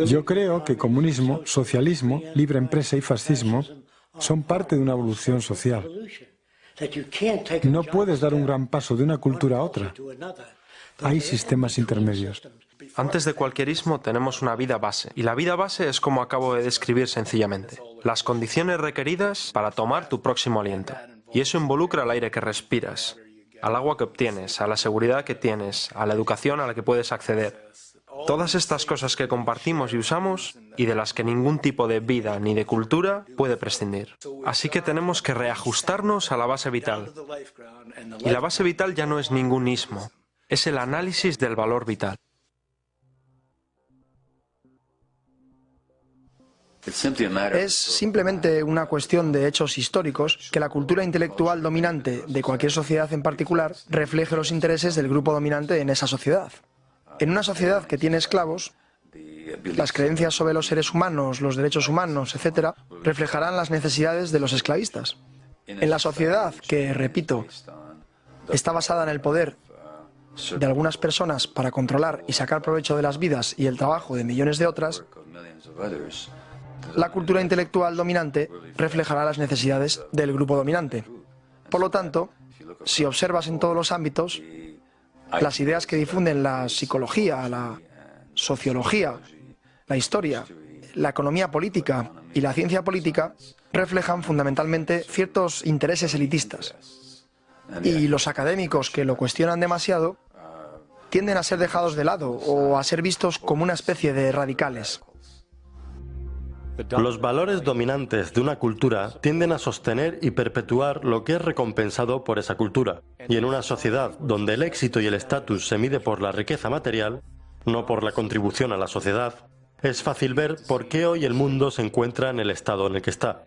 Yo creo que comunismo, socialismo, libre empresa y fascismo son parte de una evolución social. No puedes dar un gran paso de una cultura a otra. Hay sistemas intermedios. Antes de cualquier ismo tenemos una vida base, y la vida base es como acabo de describir sencillamente. Las condiciones requeridas para tomar tu próximo aliento. Y eso involucra el aire que respiras, al agua que obtienes, a la seguridad que tienes, a la educación a la que puedes acceder. Todas estas cosas que compartimos y usamos, y de las que ningún tipo de vida ni de cultura puede prescindir. Así que tenemos que reajustarnos a la base vital. Y la base vital ya no es ningún ismo, es el análisis del valor vital. Es simplemente una cuestión de hechos históricos que la cultura intelectual dominante de cualquier sociedad en particular refleje los intereses del grupo dominante en esa sociedad. En una sociedad que tiene esclavos, las creencias sobre los seres humanos, los derechos humanos, etc., reflejarán las necesidades de los esclavistas. En la sociedad que, repito, está basada en el poder de algunas personas para controlar y sacar provecho de las vidas y el trabajo de millones de otras, la cultura intelectual dominante reflejará las necesidades del grupo dominante. Por lo tanto, si observas en todos los ámbitos, las ideas que difunden la psicología, la sociología, la historia, la economía política y la ciencia política reflejan fundamentalmente ciertos intereses elitistas. Y los académicos que lo cuestionan demasiado tienden a ser dejados de lado o a ser vistos como una especie de radicales. Los valores dominantes de una cultura tienden a sostener y perpetuar lo que es recompensado por esa cultura. Y en una sociedad donde el éxito y el estatus se mide por la riqueza material, no por la contribución a la sociedad, es fácil ver por qué hoy el mundo se encuentra en el estado en el que está.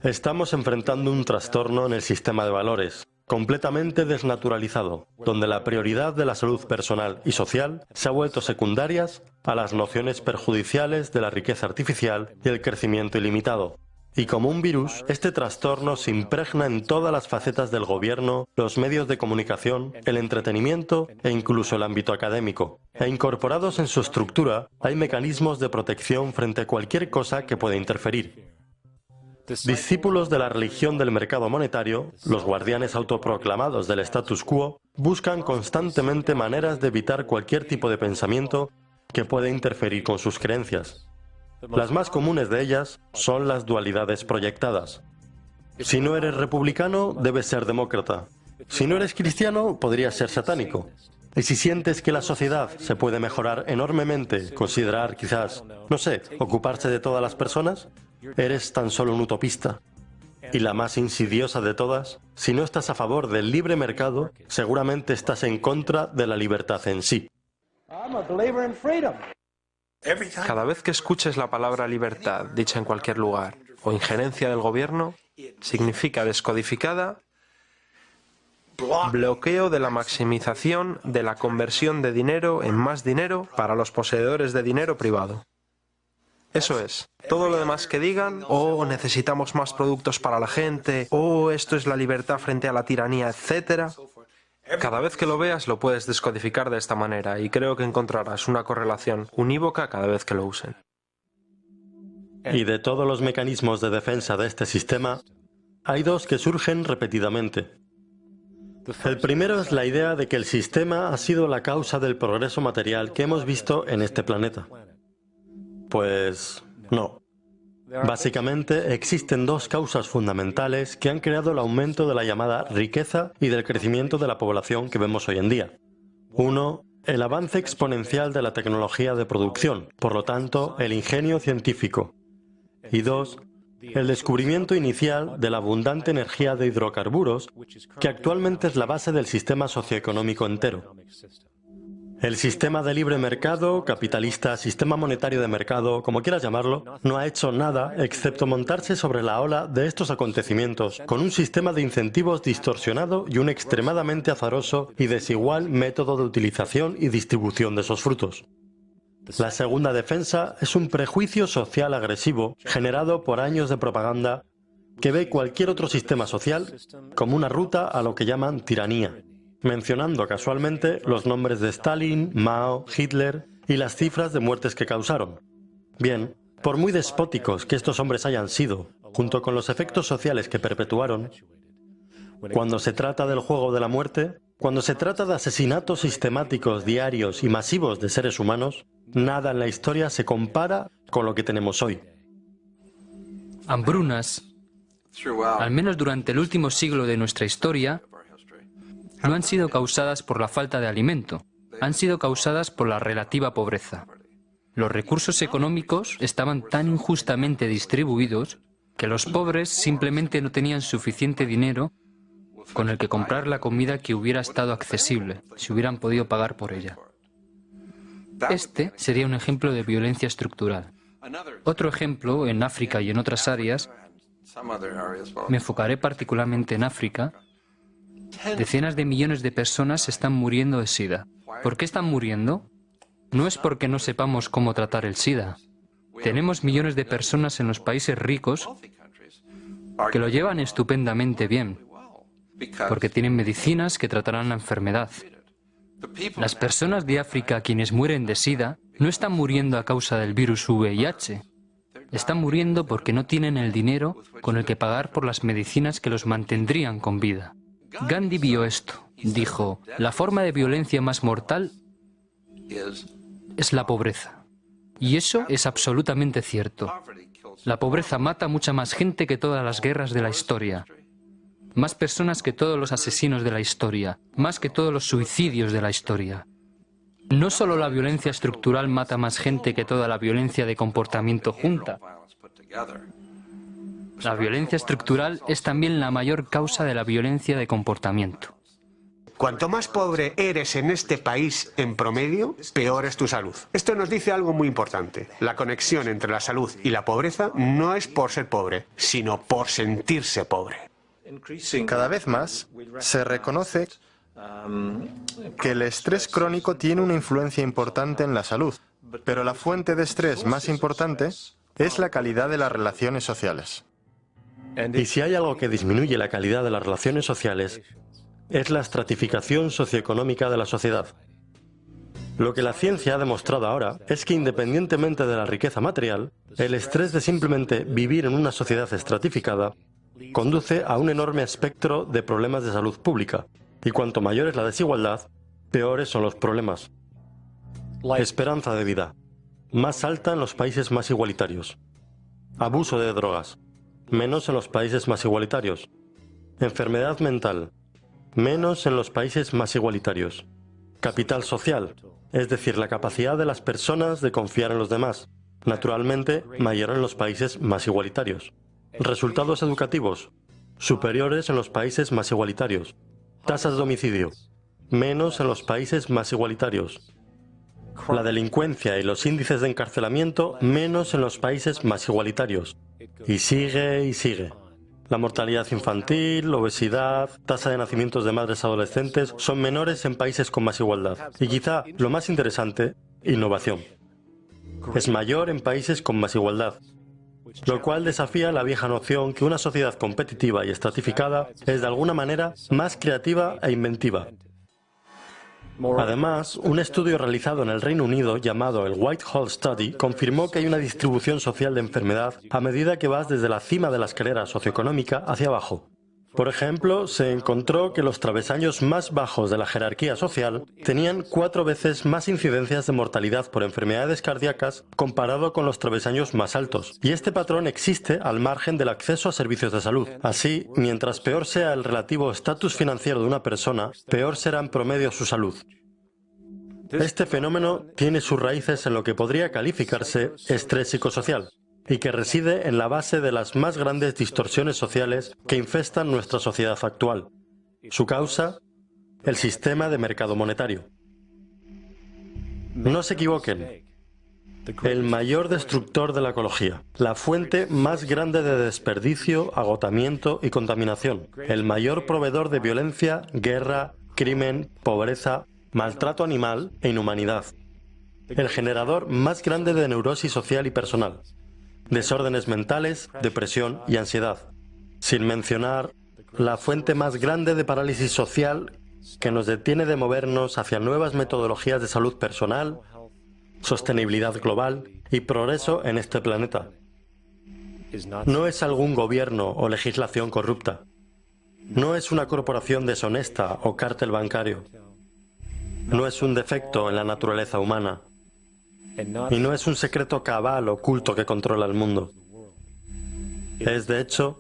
Estamos enfrentando un trastorno en el sistema de valores, completamente desnaturalizado, donde la prioridad de la salud personal y social se ha vuelto secundarias a las nociones perjudiciales de la riqueza artificial y el crecimiento ilimitado. Y como un virus, este trastorno se impregna en todas las facetas del gobierno, los medios de comunicación, el entretenimiento e incluso el ámbito académico. E incorporados en su estructura, hay mecanismos de protección frente a cualquier cosa que pueda interferir. Discípulos de la religión del mercado monetario, los guardianes autoproclamados del status quo, buscan constantemente maneras de evitar cualquier tipo de pensamiento que pueda interferir con sus creencias. Las más comunes de ellas son las dualidades proyectadas. Si no eres republicano, debes ser demócrata. Si no eres cristiano, podrías ser satánico. Y si sientes que la sociedad se puede mejorar enormemente, considerar quizás, no sé, ocuparse de todas las personas, eres tan solo un utopista. Y la más insidiosa de todas, si no estás a favor del libre mercado, seguramente estás en contra de la libertad en sí. Cada vez que escuches la palabra libertad dicha en cualquier lugar o injerencia del gobierno, significa descodificada bloqueo de la maximización de la conversión de dinero en más dinero para los poseedores de dinero privado. Eso es, todo lo demás que digan, necesitamos más productos para la gente, esto es la libertad frente a la tiranía, etc. Cada vez que lo veas lo puedes descodificar de esta manera y creo que encontrarás una correlación unívoca cada vez que lo usen. Y de todos los mecanismos de defensa de este sistema, hay dos que surgen repetidamente. El primero es la idea de que el sistema ha sido la causa del progreso material que hemos visto en este planeta. Pues no. Básicamente existen dos causas fundamentales que han creado el aumento de la llamada riqueza y del crecimiento de la población que vemos hoy en día. Uno, el avance exponencial de la tecnología de producción, por lo tanto, el ingenio científico. Y dos, el descubrimiento inicial de la abundante energía de hidrocarburos, que actualmente es la base del sistema socioeconómico entero. El sistema de libre mercado, capitalista, sistema monetario de mercado, como quieras llamarlo, no ha hecho nada excepto montarse sobre la ola de estos acontecimientos, con un sistema de incentivos distorsionado y un extremadamente azaroso y desigual método de utilización y distribución de esos frutos. La segunda defensa es un prejuicio social agresivo generado por años de propaganda que ve cualquier otro sistema social como una ruta a lo que llaman tiranía, mencionando casualmente los nombres de Stalin, Mao, Hitler y las cifras de muertes que causaron. Bien, por muy despóticos que estos hombres hayan sido, junto con los efectos sociales que perpetuaron, cuando se trata del juego de la muerte, cuando se trata de asesinatos sistemáticos, diarios y masivos de seres humanos, nada en la historia se compara con lo que tenemos hoy. Hambrunas, al menos durante el último siglo de nuestra historia, no han sido causadas por la falta de alimento, han sido causadas por la relativa pobreza. Los recursos económicos estaban tan injustamente distribuidos que los pobres simplemente no tenían suficiente dinero con el que comprar la comida que hubiera estado accesible, si hubieran podido pagar por ella. Este sería un ejemplo de violencia estructural. Otro ejemplo, en África y en otras áreas, me enfocaré particularmente en África. Decenas de millones de personas están muriendo de SIDA. ¿Por qué están muriendo? No es porque no sepamos cómo tratar el SIDA. Tenemos millones de personas en los países ricos que lo llevan estupendamente bien, porque tienen medicinas que tratarán la enfermedad. Las personas de África quienes mueren de SIDA no están muriendo a causa del virus VIH. Están muriendo porque no tienen el dinero con el que pagar por las medicinas que los mantendrían con vida. Gandhi vio esto. Dijo, la forma de violencia más mortal es la pobreza. Y eso es absolutamente cierto. La pobreza mata mucha más gente que todas las guerras de la historia. Más personas que todos los asesinos de la historia. Más que todos los suicidios de la historia. No solo la violencia estructural mata más gente que toda la violencia de comportamiento junta. La violencia estructural es también la mayor causa de la violencia de comportamiento. Cuanto más pobre eres en este país en promedio, peor es tu salud. Esto nos dice algo muy importante. La conexión entre la salud y la pobreza no es por ser pobre, sino por sentirse pobre. Cada vez más se reconoce que el estrés crónico tiene una influencia importante en la salud, pero la fuente de estrés más importante es la calidad de las relaciones sociales. Y si hay algo que disminuye la calidad de las relaciones sociales, es la estratificación socioeconómica de la sociedad. Lo que la ciencia ha demostrado ahora es que independientemente de la riqueza material, el estrés de simplemente vivir en una sociedad estratificada conduce a un enorme espectro de problemas de salud pública. Y cuanto mayor es la desigualdad, peores son los problemas. Esperanza de vida, más alta en los países más igualitarios. Abuso de drogas, menos en los países más igualitarios. Enfermedad mental, menos en los países más igualitarios. Capital social, es decir, la capacidad de las personas de confiar en los demás, naturalmente mayor en los países más igualitarios. Resultados educativos, superiores en los países más igualitarios. Tasas de homicidio, menos en los países más igualitarios. La delincuencia y los índices de encarcelamiento, menos en los países más igualitarios. Y sigue y sigue. La mortalidad infantil, obesidad, tasa de nacimientos de madres adolescentes son menores en países con más igualdad. Y quizá lo más interesante, innovación. Es mayor en países con más igualdad. Lo cual desafía la vieja noción que una sociedad competitiva y estratificada es de alguna manera más creativa e inventiva. Además, un estudio realizado en el Reino Unido llamado el Whitehall Study confirmó que hay una distribución social de enfermedad a medida que vas desde la cima de la escalera socioeconómica hacia abajo. Por ejemplo, se encontró que los travesaños más bajos de la jerarquía social tenían 4 veces más incidencias de mortalidad por enfermedades cardíacas comparado con los travesaños más altos. Y este patrón existe al margen del acceso a servicios de salud. Así, mientras peor sea el relativo estatus financiero de una persona, peor será en promedio su salud. Este fenómeno tiene sus raíces en lo que podría calificarse estrés psicosocial, y que reside en la base de las más grandes distorsiones sociales que infestan nuestra sociedad actual. Su causa, el sistema de mercado monetario. No se equivoquen. El mayor destructor de la ecología, la fuente más grande de desperdicio, agotamiento y contaminación, el mayor proveedor de violencia, guerra, crimen, pobreza, maltrato animal e inhumanidad, el generador más grande de neurosis social y personal, desórdenes mentales, depresión y ansiedad, sin mencionar la fuente más grande de parálisis social que nos detiene de movernos hacia nuevas metodologías de salud personal sostenibilidad global y progreso en este planeta. No es algún gobierno o legislación corrupta. No es una corporación deshonesta o cártel bancario. No es un defecto en la naturaleza humana. Y no es un secreto cabal oculto que controla el mundo. Es, de hecho,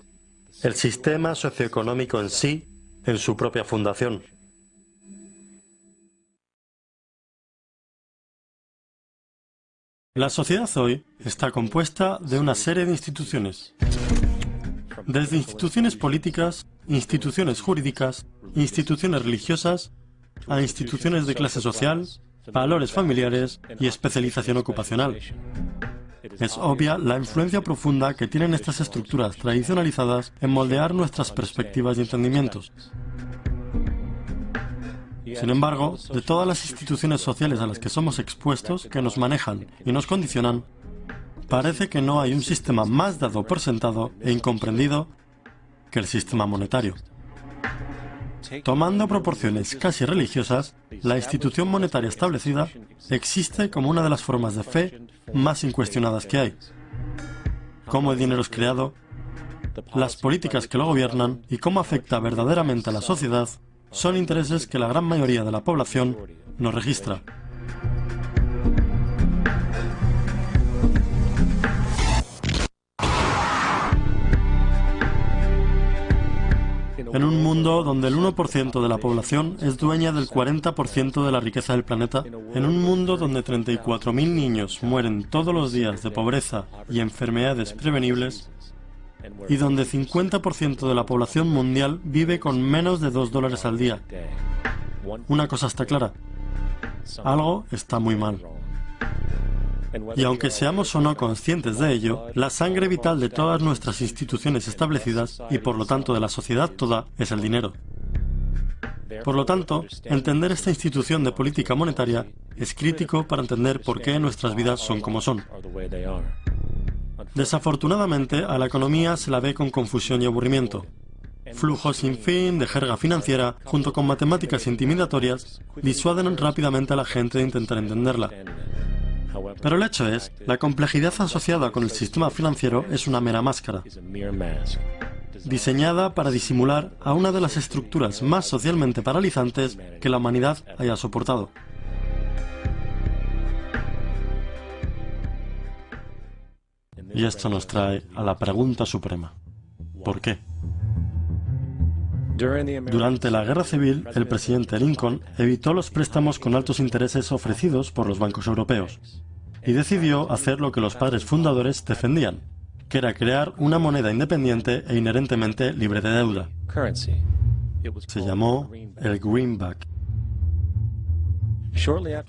el sistema socioeconómico en sí, en su propia fundación. La sociedad hoy está compuesta de una serie de instituciones. Desde instituciones políticas, instituciones jurídicas, instituciones religiosas, a instituciones de clase social, valores familiares y especialización ocupacional. Es obvia la influencia profunda que tienen estas estructuras tradicionalizadas en moldear nuestras perspectivas y entendimientos. Sin embargo, de todas las instituciones sociales a las que somos expuestos, que nos manejan y nos condicionan, parece que no hay un sistema más dado por sentado e incomprendido que el sistema monetario. Tomando proporciones casi religiosas, la institución monetaria establecida existe como una de las formas de fe más incuestionadas que hay. Cómo el dinero es creado, las políticas que lo gobiernan y cómo afecta verdaderamente a la sociedad son intereses que la gran mayoría de la población no registra. En un mundo donde el 1% de la población es dueña del 40% de la riqueza del planeta, en un mundo donde 34.000 niños mueren todos los días de pobreza y enfermedades prevenibles, y donde 50% de la población mundial vive con menos de $2 al día. Una cosa está clara: algo está muy mal. Y aunque seamos o no conscientes de ello, la sangre vital de todas nuestras instituciones establecidas, y por lo tanto de la sociedad toda, es el dinero. Por lo tanto, entender esta institución de política monetaria es crítico para entender por qué nuestras vidas son como son. Desafortunadamente, a la economía se la ve con confusión y aburrimiento. Flujos sin fin de jerga financiera, junto con matemáticas intimidatorias, disuaden rápidamente a la gente de intentar entenderla. Pero el hecho es, la complejidad asociada con el sistema financiero es una mera máscara, diseñada para disimular a una de las estructuras más socialmente paralizantes que la humanidad haya soportado. Y esto nos trae a la pregunta suprema: ¿por qué? Durante la Guerra Civil, el presidente Lincoln evitó los préstamos con altos intereses ofrecidos por los bancos europeos y decidió hacer lo que los padres fundadores defendían, que era crear una moneda independiente e inherentemente libre de deuda. Se llamó el Greenback.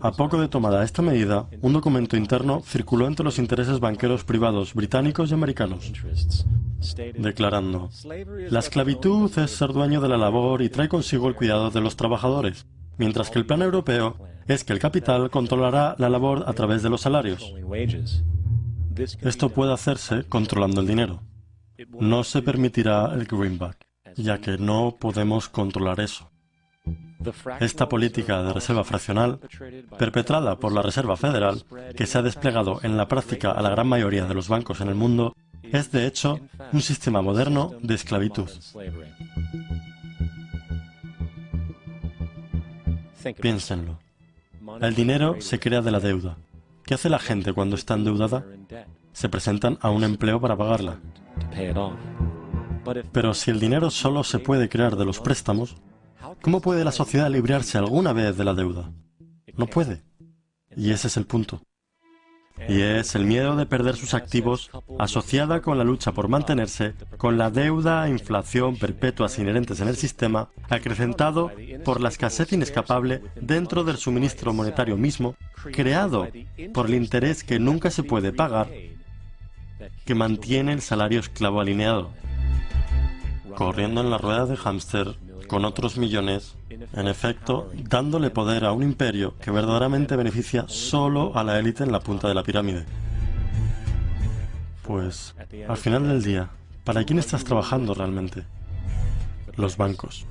A poco de tomada esta medida, un documento interno circuló entre los intereses banqueros privados británicos y americanos, declarando: la esclavitud es ser dueño de la labor y trae consigo el cuidado de los trabajadores, mientras que el plan europeo es que el capital controlará la labor a través de los salarios. Esto puede hacerse controlando el dinero. No se permitirá el greenback, ya que no podemos controlar eso. Esta política de reserva fraccional, perpetrada por la Reserva Federal, que se ha desplegado en la práctica a la gran mayoría de los bancos en el mundo, es de hecho un sistema moderno de esclavitud. Piénsenlo. El dinero se crea de la deuda. ¿Qué hace la gente cuando está endeudada? Se presentan a un empleo para pagarla. Pero si el dinero solo se puede crear de los préstamos, ¿cómo puede la sociedad librarse alguna vez de la deuda? No puede. Y ese es el punto. Y es el miedo de perder sus activos, asociada con la lucha por mantenerse, con la deuda e inflación perpetuas inherentes en el sistema, acrecentado por la escasez inescapable dentro del suministro monetario mismo, creado por el interés que nunca se puede pagar, que mantiene el salario esclavo alineado, corriendo en la rueda de hámster con otros millones, en efecto, dándole poder a un imperio que verdaderamente beneficia solo a la élite en la punta de la pirámide. Pues, al final del día, ¿para quién estás trabajando realmente? Los bancos.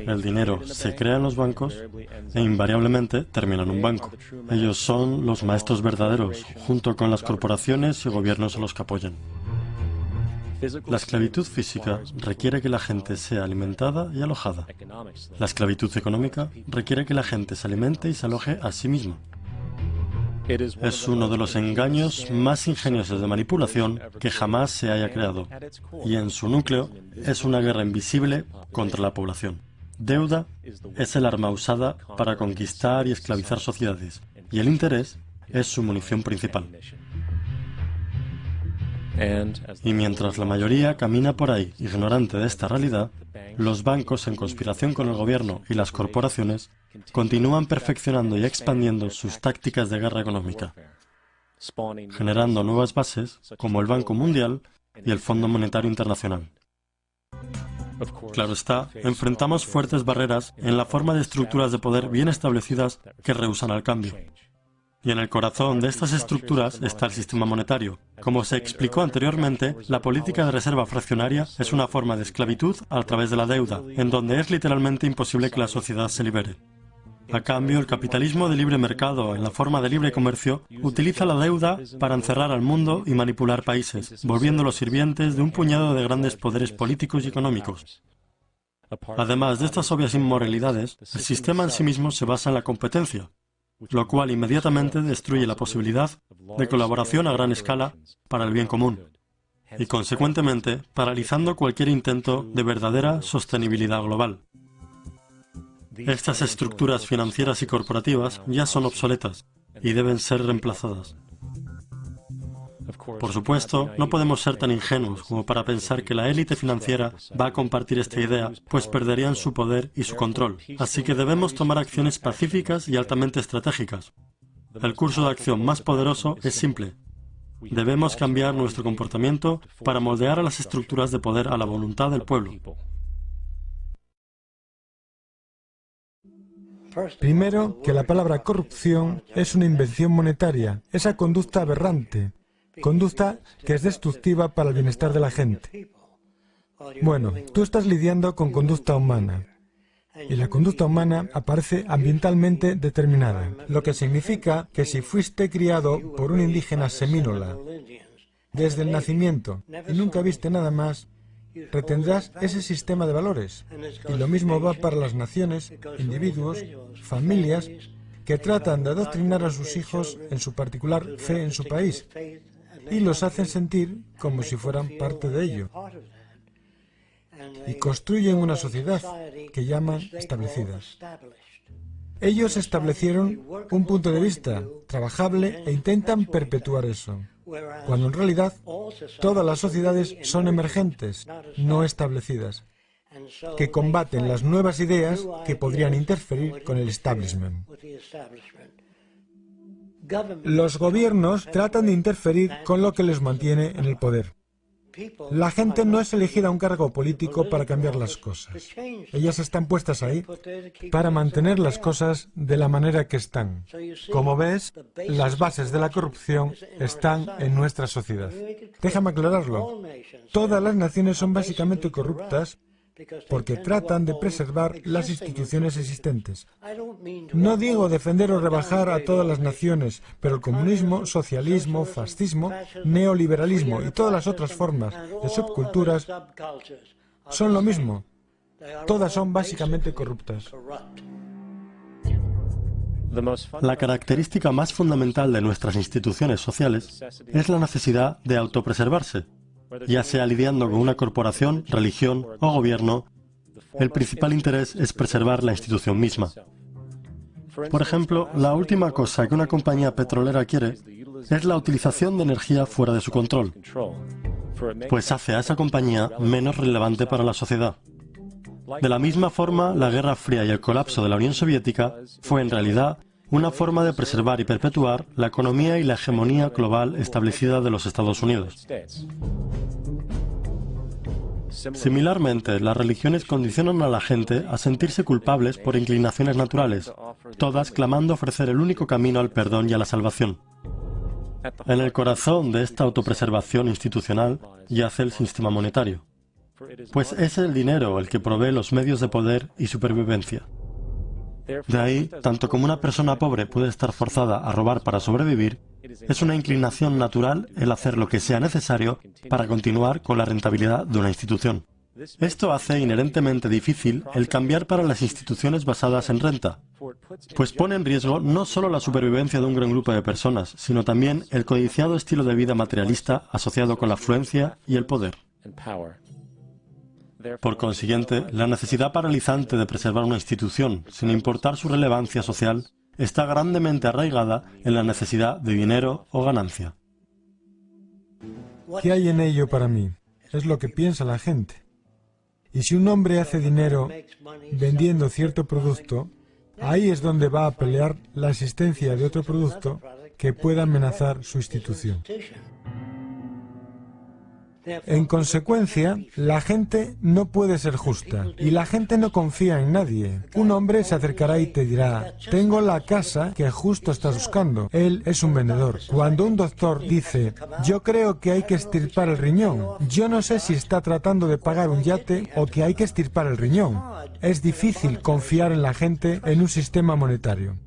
El dinero se crea en los bancos e invariablemente termina en un banco. Ellos son los maestros verdaderos, junto con las corporaciones y gobiernos a los que apoyan. La esclavitud física requiere que la gente sea alimentada y alojada. La esclavitud económica requiere que la gente se alimente y se aloje a sí misma. Es uno de los engaños más ingeniosos de manipulación que jamás se haya creado, y en su núcleo es una guerra invisible contra la población. Deuda es el arma usada para conquistar y esclavizar sociedades, y el interés es su munición principal. Y mientras la mayoría camina por ahí ignorante de esta realidad, los bancos, en conspiración con el gobierno y las corporaciones, continúan perfeccionando y expandiendo sus tácticas de guerra económica, generando nuevas bases como el Banco Mundial y el Fondo Monetario Internacional. Claro está, enfrentamos fuertes barreras en la forma de estructuras de poder bien establecidas que rehúsan al cambio. Y en el corazón de estas estructuras está el sistema monetario. Como se explicó anteriormente, la política de reserva fraccionaria es una forma de esclavitud a través de la deuda, en donde es literalmente imposible que la sociedad se libere. A cambio, el capitalismo de libre mercado, en la forma de libre comercio, utiliza la deuda para encerrar al mundo y manipular países, volviéndolos sirvientes de un puñado de grandes poderes políticos y económicos. Además de estas obvias inmoralidades, el sistema en sí mismo se basa en la competencia, lo cual inmediatamente destruye la posibilidad de colaboración a gran escala para el bien común, y consecuentemente paralizando cualquier intento de verdadera sostenibilidad global. Estas estructuras financieras y corporativas ya son obsoletas y deben ser reemplazadas. Por supuesto, no podemos ser tan ingenuos como para pensar que la élite financiera va a compartir esta idea, pues perderían su poder y su control. Así que debemos tomar acciones pacíficas y altamente estratégicas. El curso de acción más poderoso es simple. Debemos cambiar nuestro comportamiento para moldear a las estructuras de poder a la voluntad del pueblo. Primero, que la palabra corrupción es una invención monetaria, esa conducta aberrante, conducta que es destructiva para el bienestar de la gente. Bueno, tú estás lidiando con conducta humana, y la conducta humana aparece ambientalmente determinada, lo que significa que si fuiste criado por un indígena semínola desde el nacimiento y nunca viste nada más, retendrás ese sistema de valores. Y lo mismo va para las naciones, individuos, familias que tratan de adoctrinar a sus hijos en su particular fe en su país y los hacen sentir como si fueran parte de ello. Y construyen una sociedad que llaman establecida. Ellos establecieron un punto de vista trabajable e intentan perpetuar eso, cuando en realidad todas las sociedades son emergentes, no establecidas, que combaten las nuevas ideas que podrían interferir con el establishment. Los gobiernos tratan de interferir con lo que les mantiene en el poder. La gente no es elegida a un cargo político para cambiar las cosas. Ellas están puestas ahí para mantener las cosas de la manera que están. Como ves, las bases de la corrupción están en nuestra sociedad. Déjame aclararlo. Todas las naciones son básicamente corruptas porque tratan de preservar las instituciones existentes. No digo defender o rebajar a todas las naciones, pero el comunismo, socialismo, fascismo, neoliberalismo y todas las otras formas de subculturas son lo mismo. Todas son básicamente corruptas. La característica más fundamental de nuestras instituciones sociales es la necesidad de autopreservarse. Ya sea lidiando con una corporación, religión o gobierno, el principal interés es preservar la institución misma. Por ejemplo, la última cosa que una compañía petrolera quiere es la utilización de energía fuera de su control, pues hace a esa compañía menos relevante para la sociedad. De la misma forma, la Guerra Fría y el colapso de la Unión Soviética fue en realidad una forma de preservar y perpetuar la economía y la hegemonía global establecida de los Estados Unidos. Similarmente, las religiones condicionan a la gente a sentirse culpables por inclinaciones naturales, todas clamando ofrecer el único camino al perdón y a la salvación. En el corazón de esta autopreservación institucional yace el sistema monetario. pues es el dinero el que provee los medios de poder y supervivencia. De ahí, tanto como una persona pobre puede estar forzada a robar para sobrevivir, es una inclinación natural el hacer lo que sea necesario para continuar con la rentabilidad de una institución. Esto hace inherentemente difícil el cambiar para las instituciones basadas en renta, pues pone en riesgo no solo la supervivencia de un gran grupo de personas, sino también el codiciado estilo de vida materialista asociado con la afluencia y el poder. Por consiguiente, la necesidad paralizante de preservar una institución, sin importar su relevancia social, está grandemente arraigada en la necesidad de dinero o ganancia. ¿Qué hay en ello para mí? Es lo que piensa la gente. Y si un hombre hace dinero vendiendo cierto producto, ahí es donde va a pelear la existencia de otro producto que pueda amenazar su institución. En consecuencia, la gente no puede ser justa y la gente no confía en nadie. Un hombre se acercará y te dirá, tengo la casa que justo estás buscando. Él es un vendedor. Cuando un doctor dice, yo creo que hay que extirpar el riñón, yo no sé si está tratando de pagar un yate o que hay que extirpar el riñón. Es difícil confiar en la gente en un sistema monetario.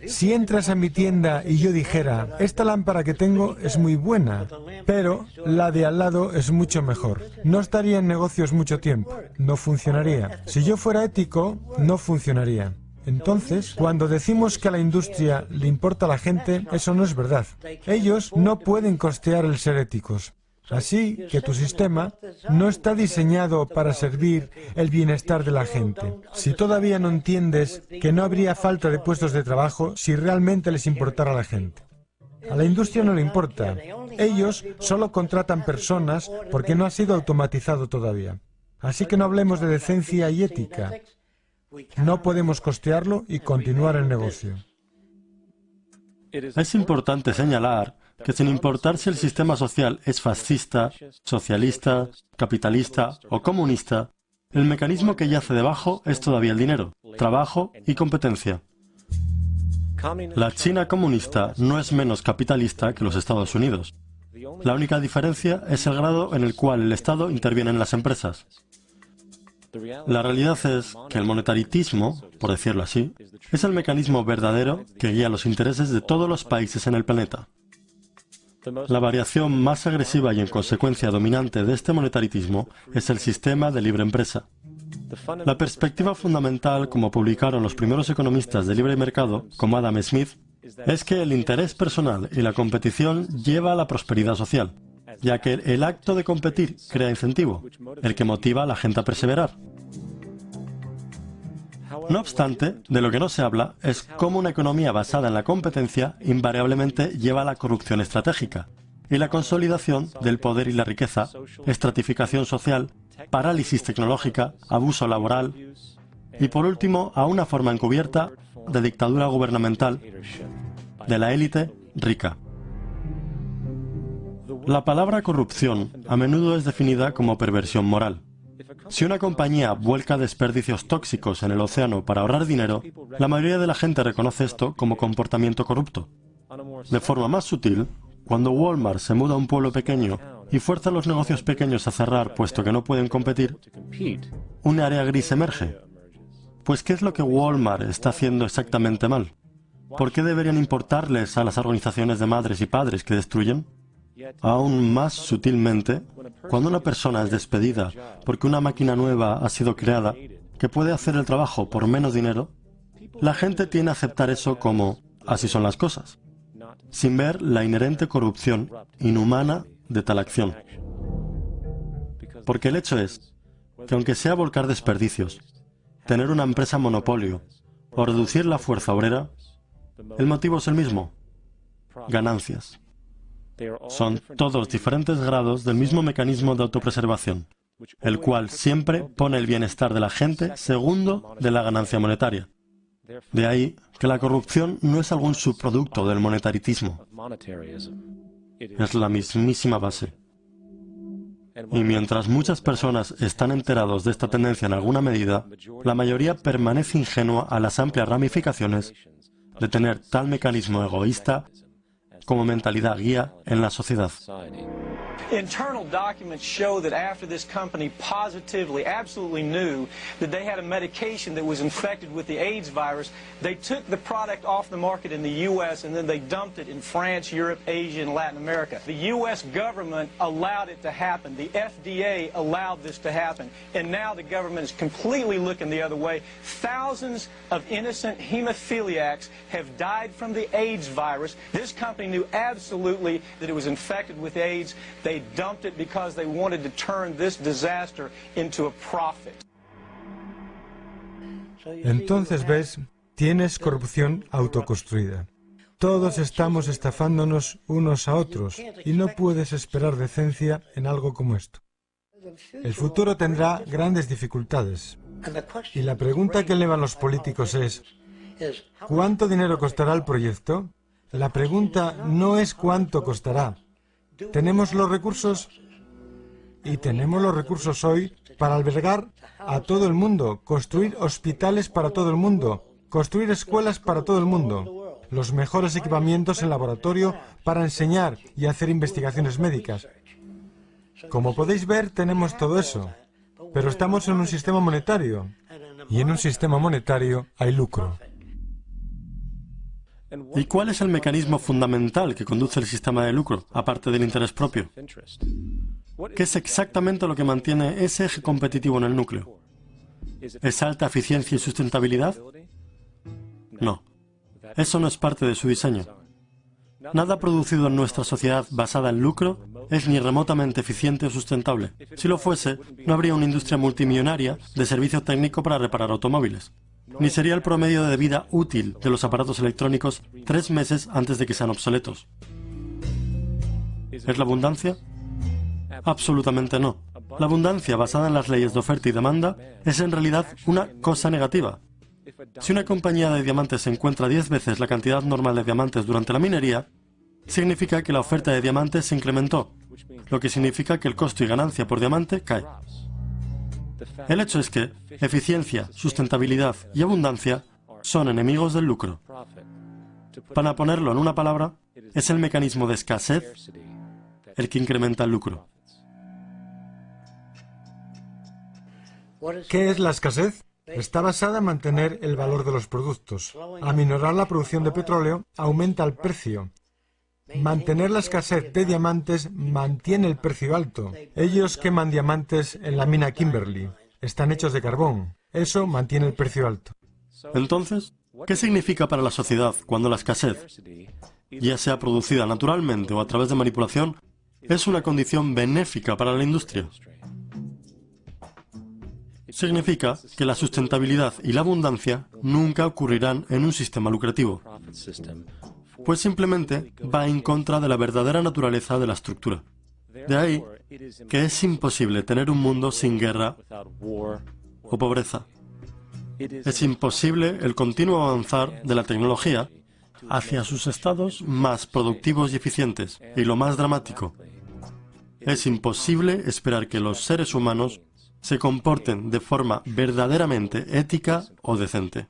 Si entras a mi tienda y yo dijera, esta lámpara que tengo es muy buena, pero la de al lado es mucho mejor, no estaría en negocios mucho tiempo, no funcionaría. Si yo fuera ético, no funcionaría. Entonces, cuando decimos que a la industria le importa a la gente, eso no es verdad. Ellos no pueden costear el ser éticos. Así que tu sistema no está diseñado para servir el bienestar de la gente. Si todavía no entiendes que no habría falta de puestos de trabajo si realmente les importara a la gente. A la industria no le importa. Ellos solo contratan personas porque no ha sido automatizado todavía. Así que no hablemos de decencia y ética. No podemos costearlo y continuar el negocio. Es importante señalar que sin importar si el sistema social es fascista, socialista, capitalista o comunista, el mecanismo que yace debajo es todavía el dinero, trabajo y competencia. La China comunista no es menos capitalista que los Estados Unidos. La única diferencia es el grado en el cual el Estado interviene en las empresas. La realidad es que el monetaritismo, por decirlo así, es el mecanismo verdadero que guía los intereses de todos los países en el planeta. La variación más agresiva y en consecuencia dominante de este monetaritismo es el sistema de libre empresa. La perspectiva fundamental, como publicaron los primeros economistas de libre mercado, como Adam Smith, es que el interés personal y la competición lleva a la prosperidad social, ya que el acto de competir crea incentivo, el que motiva a la gente a perseverar. No obstante, de lo que no se habla es cómo una economía basada en la competencia invariablemente lleva a la corrupción estratégica y la consolidación del poder y la riqueza, estratificación social, parálisis tecnológica, abuso laboral y, por último, a una forma encubierta de dictadura gubernamental de la élite rica. La palabra corrupción a menudo es definida como perversión moral. Si una compañía vuelca desperdicios tóxicos en el océano para ahorrar dinero, la mayoría de la gente reconoce esto como comportamiento corrupto. De forma más sutil, cuando Walmart se muda a un pueblo pequeño y fuerza a los negocios pequeños a cerrar puesto que no pueden competir, un área gris emerge. Pues, ¿qué es lo que Walmart está haciendo exactamente mal? ¿Por qué deberían importarles a las organizaciones de madres y padres que destruyen? Aún más sutilmente, cuando una persona es despedida porque una máquina nueva ha sido creada que puede hacer el trabajo por menos dinero, la gente tiende a aceptar eso como así son las cosas, sin ver la inherente corrupción inhumana de tal acción. Porque el hecho es que aunque sea volcar desperdicios, tener una empresa monopolio o reducir la fuerza obrera, el motivo es el mismo: ganancias. Son todos diferentes grados del mismo mecanismo de autopreservación, el cual siempre pone el bienestar de la gente segundo de la ganancia monetaria. De ahí que la corrupción no es algún subproducto del monetaritismo, es la mismísima base. Y mientras muchas personas están enterados de esta tendencia en alguna medida, la mayoría permanece ingenua a las amplias ramificaciones de tener tal mecanismo egoísta como mentalidad guía en la sociedad. Internal documents show that after this company positively, absolutely knew that they had a medication that was infected with the AIDS virus, they took the product off the market in the U.S. and then they dumped it in France, Europe, Asia, and Latin America. The U.S. government allowed it to happen. The FDA allowed this to happen. And now the government is completely looking the other way. Thousands of innocent hemophiliacs have died from the AIDS virus. This company knew absolutely that it was infected with AIDS. They dumped it because they wanted to turn this disaster into a profit. Entonces, ves, tienes corrupción autoconstruida. Todos estamos estafándonos unos a otros y no puedes esperar decencia en algo como esto. El futuro tendrá grandes dificultades. Y la pregunta que elevan los políticos es, ¿cuánto dinero costará el proyecto? La pregunta no es cuánto costará. ¿Tenemos los recursos? Y tenemos los recursos hoy para albergar a todo el mundo, construir hospitales para todo el mundo, construir escuelas para todo el mundo, los mejores equipamientos en laboratorio para enseñar y hacer investigaciones médicas. Como podéis ver, tenemos todo eso, pero estamos en un sistema monetario, y en un sistema monetario hay lucro. ¿Y cuál es el mecanismo fundamental que conduce el sistema de lucro, aparte del interés propio? ¿Qué es exactamente lo que mantiene ese eje competitivo en el núcleo? ¿Es alta eficiencia y sustentabilidad? No. Eso no es parte de su diseño. Nada producido en nuestra sociedad basada en lucro es ni remotamente eficiente o sustentable. Si lo fuese, no habría una industria multimillonaria de servicio técnico para reparar automóviles. Ni sería el promedio de vida útil de los aparatos electrónicos 3 meses antes de que sean obsoletos. ¿Es la abundancia? Absolutamente no. La abundancia basada en las leyes de oferta y demanda es en realidad una cosa negativa. Si una compañía de diamantes encuentra 10 veces la cantidad normal de diamantes durante la minería, significa que la oferta de diamantes se incrementó, lo que significa que el costo y ganancia por diamante cae. El hecho es que eficiencia, sustentabilidad y abundancia son enemigos del lucro. Para ponerlo en una palabra, es el mecanismo de escasez el que incrementa el lucro. ¿Qué es la escasez? Está basada en mantener el valor de los productos. Aminorar la producción de petróleo aumenta el precio. Mantener la escasez de diamantes mantiene el precio alto. Ellos queman diamantes en la mina Kimberley. Están hechos de carbón. Eso mantiene el precio alto. Entonces, ¿qué significa para la sociedad cuando la escasez, ya sea producida naturalmente o a través de manipulación, es una condición benéfica para la industria? Significa que la sustentabilidad y la abundancia nunca ocurrirán en un sistema lucrativo, pues simplemente va en contra de la verdadera naturaleza de la estructura. De ahí que es imposible tener un mundo sin guerra o pobreza. Es imposible el continuo avanzar de la tecnología hacia sus estados más productivos y eficientes. Y lo más dramático, es imposible esperar que los seres humanos se comporten de forma verdaderamente ética o decente.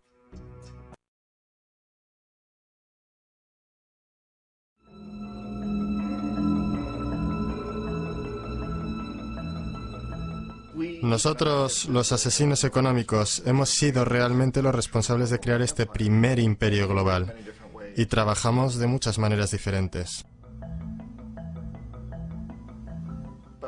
Nosotros, los asesinos económicos, hemos sido realmente los responsables de crear este primer imperio global y trabajamos de muchas maneras diferentes.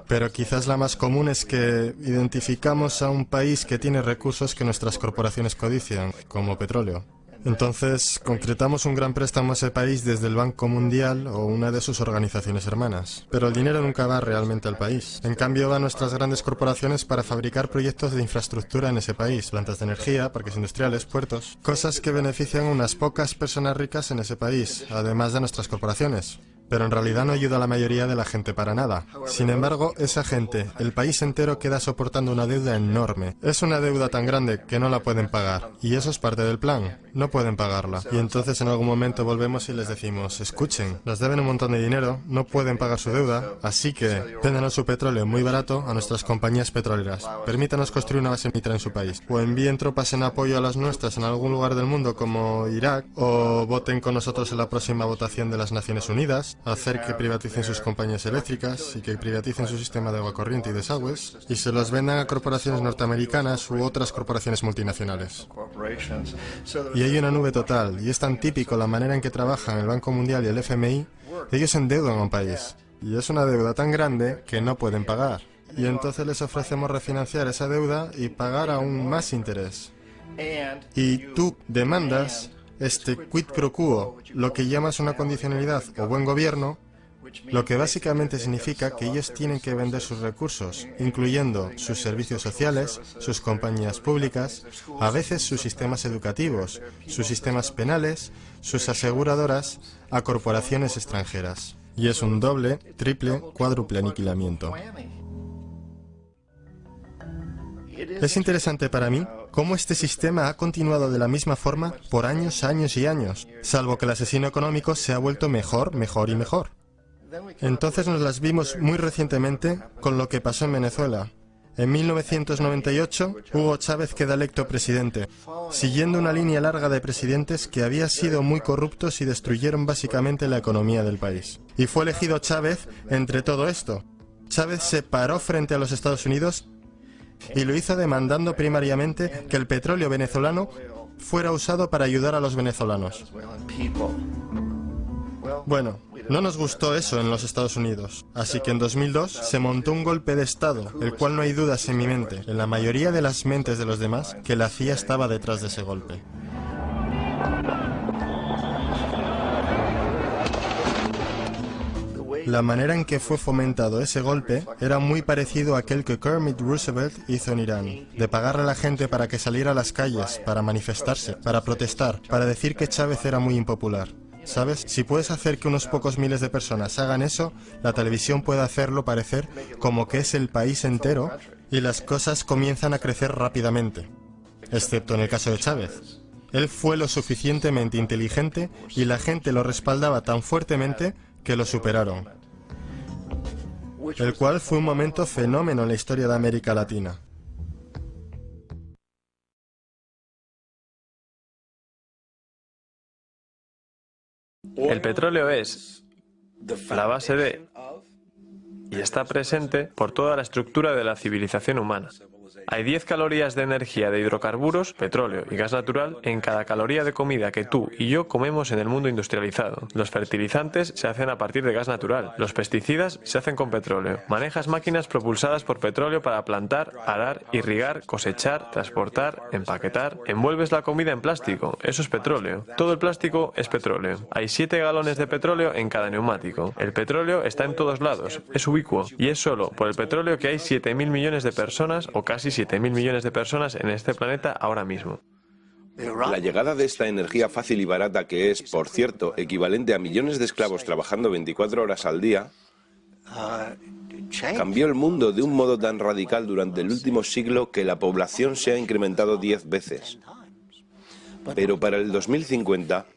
Pero quizás la más común es que identificamos a un país que tiene recursos que nuestras corporaciones codician, como petróleo. Entonces, concretamos un gran préstamo a ese país desde el Banco Mundial o una de sus organizaciones hermanas. Pero el dinero nunca va realmente al país. En cambio, va a nuestras grandes corporaciones para fabricar proyectos de infraestructura en ese país, plantas de energía, parques industriales, puertos, cosas que benefician a unas pocas personas ricas en ese país, además de nuestras corporaciones. Pero en realidad no ayuda a la mayoría de la gente para nada. Sin embargo, esa gente, el país entero queda soportando una deuda enorme. Es una deuda tan grande que no la pueden pagar. Y eso es parte del plan. No pueden pagarla. Y entonces en algún momento volvemos y les decimos, escuchen, nos deben un montón de dinero, no pueden pagar su deuda, así que véndanos su petróleo muy barato a nuestras compañías petroleras. Permítanos construir una base militar en su país. O envíen tropas en apoyo a las nuestras en algún lugar del mundo como Irak, o voten con nosotros en la próxima votación de las Naciones Unidas. Unidos, hacer que privaticen sus compañías eléctricas y que privaticen su sistema de agua corriente y desagües y se los vendan a corporaciones norteamericanas u otras corporaciones multinacionales. Y hay una nube total, y es tan típico la manera en que trabajan el Banco Mundial y el FMI. Ellos endeudan a un país, y es una deuda tan grande que no pueden pagar. Y entonces les ofrecemos refinanciar esa deuda y pagar aún más interés. Y tú demandas este quid pro quo, lo que llamas una condicionalidad o buen gobierno, lo que básicamente significa que ellos tienen que vender sus recursos, incluyendo sus servicios sociales, sus compañías públicas, a veces sus sistemas educativos, sus sistemas penales, sus aseguradoras, a corporaciones extranjeras. Y es un doble, triple, cuádruple aniquilamiento. Es interesante para mí cómo este sistema ha continuado de la misma forma por años, años y años, salvo que el asesino económico se ha vuelto mejor, mejor y mejor. Entonces nos las vimos muy recientemente con lo que pasó en Venezuela. En 1998, Hugo Chávez queda electo presidente, siguiendo una línea larga de presidentes que había sido muy corruptos y destruyeron básicamente la economía del país. Y fue elegido Chávez entre todo esto. Chávez se paró frente a los Estados Unidos y lo hizo demandando primariamente que el petróleo venezolano fuera usado para ayudar a los venezolanos. Bueno, no nos gustó eso en los Estados Unidos, así que en 2002 se montó un golpe de Estado, el cual no hay dudas en mi mente, en la mayoría de las mentes de los demás, que la CIA estaba detrás de ese golpe. La manera en que fue fomentado ese golpe era muy parecido a aquel que Kermit Roosevelt hizo en Irán, de pagarle a la gente para que saliera a las calles, para manifestarse, para protestar, para decir que Chávez era muy impopular. ¿Sabes? Si puedes hacer que unos pocos miles de personas hagan eso, la televisión puede hacerlo parecer como que es el país entero y las cosas comienzan a crecer rápidamente. Excepto en el caso de Chávez. Él fue lo suficientemente inteligente y la gente lo respaldaba tan fuertemente que lo superaron. El cual fue un momento fenómeno en la historia de América Latina. El petróleo es la base de y está presente por toda la estructura de la civilización humana. Hay 10 calorías de energía de hidrocarburos, petróleo y gas natural en cada caloría de comida que tú y yo comemos en el mundo industrializado. Los fertilizantes se hacen a partir de gas natural. Los pesticidas se hacen con petróleo. Manejas máquinas propulsadas por petróleo para plantar, arar, irrigar, cosechar, transportar, empaquetar. Envuelves la comida en plástico. Eso es petróleo. Todo el plástico es petróleo. Hay 7 galones de petróleo en cada neumático. El petróleo está en todos lados. Es ubicuo. Y es solo por el petróleo que hay 7.000 millones de personas o casi 7.000 millones de personas en este planeta ahora mismo. La llegada de esta energía fácil y barata, que es, por cierto, equivalente a millones de esclavos trabajando 24 horas al día, cambió el mundo de un modo tan radical durante el último siglo que la población se ha incrementado 10 veces. Pero para el 2050,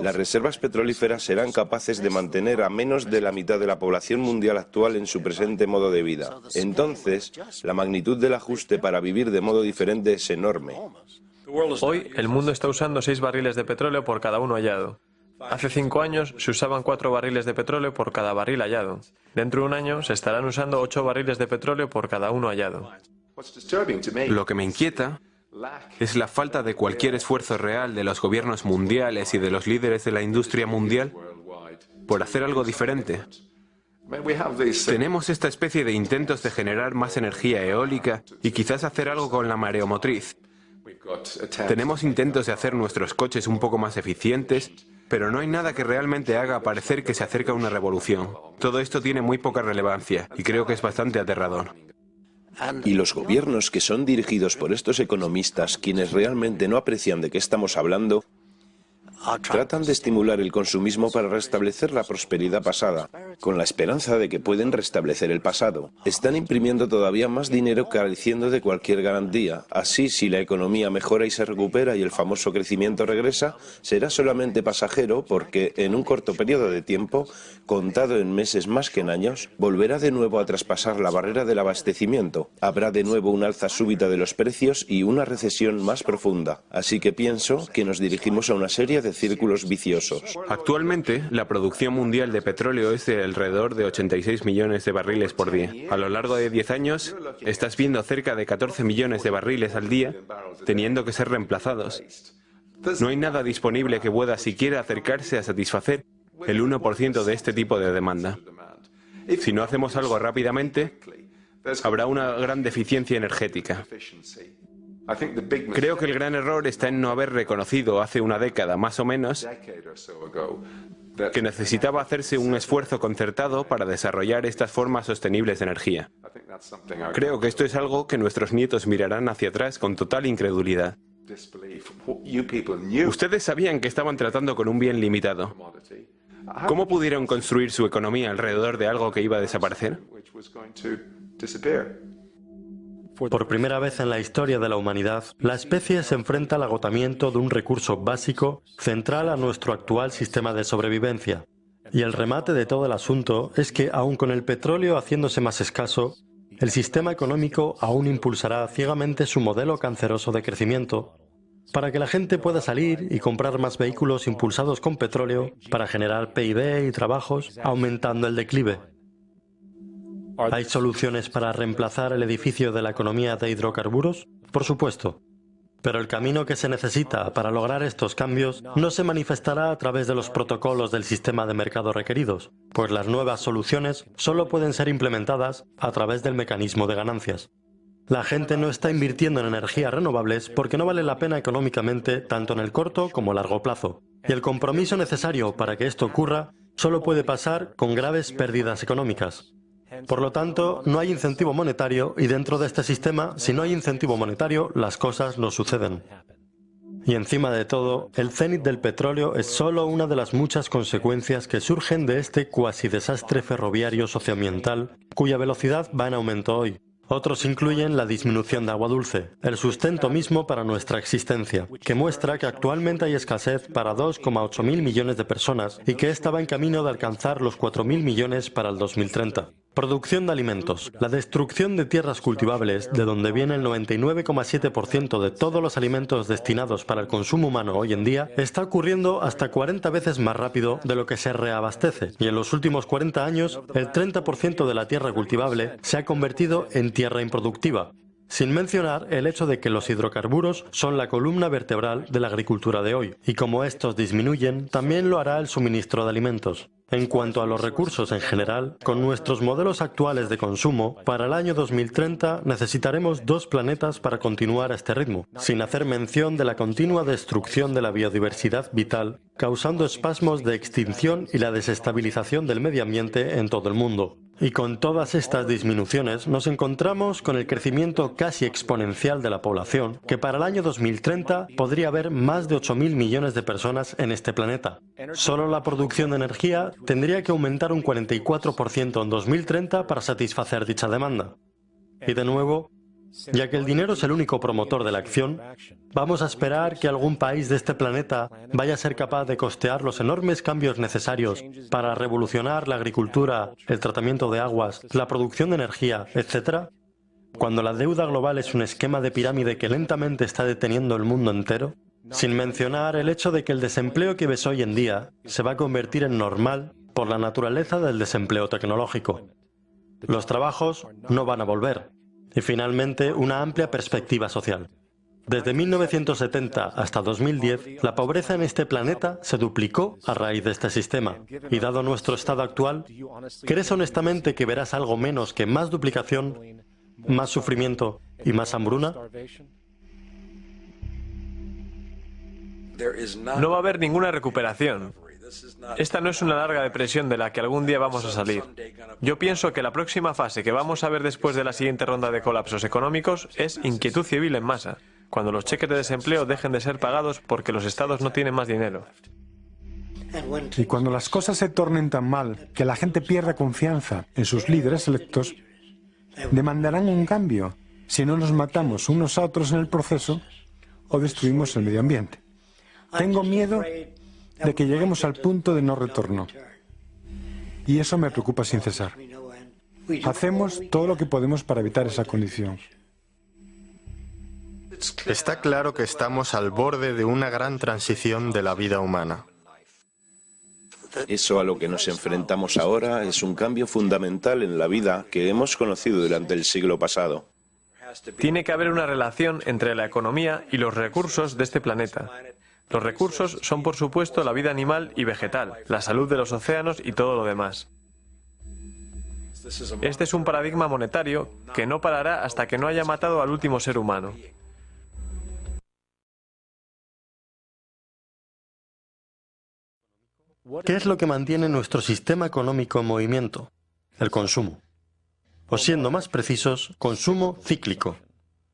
las reservas petrolíferas serán capaces de mantener a menos de la mitad de la población mundial actual en su presente modo de vida. Entonces, la magnitud del ajuste para vivir de modo diferente es enorme. Hoy, el mundo está usando 6 barriles de petróleo por cada uno hallado. Hace 5 años se usaban 4 barriles de petróleo por cada barril hallado. Dentro de un año se estarán usando 8 barriles de petróleo por cada uno hallado. Lo que me inquieta es la falta de cualquier esfuerzo real de los gobiernos mundiales y de los líderes de la industria mundial por hacer algo diferente. Tenemos esta especie de intentos de generar más energía eólica y quizás hacer algo con la mareomotriz. Tenemos intentos de hacer nuestros coches un poco más eficientes, pero no hay nada que realmente haga parecer que se acerca a una revolución. Todo esto tiene muy poca relevancia y creo que es bastante aterrador. Y los gobiernos que son dirigidos por estos economistas, quienes realmente no aprecian de qué estamos hablando, tratan de estimular el consumismo para restablecer la prosperidad pasada, con la esperanza de que pueden restablecer el pasado. Están imprimiendo todavía más dinero careciendo de cualquier garantía. Así, si la economía mejora y se recupera y el famoso crecimiento regresa, será solamente pasajero porque, en un corto periodo de tiempo, contado en meses más que en años, volverá de nuevo a traspasar la barrera del abastecimiento. Habrá de nuevo un alza súbita de los precios y una recesión más profunda. Así que pienso que nos dirigimos a una serie de de círculos viciosos. Actualmente, la producción mundial de petróleo es de alrededor de 86 millones de barriles por día. A lo largo de 10 años, estás viendo cerca de 14 millones de barriles al día teniendo que ser reemplazados. No hay nada disponible que pueda siquiera acercarse a satisfacer el 1% de este tipo de demanda. Si no hacemos algo rápidamente, habrá una gran deficiencia energética. Creo que el gran error está en no haber reconocido hace una década, más o menos, que necesitaba hacerse un esfuerzo concertado para desarrollar estas formas sostenibles de energía. Creo que esto es algo que nuestros nietos mirarán hacia atrás con total incredulidad. Ustedes sabían que estaban tratando con un bien limitado. ¿Cómo pudieron construir su economía alrededor de algo que iba a desaparecer? Por primera vez en la historia de la humanidad, la especie se enfrenta al agotamiento de un recurso básico central a nuestro actual sistema de sobrevivencia. Y el remate de todo el asunto es que, aun con el petróleo haciéndose más escaso, el sistema económico aún impulsará ciegamente su modelo canceroso de crecimiento para que la gente pueda salir y comprar más vehículos impulsados con petróleo para generar PIB y trabajos, aumentando el declive. ¿Hay soluciones para reemplazar el edificio de la economía de hidrocarburos? Por supuesto. Pero el camino que se necesita para lograr estos cambios no se manifestará a través de los protocolos del sistema de mercado requeridos, pues las nuevas soluciones solo pueden ser implementadas a través del mecanismo de ganancias. La gente no está invirtiendo en energías renovables porque no vale la pena económicamente tanto en el corto como largo plazo. Y el compromiso necesario para que esto ocurra solo puede pasar con graves pérdidas económicas. Por lo tanto, no hay incentivo monetario y dentro de este sistema, si no hay incentivo monetario, las cosas no suceden. Y encima de todo, el cenit del petróleo es solo una de las muchas consecuencias que surgen de este cuasi desastre ferroviario socioambiental, cuya velocidad va en aumento hoy. Otros incluyen la disminución de agua dulce, el sustento mismo para nuestra existencia, que muestra que actualmente hay escasez para 2,8 mil millones de personas y que esta va en camino de alcanzar los 4.000 millones para el 2030. Producción de alimentos. La destrucción de tierras cultivables, de donde viene el 99,7% de todos los alimentos destinados para el consumo humano hoy en día, está ocurriendo hasta 40 veces más rápido de lo que se reabastece. Y en los últimos 40 años, el 30% de la tierra cultivable se ha convertido en tierra improductiva. Sin mencionar el hecho de que los hidrocarburos son la columna vertebral de la agricultura de hoy, y como estos disminuyen, también lo hará el suministro de alimentos. En cuanto a los recursos en general, con nuestros modelos actuales de consumo, para el año 2030 necesitaremos 2 planetas para continuar a este ritmo, sin hacer mención de la continua destrucción de la biodiversidad vital, causando espasmos de extinción y la desestabilización del medio ambiente en todo el mundo. Y con todas estas disminuciones nos encontramos con el crecimiento casi exponencial de la población, que para el año 2030 podría haber más de 8.000 millones de personas en este planeta. Solo la producción de energía tendría que aumentar un 44% en 2030 para satisfacer dicha demanda. Y de nuevo, ya que el dinero es el único promotor de la acción, vamos a esperar que algún país de este planeta vaya a ser capaz de costear los enormes cambios necesarios para revolucionar la agricultura, el tratamiento de aguas, la producción de energía, etc. Cuando la deuda global es un esquema de pirámide que lentamente está deteniendo el mundo entero, sin mencionar el hecho de que el desempleo que ves hoy en día se va a convertir en normal por la naturaleza del desempleo tecnológico. Los trabajos no van a volver. Y finalmente, una amplia perspectiva social. Desde 1970 hasta 2010, la pobreza en este planeta se duplicó a raíz de este sistema. Y dado nuestro estado actual, ¿crees honestamente que verás algo menos que más duplicación, más sufrimiento y más hambruna? No va a haber ninguna recuperación. Esta no es una larga depresión de la que algún día vamos a salir. Yo pienso que la próxima fase que vamos a ver después de la siguiente ronda de colapsos económicos es inquietud civil en masa, cuando los cheques de desempleo dejen de ser pagados porque los estados no tienen más dinero. Y cuando las cosas se tornen tan mal que la gente pierda confianza en sus líderes electos, demandarán un cambio si no nos matamos unos a otros en el proceso o destruimos el medio ambiente. Tengo miedo de que lleguemos al punto de no retorno. Y eso me preocupa sin cesar. Hacemos todo lo que podemos para evitar esa condición. Está claro que estamos al borde de una gran transición de la vida humana. Eso a lo que nos enfrentamos ahora es un cambio fundamental en la vida que hemos conocido durante el siglo pasado. Tiene que haber una relación entre la economía y los recursos de este planeta. Los recursos son, por supuesto, la vida animal y vegetal, la salud de los océanos y todo lo demás. Este es un paradigma monetario que no parará hasta que no haya matado al último ser humano. ¿Qué es lo que mantiene nuestro sistema económico en movimiento? El consumo. O siendo más precisos, consumo cíclico.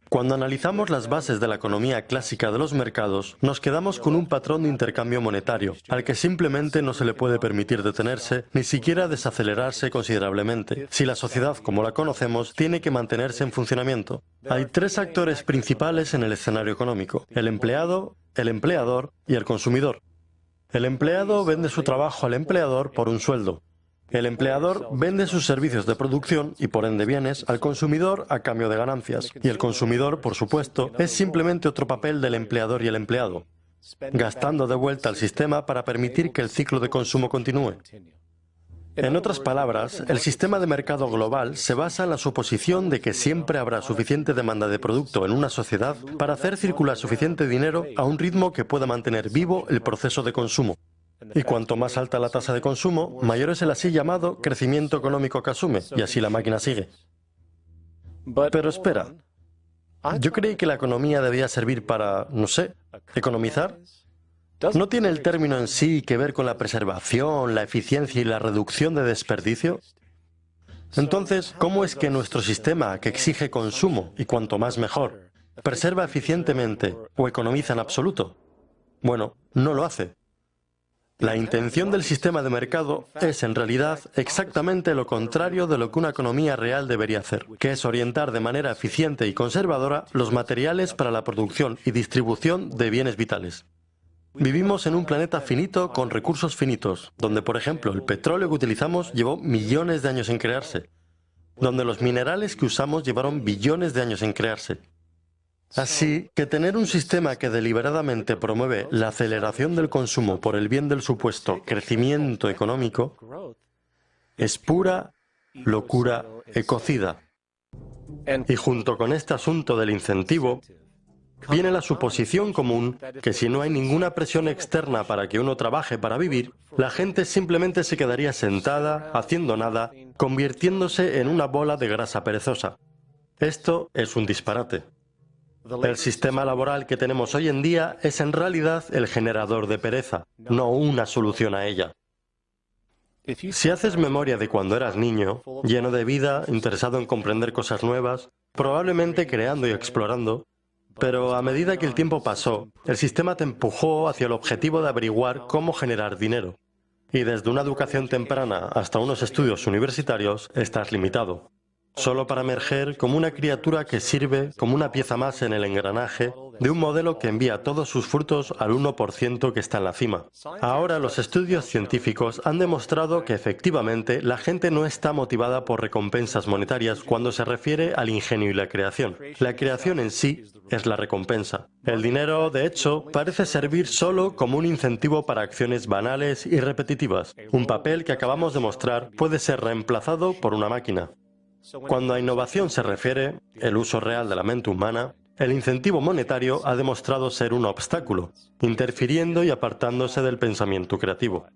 Cuando analizamos las bases de la economía clásica de los mercados, nos quedamos con un patrón de intercambio monetario, al que simplemente no se le puede permitir detenerse, ni siquiera desacelerarse considerablemente, si la sociedad como la conocemos tiene que mantenerse en funcionamiento. Hay tres actores principales en el escenario económico: el empleado, el empleador y el consumidor. El empleado vende su trabajo al empleador por un sueldo. El empleador vende sus servicios de producción y por ende bienes al consumidor a cambio de ganancias. Y el consumidor, por supuesto, es simplemente otro papel del empleador y el empleado, gastando de vuelta al sistema para permitir que el ciclo de consumo continúe. En otras palabras, el sistema de mercado global se basa en la suposición de que siempre habrá suficiente demanda de producto en una sociedad para hacer circular suficiente dinero a un ritmo que pueda mantener vivo el proceso de consumo. Y cuanto más alta la tasa de consumo, mayor es el así llamado crecimiento económico que asume, y así la máquina sigue. Pero espera, yo creí que la economía debía servir para, no sé, economizar. ¿No tiene el término en sí que ver con la preservación, la eficiencia y la reducción de desperdicio? Entonces, ¿cómo es que nuestro sistema, que exige consumo, y cuanto más mejor, preserva eficientemente o economiza en absoluto? Bueno, no lo hace. La intención del sistema de mercado es, en realidad, exactamente lo contrario de lo que una economía real debería hacer, que es orientar de manera eficiente y conservadora los materiales para la producción y distribución de bienes vitales. Vivimos en un planeta finito con recursos finitos, donde, por ejemplo, el petróleo que utilizamos llevó millones de años en crearse, donde los minerales que usamos llevaron billones de años en crearse. Así que tener un sistema que deliberadamente promueve la aceleración del consumo por el bien del supuesto crecimiento económico es pura locura ecocida. Y junto con este asunto del incentivo, viene la suposición común que si no hay ninguna presión externa para que uno trabaje para vivir, la gente simplemente se quedaría sentada, haciendo nada, convirtiéndose en una bola de grasa perezosa. Esto es un disparate. El sistema laboral que tenemos hoy en día es en realidad el generador de pereza, no una solución a ella. Si haces memoria de cuando eras niño, lleno de vida, interesado en comprender cosas nuevas, probablemente creando y explorando, pero a medida que el tiempo pasó, el sistema te empujó hacia el objetivo de averiguar cómo generar dinero. Y desde una educación temprana hasta unos estudios universitarios, estás limitado. Solo para emerger como una criatura que sirve como una pieza más en el engranaje de un modelo que envía todos sus frutos al 1% que está en la cima. Ahora los estudios científicos han demostrado que efectivamente la gente no está motivada por recompensas monetarias cuando se refiere al ingenio y la creación. La creación en sí es la recompensa. El dinero, de hecho, parece servir solo como un incentivo para acciones banales y repetitivas, un papel que acabamos de mostrar puede ser reemplazado por una máquina. Cuando a innovación se refiere, el uso real de la mente humana, el incentivo monetario ha demostrado ser un obstáculo, interfiriendo y apartándose del pensamiento creativo.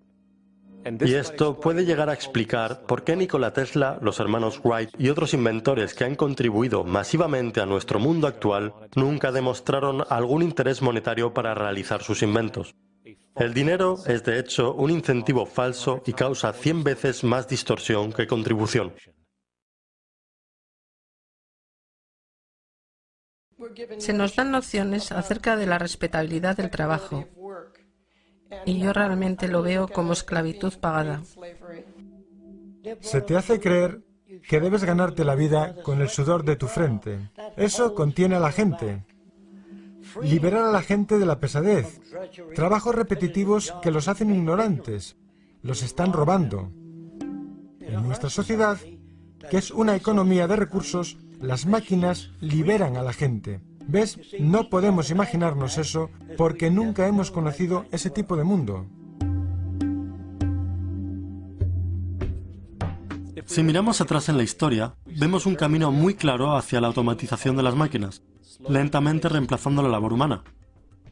Y esto puede llegar a explicar por qué Nikola Tesla, los hermanos Wright y otros inventores que han contribuido masivamente a nuestro mundo actual nunca demostraron algún interés monetario para realizar sus inventos. El dinero es, de hecho, un incentivo falso y causa 100 veces más distorsión que contribución. Se nos dan nociones acerca de la respetabilidad del trabajo, y yo realmente lo veo como esclavitud pagada. Se te hace creer que debes ganarte la vida con el sudor de tu frente. Eso contiene a la gente. Liberar a la gente de la pesadez. Trabajos repetitivos que los hacen ignorantes. Los están robando. En nuestra sociedad, que es una economía de recursos, las máquinas liberan a la gente. ¿Ves? No podemos imaginarnos eso porque nunca hemos conocido ese tipo de mundo. Si miramos atrás en la historia, vemos un camino muy claro hacia la automatización de las máquinas, lentamente reemplazando la labor humana.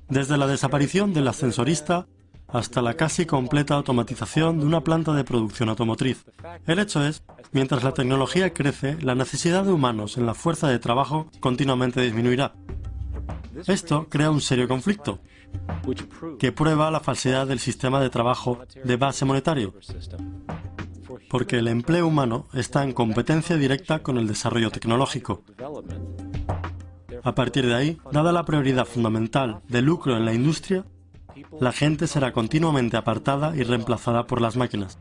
Desde la desaparición del ascensorista hasta la casi completa automatización de una planta de producción automotriz. El hecho es, mientras la tecnología crece, la necesidad de humanos en la fuerza de trabajo continuamente disminuirá. Esto crea un serio conflicto, que prueba la falsedad del sistema de trabajo de base monetario, porque el empleo humano está en competencia directa con el desarrollo tecnológico. A partir de ahí, dada la prioridad fundamental del lucro en la industria, la gente será continuamente apartada y reemplazada por las máquinas.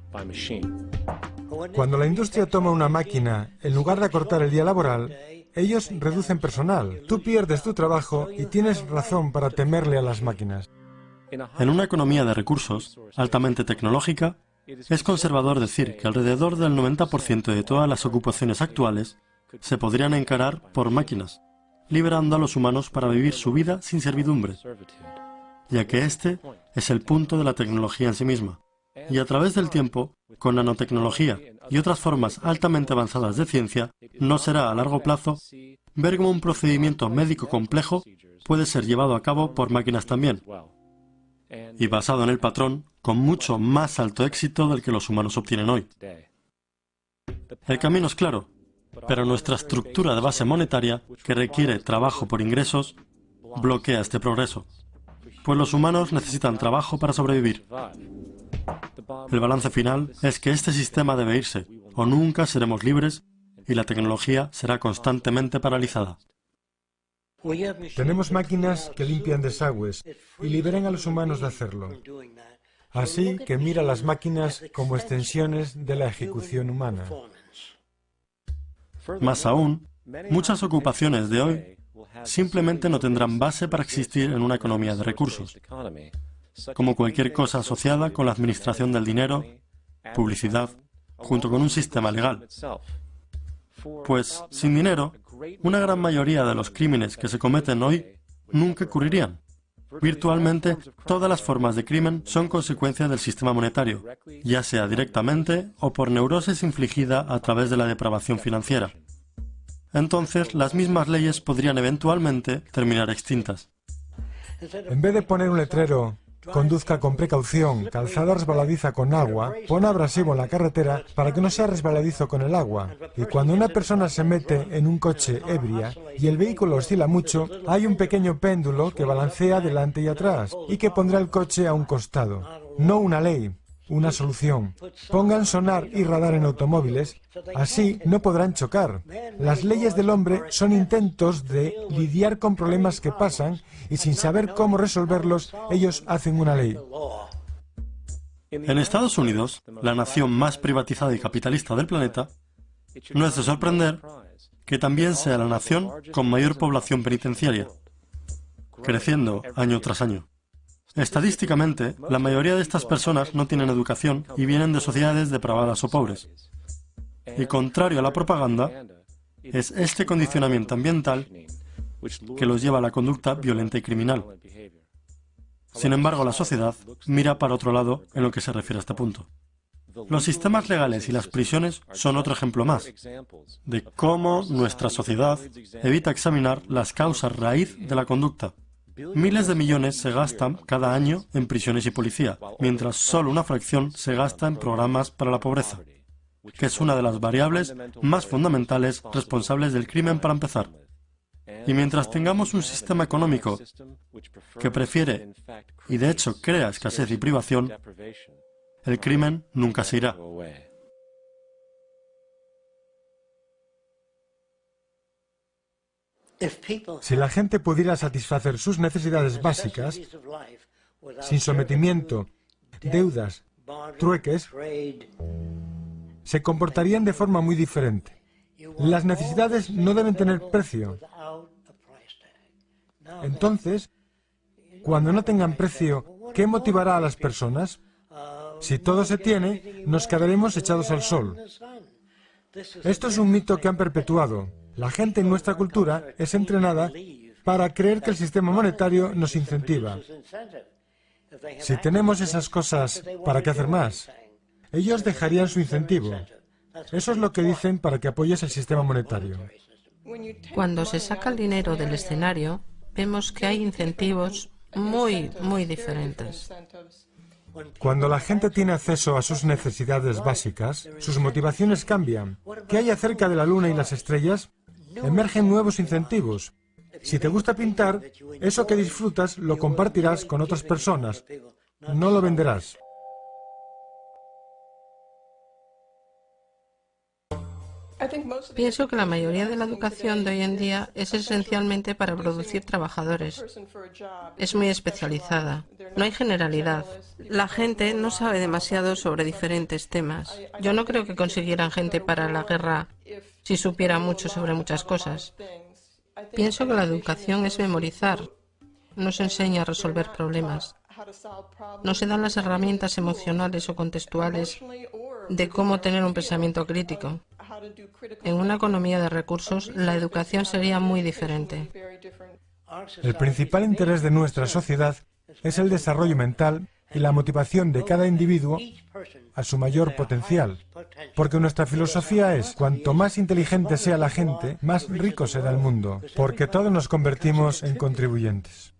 Cuando la industria toma una máquina, en lugar de acortar el día laboral, ellos reducen personal. Tú pierdes tu trabajo y tienes razón para temerle a las máquinas. En una economía de recursos altamente tecnológica, es conservador decir que alrededor del 90% de todas las ocupaciones actuales se podrían encarar por máquinas, liberando a los humanos para vivir su vida sin servidumbre, ya que este es el punto de la tecnología en sí misma. Y a través del tiempo, con nanotecnología y otras formas altamente avanzadas de ciencia, no será a largo plazo ver cómo un procedimiento médico complejo puede ser llevado a cabo por máquinas también, y basado en el patrón, con mucho más alto éxito del que los humanos obtienen hoy. El camino es claro, pero nuestra estructura de base monetaria, que requiere trabajo por ingresos, bloquea este progreso, pues los humanos necesitan trabajo para sobrevivir. El balance final es que este sistema debe irse, o nunca seremos libres y la tecnología será constantemente paralizada. Tenemos máquinas que limpian desagües y liberan a los humanos de hacerlo. Así que mira las máquinas como extensiones de la ejecución humana. Más aún, muchas ocupaciones de hoy simplemente no tendrán base para existir en una economía de recursos, como cualquier cosa asociada con la administración del dinero, publicidad, junto con un sistema legal. Pues, sin dinero, una gran mayoría de los crímenes que se cometen hoy nunca ocurrirían. Virtualmente, todas las formas de crimen son consecuencia del sistema monetario, ya sea directamente o por neurosis infligida a través de la depravación financiera. Entonces, las mismas leyes podrían eventualmente terminar extintas. En vez de poner un letrero, conduzca con precaución, calzada resbaladiza con agua, pon abrasivo en la carretera para que no sea resbaladizo con el agua. Y cuando una persona se mete en un coche ebria y el vehículo oscila mucho, hay un pequeño péndulo que balancea delante y atrás y que pondrá el coche a un costado. No una ley, una solución. Pongan sonar y radar en automóviles, así no podrán chocar. Las leyes del hombre son intentos de lidiar con problemas que pasan y sin saber cómo resolverlos, ellos hacen una ley. En Estados Unidos, la nación más privatizada y capitalista del planeta, no es de sorprender que también sea la nación con mayor población penitenciaria, creciendo año tras año. Estadísticamente, la mayoría de estas personas no tienen educación y vienen de sociedades depravadas o pobres. Y contrario a la propaganda, es este condicionamiento ambiental que los lleva a la conducta violenta y criminal. Sin embargo, la sociedad mira para otro lado en lo que se refiere a este punto. Los sistemas legales y las prisiones son otro ejemplo más de cómo nuestra sociedad evita examinar las causas raíz de la conducta. Miles de millones se gastan cada año en prisiones y policía, mientras solo una fracción se gasta en programas para la pobreza, que es una de las variables más fundamentales responsables del crimen para empezar. Y mientras tengamos un sistema económico que prefiere y de hecho crea escasez y privación, el crimen nunca se irá. Si la gente pudiera satisfacer sus necesidades básicas, sin sometimiento, deudas, trueques, se comportarían de forma muy diferente. Las necesidades no deben tener precio. Entonces, cuando no tengan precio, ¿qué motivará a las personas? Si todo se tiene, nos quedaremos echados al sol. Esto es un mito que han perpetuado. La gente en nuestra cultura es entrenada para creer que el sistema monetario nos incentiva. Si tenemos esas cosas, ¿para qué hacer más? Ellos dejarían su incentivo. Eso es lo que dicen para que apoyes el sistema monetario. Cuando se saca el dinero del escenario, vemos que hay incentivos muy diferentes. Cuando la gente tiene acceso a sus necesidades básicas, sus motivaciones cambian. ¿Qué hay acerca de la luna y las estrellas? Emergen nuevos incentivos. Si te gusta pintar, eso que disfrutas lo compartirás con otras personas. No lo venderás. Pienso que la mayoría de la educación de hoy en día es esencialmente para producir trabajadores. Es muy especializada. No hay generalidad. La gente no sabe demasiado sobre diferentes temas. Yo no creo que consiguieran gente para la guerra si supiera mucho sobre muchas cosas. Pienso que la educación es memorizar. Nos enseña a resolver problemas. No se dan las herramientas emocionales o contextuales de cómo tener un pensamiento crítico. En una economía de recursos, la educación sería muy diferente. El principal interés de nuestra sociedad es el desarrollo mental y la motivación de cada individuo a su mayor potencial. Porque nuestra filosofía es, cuanto más inteligente sea la gente, más rico será el mundo, porque todos nos convertimos en contribuyentes.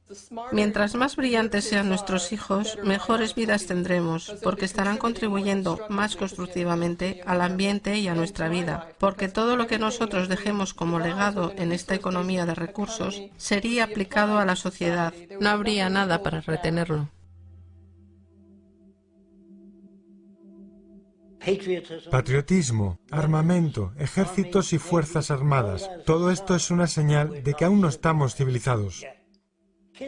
Mientras más brillantes sean nuestros hijos, mejores vidas tendremos, porque estarán contribuyendo más constructivamente al ambiente y a nuestra vida, porque todo lo que nosotros dejemos como legado en esta economía de recursos sería aplicado a la sociedad. No habría nada para retenerlo. Patriotismo, armamento, ejércitos y fuerzas armadas. Todo esto es una señal de que aún no estamos civilizados.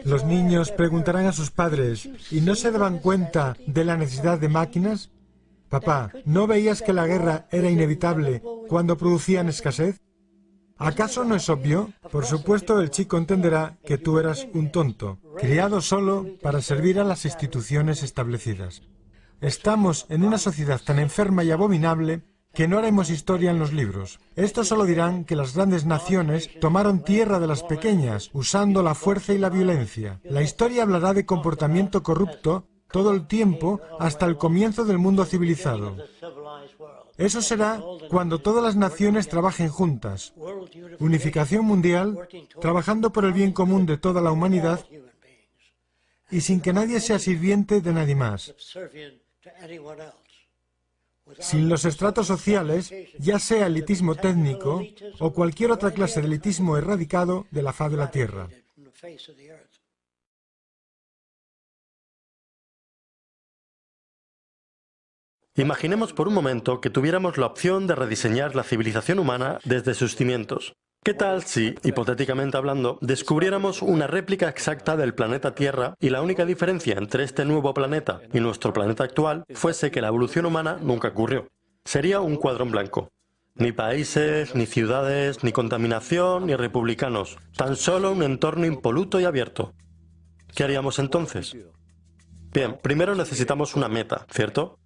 Los niños preguntarán a sus padres, ¿y no se daban cuenta de la necesidad de máquinas? Papá, ¿no veías que la guerra era inevitable cuando producían escasez? ¿Acaso no es obvio? Por supuesto, el chico entenderá que tú eras un tonto, criado solo para servir a las instituciones establecidas. Estamos en una sociedad tan enferma y abominable que no haremos historia en los libros. Estos solo dirán que las grandes naciones tomaron tierra de las pequeñas, usando la fuerza y la violencia. La historia hablará de comportamiento corrupto todo el tiempo hasta el comienzo del mundo civilizado. Eso será cuando todas las naciones trabajen juntas. Unificación mundial, trabajando por el bien común de toda la humanidad y sin que nadie sea sirviente de nadie más. Sin los estratos sociales, ya sea elitismo técnico o cualquier otra clase de elitismo erradicado de la faz de la Tierra. Imaginemos por un momento que tuviéramos la opción de rediseñar la civilización humana desde sus cimientos. ¿Qué tal si, hipotéticamente hablando, descubriéramos una réplica exacta del planeta Tierra y la única diferencia entre este nuevo planeta y nuestro planeta actual fuese que la evolución humana nunca ocurrió? Sería un cuadro en blanco. Ni países, ni ciudades, ni contaminación, ni republicanos. Tan solo un entorno impoluto y abierto. ¿Qué haríamos entonces? Bien, primero necesitamos una meta, ¿cierto?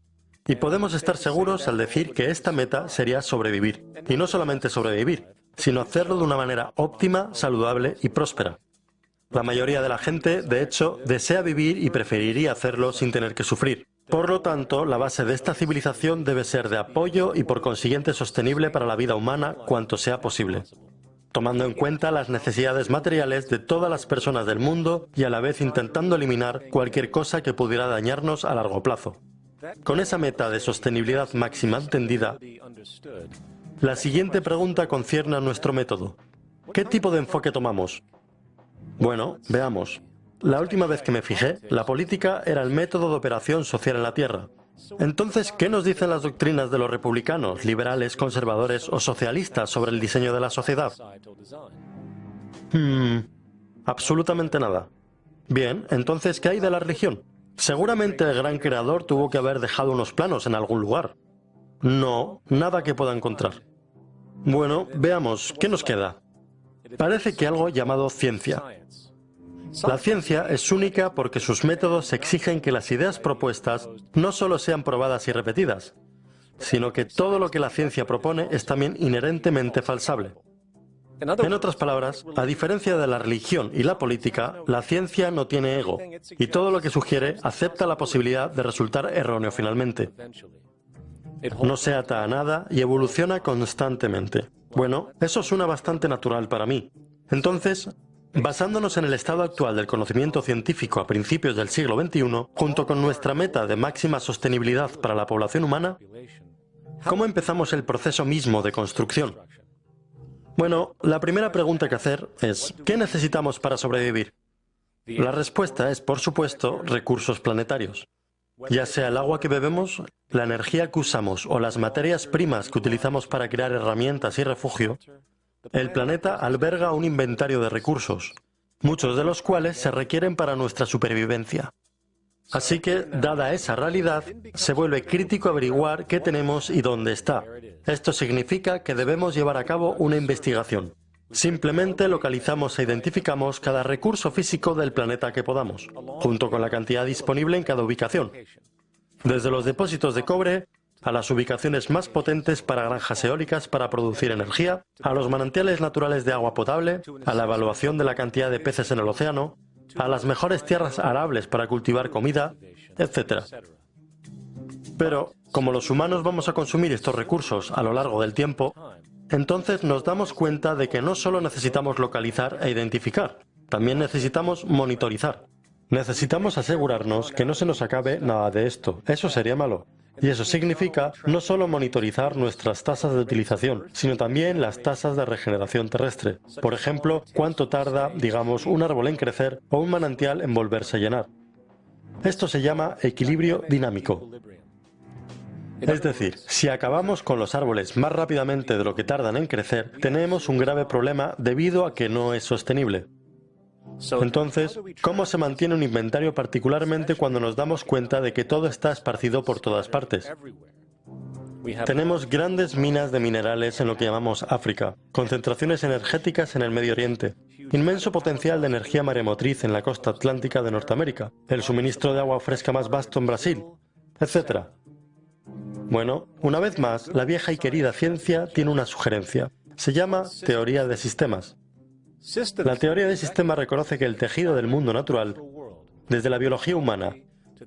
Y podemos estar seguros al decir que esta meta sería sobrevivir. Y no solamente sobrevivir, sino hacerlo de una manera óptima, saludable y próspera. La mayoría de la gente, de hecho, desea vivir y preferiría hacerlo sin tener que sufrir. Por lo tanto, la base de esta civilización debe ser de apoyo y por consiguiente sostenible para la vida humana cuanto sea posible, tomando en cuenta las necesidades materiales de todas las personas del mundo y a la vez intentando eliminar cualquier cosa que pudiera dañarnos a largo plazo. Con esa meta de sostenibilidad máxima entendida, la siguiente pregunta concierne a nuestro método. ¿Qué tipo de enfoque tomamos? Bueno, veamos. La última vez que me fijé, la política era el método de operación social en la Tierra. Entonces, ¿qué nos dicen las doctrinas de los republicanos, liberales, conservadores o socialistas sobre el diseño de la sociedad? Absolutamente nada. Bien, entonces, ¿qué hay de la religión? Seguramente el gran creador tuvo que haber dejado unos planos en algún lugar. No, nada que pueda encontrar. Bueno, veamos, ¿qué nos queda? Parece que algo llamado ciencia. La ciencia es única porque sus métodos exigen que las ideas propuestas no solo sean probadas y repetidas, sino que todo lo que la ciencia propone es también inherentemente falsable. En otras palabras, a diferencia de la religión y la política, la ciencia no tiene ego, y todo lo que sugiere acepta la posibilidad de resultar erróneo finalmente. No se ata a nada y evoluciona constantemente. Bueno, eso suena bastante natural para mí. Entonces, basándonos en el estado actual del conocimiento científico a principios del siglo XXI, junto con nuestra meta de máxima sostenibilidad para la población humana, ¿cómo empezamos el proceso mismo de construcción? Bueno, la primera pregunta que hacer es, ¿qué necesitamos para sobrevivir? La respuesta es, por supuesto, recursos planetarios. Ya sea el agua que bebemos, la energía que usamos o las materias primas que utilizamos para crear herramientas y refugio, el planeta alberga un inventario de recursos, muchos de los cuales se requieren para nuestra supervivencia. Así que, dada esa realidad, se vuelve crítico averiguar qué tenemos y dónde está. Esto significa que debemos llevar a cabo una investigación. Simplemente localizamos e identificamos cada recurso físico del planeta que podamos, junto con la cantidad disponible en cada ubicación. Desde los depósitos de cobre, a las ubicaciones más potentes para granjas eólicas para producir energía, a los manantiales naturales de agua potable, a la evaluación de la cantidad de peces en el océano, a las mejores tierras arables para cultivar comida, etc. Pero, como los humanos vamos a consumir estos recursos a lo largo del tiempo, entonces nos damos cuenta de que no solo necesitamos localizar e identificar, también necesitamos monitorizar. Necesitamos asegurarnos que no se nos acabe nada de esto. Eso sería malo. Y eso significa no solo monitorizar nuestras tasas de utilización, sino también las tasas de regeneración terrestre. Por ejemplo, cuánto tarda, digamos, un árbol en crecer o un manantial en volverse a llenar. Esto se llama equilibrio dinámico. Es decir, si acabamos con los árboles más rápidamente de lo que tardan en crecer, tenemos un grave problema debido a que no es sostenible. Entonces, ¿cómo se mantiene un inventario particularmente cuando nos damos cuenta de que todo está esparcido por todas partes? Tenemos grandes minas de minerales en lo que llamamos África, concentraciones energéticas en el Medio Oriente, inmenso potencial de energía maremotriz en la costa atlántica de Norteamérica, el suministro de agua fresca más vasto en Brasil, etc. Bueno, una vez más, la vieja y querida ciencia tiene una sugerencia. Se llama teoría de sistemas. La teoría de sistemas reconoce que el tejido del mundo natural, desde la biología humana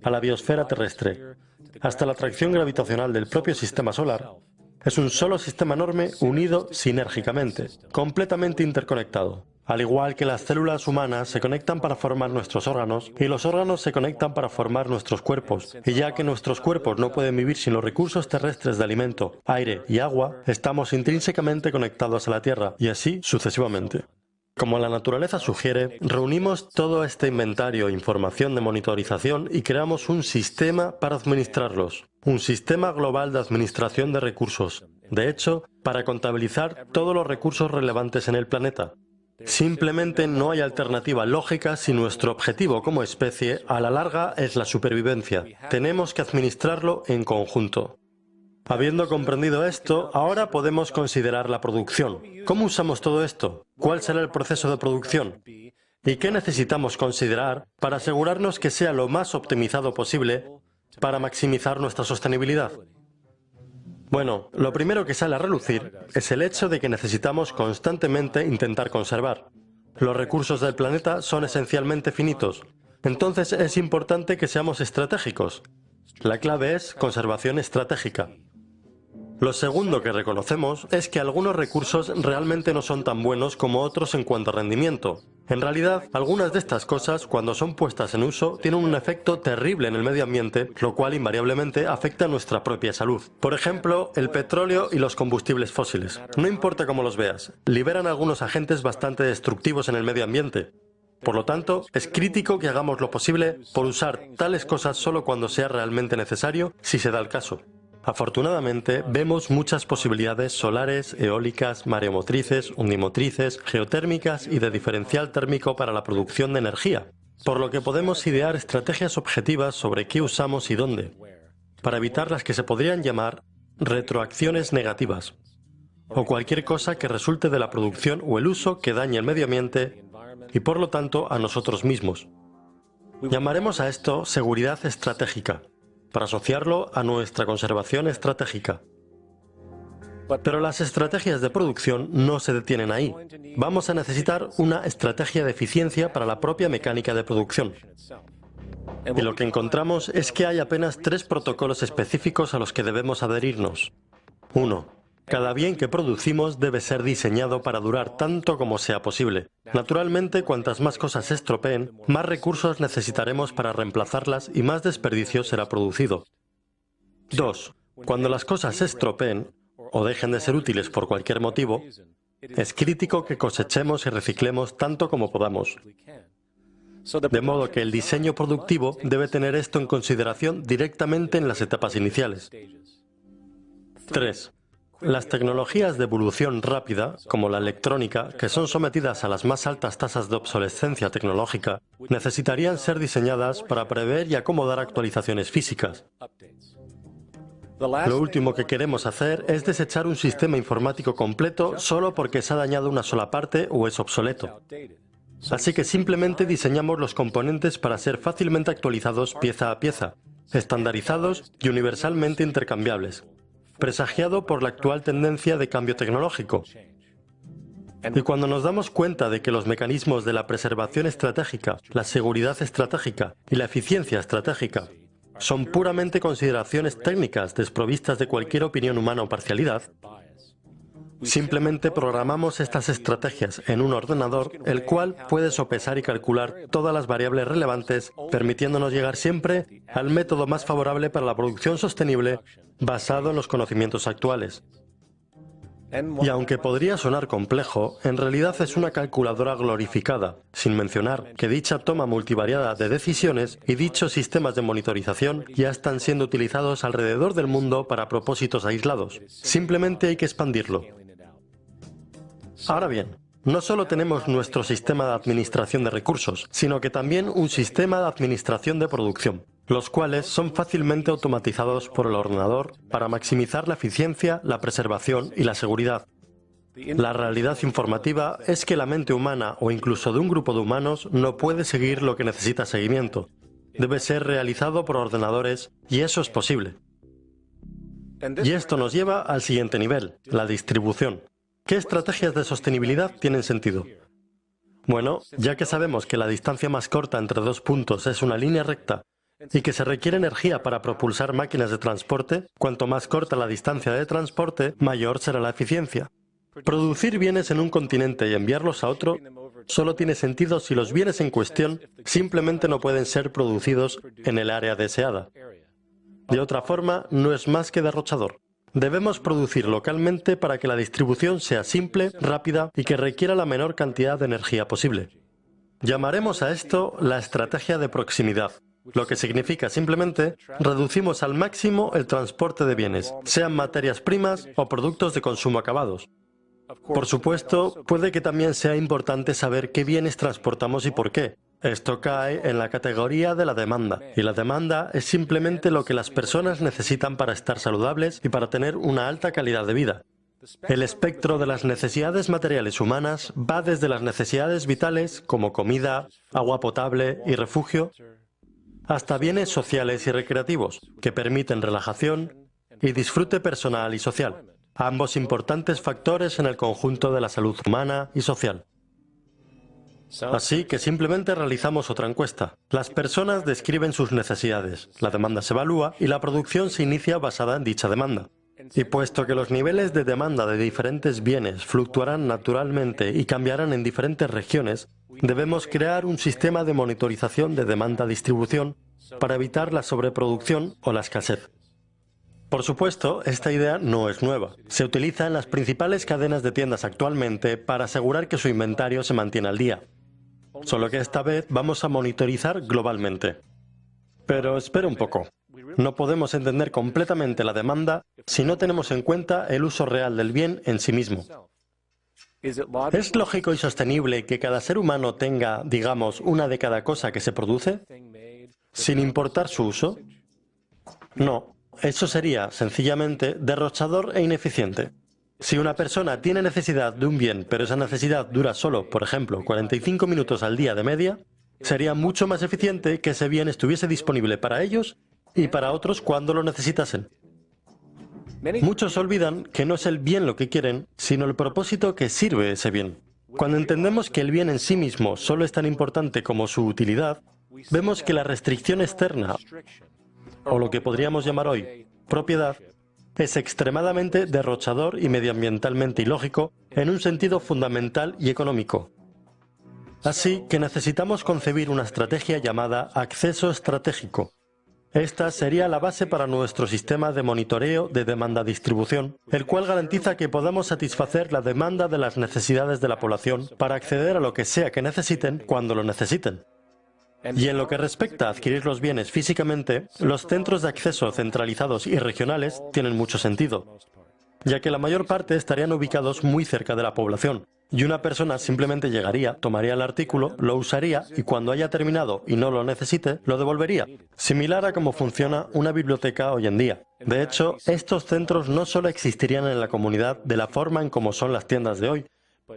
a la biosfera terrestre, hasta la atracción gravitacional del propio sistema solar, es un solo sistema enorme unido sinérgicamente, completamente interconectado. Al igual que las células humanas se conectan para formar nuestros órganos, y los órganos se conectan para formar nuestros cuerpos, y ya que nuestros cuerpos no pueden vivir sin los recursos terrestres de alimento, aire y agua, estamos intrínsecamente conectados a la Tierra, y así sucesivamente. Como la naturaleza sugiere, reunimos todo este inventario e información de monitorización y creamos un sistema para administrarlos, un sistema global de administración de recursos, de hecho, para contabilizar todos los recursos relevantes en el planeta. Simplemente no hay alternativa lógica si nuestro objetivo como especie a la larga es la supervivencia. Tenemos que administrarlo en conjunto. Habiendo comprendido esto, ahora podemos considerar la producción. ¿Cómo usamos todo esto? ¿Cuál será el proceso de producción? ¿Y qué necesitamos considerar para asegurarnos que sea lo más optimizado posible para maximizar nuestra sostenibilidad? Bueno, lo primero que sale a relucir es el hecho de que necesitamos constantemente intentar conservar. Los recursos del planeta son esencialmente finitos, entonces es importante que seamos estratégicos. La clave es conservación estratégica. Lo segundo que reconocemos es que algunos recursos realmente no son tan buenos como otros en cuanto a rendimiento. En realidad, algunas de estas cosas, cuando son puestas en uso, tienen un efecto terrible en el medio ambiente, lo cual invariablemente afecta a nuestra propia salud. Por ejemplo, el petróleo y los combustibles fósiles. No importa cómo los veas, liberan algunos agentes bastante destructivos en el medio ambiente. Por lo tanto, es crítico que hagamos lo posible por usar tales cosas solo cuando sea realmente necesario, si se da el caso. Afortunadamente, vemos muchas posibilidades solares, eólicas, mareomotrices, undimotrices, geotérmicas y de diferencial térmico para la producción de energía, por lo que podemos idear estrategias objetivas sobre qué usamos y dónde, para evitar las que se podrían llamar retroacciones negativas, o cualquier cosa que resulte de la producción o el uso que dañe el medio ambiente y por lo tanto a nosotros mismos. Llamaremos a esto seguridad estratégica, para asociarlo a nuestra conservación estratégica. Pero las estrategias de producción no se detienen ahí. Vamos a necesitar una estrategia de eficiencia para la propia mecánica de producción. Y lo que encontramos es que hay apenas 3 protocolos específicos a los que debemos adherirnos. 1. Cada bien que producimos debe ser diseñado para durar tanto como sea posible. Naturalmente, cuantas más cosas se estropeen, más recursos necesitaremos para reemplazarlas y más desperdicio será producido. 2. Cuando las cosas se estropeen o dejen de ser útiles por cualquier motivo, es crítico que cosechemos y reciclemos tanto como podamos. De modo que el diseño productivo debe tener esto en consideración directamente en las etapas iniciales. 3. Las tecnologías de evolución rápida, como la electrónica, que son sometidas a las más altas tasas de obsolescencia tecnológica, necesitarían ser diseñadas para prever y acomodar actualizaciones físicas. Lo último que queremos hacer es desechar un sistema informático completo solo porque se ha dañado una sola parte o es obsoleto. Así que simplemente diseñamos los componentes para ser fácilmente actualizados pieza a pieza, estandarizados y universalmente intercambiables, presagiado por la actual tendencia de cambio tecnológico. Y cuando nos damos cuenta de que los mecanismos de la preservación estratégica, la seguridad estratégica y la eficiencia estratégica son puramente consideraciones técnicas desprovistas de cualquier opinión humana o parcialidad, simplemente programamos estas estrategias en un ordenador, el cual puede sopesar y calcular todas las variables relevantes, permitiéndonos llegar siempre al método más favorable para la producción sostenible basado en los conocimientos actuales. Y aunque podría sonar complejo, en realidad es una calculadora glorificada, sin mencionar que dicha toma multivariada de decisiones y dichos sistemas de monitorización ya están siendo utilizados alrededor del mundo para propósitos aislados. Simplemente hay que expandirlo. Ahora bien, no solo tenemos nuestro sistema de administración de recursos, sino que también un sistema de administración de producción, los cuales son fácilmente automatizados por el ordenador para maximizar la eficiencia, la preservación y la seguridad. La realidad informativa es que la mente humana o incluso de un grupo de humanos no puede seguir lo que necesita seguimiento. Debe ser realizado por ordenadores y eso es posible. Y esto nos lleva al siguiente nivel, la distribución. ¿Qué estrategias de sostenibilidad tienen sentido? Bueno, ya que sabemos que la distancia más corta entre 2 puntos es una línea recta y que se requiere energía para propulsar máquinas de transporte, cuanto más corta la distancia de transporte, mayor será la eficiencia. Producir bienes en un continente y enviarlos a otro solo tiene sentido si los bienes en cuestión simplemente no pueden ser producidos en el área deseada. De otra forma, no es más que derrochador. Debemos producir localmente para que la distribución sea simple, rápida y que requiera la menor cantidad de energía posible. Llamaremos a esto la estrategia de proximidad, lo que significa simplemente reducimos al máximo el transporte de bienes, sean materias primas o productos de consumo acabados. Por supuesto, puede que también sea importante saber qué bienes transportamos y por qué. Esto cae en la categoría de la demanda, y la demanda es simplemente lo que las personas necesitan para estar saludables y para tener una alta calidad de vida. El espectro de las necesidades materiales humanas va desde las necesidades vitales, como comida, agua potable y refugio, hasta bienes sociales y recreativos, que permiten relajación y disfrute personal y social, ambos importantes factores en el conjunto de la salud humana y social. Así que simplemente realizamos otra encuesta. Las personas describen sus necesidades, la demanda se evalúa y la producción se inicia basada en dicha demanda. Y puesto que los niveles de demanda de diferentes bienes fluctuarán naturalmente y cambiarán en diferentes regiones, debemos crear un sistema de monitorización de demanda-distribución para evitar la sobreproducción o la escasez. Por supuesto, esta idea no es nueva. Se utiliza en las principales cadenas de tiendas actualmente para asegurar que su inventario se mantiene al día. Solo que esta vez vamos a monitorizar globalmente. Pero espera un poco. No podemos entender completamente la demanda si no tenemos en cuenta el uso real del bien en sí mismo. ¿Es lógico y sostenible que cada ser humano tenga, digamos, una de cada cosa que se produce, sin importar su uso? No, eso sería, sencillamente, derrochador e ineficiente. Si una persona tiene necesidad de un bien, pero esa necesidad dura solo, por ejemplo, 45 minutos al día de media, sería mucho más eficiente que ese bien estuviese disponible para ellos y para otros cuando lo necesitasen. Muchos olvidan que no es el bien lo que quieren, sino el propósito que sirve ese bien. Cuando entendemos que el bien en sí mismo solo es tan importante como su utilidad, vemos que la restricción externa, o lo que podríamos llamar hoy propiedad, es extremadamente derrochador y medioambientalmente ilógico en un sentido fundamental y económico. Así que necesitamos concebir una estrategia llamada acceso estratégico. Esta sería la base para nuestro sistema de monitoreo de demanda-distribución, el cual garantiza que podamos satisfacer la demanda de las necesidades de la población para acceder a lo que sea que necesiten cuando lo necesiten. Y en lo que respecta a adquirir los bienes físicamente, los centros de acceso centralizados y regionales tienen mucho sentido, ya que la mayor parte estarían ubicados muy cerca de la población, y una persona simplemente llegaría, tomaría el artículo, lo usaría y cuando haya terminado y no lo necesite, lo devolvería, similar a cómo funciona una biblioteca hoy en día. De hecho, estos centros no solo existirían en la comunidad de la forma en como son las tiendas de hoy,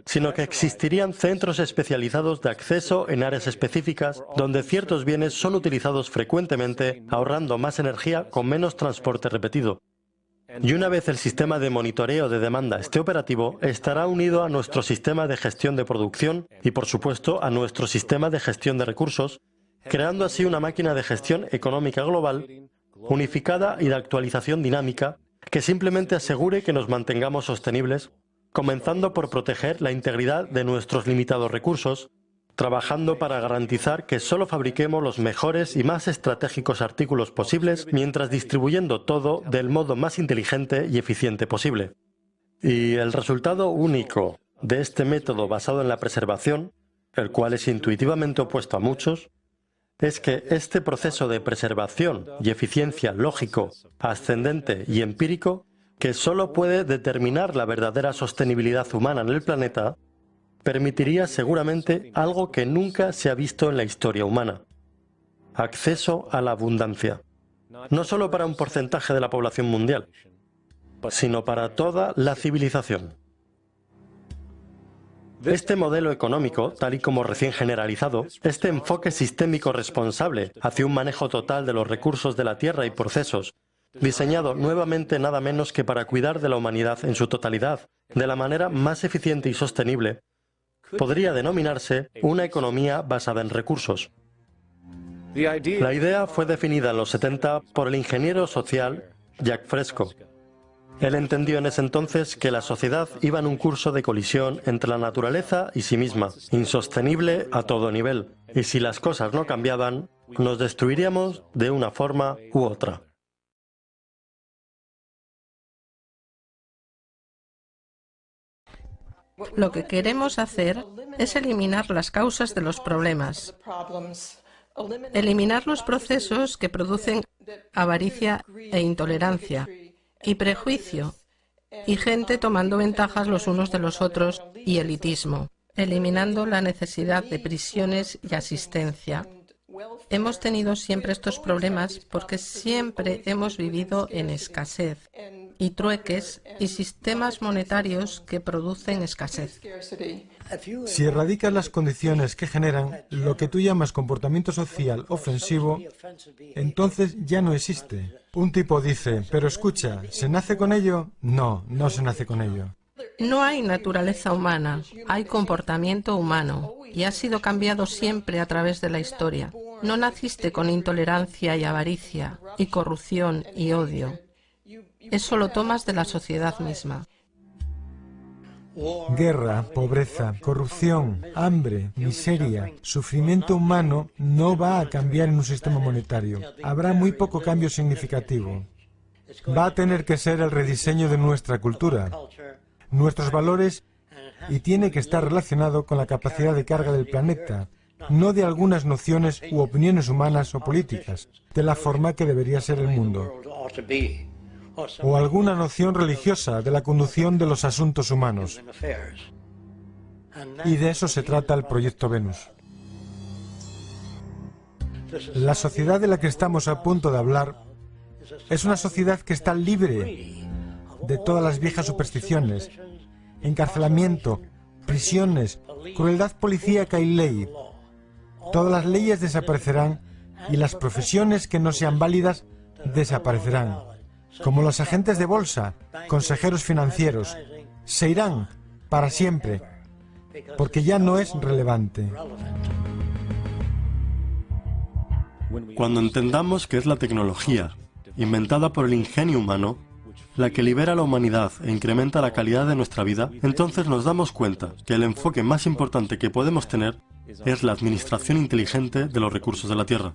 sino que existirían centros especializados de acceso en áreas específicas donde ciertos bienes son utilizados frecuentemente, ahorrando más energía con menos transporte repetido. Y una vez el sistema de monitoreo de demanda esté operativo, estará unido a nuestro sistema de gestión de producción y, por supuesto, a nuestro sistema de gestión de recursos, creando así una máquina de gestión económica global, unificada y de actualización dinámica, que simplemente asegure que nos mantengamos sostenibles, comenzando por proteger la integridad de nuestros limitados recursos, trabajando para garantizar que solo fabriquemos los mejores y más estratégicos artículos posibles mientras distribuyendo todo del modo más inteligente y eficiente posible. Y el resultado único de este método basado en la preservación, el cual es intuitivamente opuesto a muchos, es que este proceso de preservación y eficiencia lógico, ascendente y empírico, que solo puede determinar la verdadera sostenibilidad humana en el planeta, permitiría seguramente algo que nunca se ha visto en la historia humana: acceso a la abundancia, no solo para un porcentaje de la población mundial, sino para toda la civilización. Este modelo económico, tal y como recién generalizado, este enfoque sistémico responsable hacia un manejo total de los recursos de la tierra y procesos, diseñado nuevamente nada menos que para cuidar de la humanidad en su totalidad, de la manera más eficiente y sostenible, podría denominarse una economía basada en recursos. La idea fue definida en los 70 por el ingeniero social Jacques Fresco. Él entendió en ese entonces que la sociedad iba en un curso de colisión entre la naturaleza y sí misma, insostenible a todo nivel, y si las cosas no cambiaban, nos destruiríamos de una forma u otra. Lo que queremos hacer es eliminar las causas de los problemas, eliminar los procesos que producen avaricia e intolerancia y prejuicio, y gente tomando ventajas los unos de los otros y elitismo, eliminando la necesidad de prisiones y asistencia. Hemos tenido siempre estos problemas porque siempre hemos vivido en escasez y trueques y sistemas monetarios que producen escasez. Si erradicas las condiciones que generan lo que tú llamas comportamiento social ofensivo, entonces ya no existe. Un tipo dice, pero escucha, ¿se nace con ello? No, no se nace con ello. No hay naturaleza humana, hay comportamiento humano y ha sido cambiado siempre a través de la historia. No naciste con intolerancia y avaricia y corrupción y odio. Eso lo tomas de la sociedad misma. Guerra, pobreza, corrupción, hambre, miseria, sufrimiento humano no va a cambiar en un sistema monetario. Habrá muy poco cambio significativo. Va a tener que ser el rediseño de nuestra cultura, nuestros valores, y tiene que estar relacionado con la capacidad de carga del planeta, no de algunas nociones u opiniones humanas o políticas, de la forma que debería ser el mundo, o alguna noción religiosa de la conducción de los asuntos humanos. Y de eso se trata el Proyecto Venus. La sociedad de la que estamos a punto de hablar es una sociedad que está libre de todas las viejas supersticiones, encarcelamiento, prisiones, crueldad policíaca y ley. Todas las leyes desaparecerán y las profesiones que no sean válidas desaparecerán. como los agentes de bolsa, consejeros financieros, se irán para siempre, porque ya no es relevante. Cuando entendamos que es la tecnología, inventada por el ingenio humano, la que libera a la humanidad e incrementa la calidad de nuestra vida, entonces nos damos cuenta que el enfoque más importante que podemos tener es la administración inteligente de los recursos de la Tierra.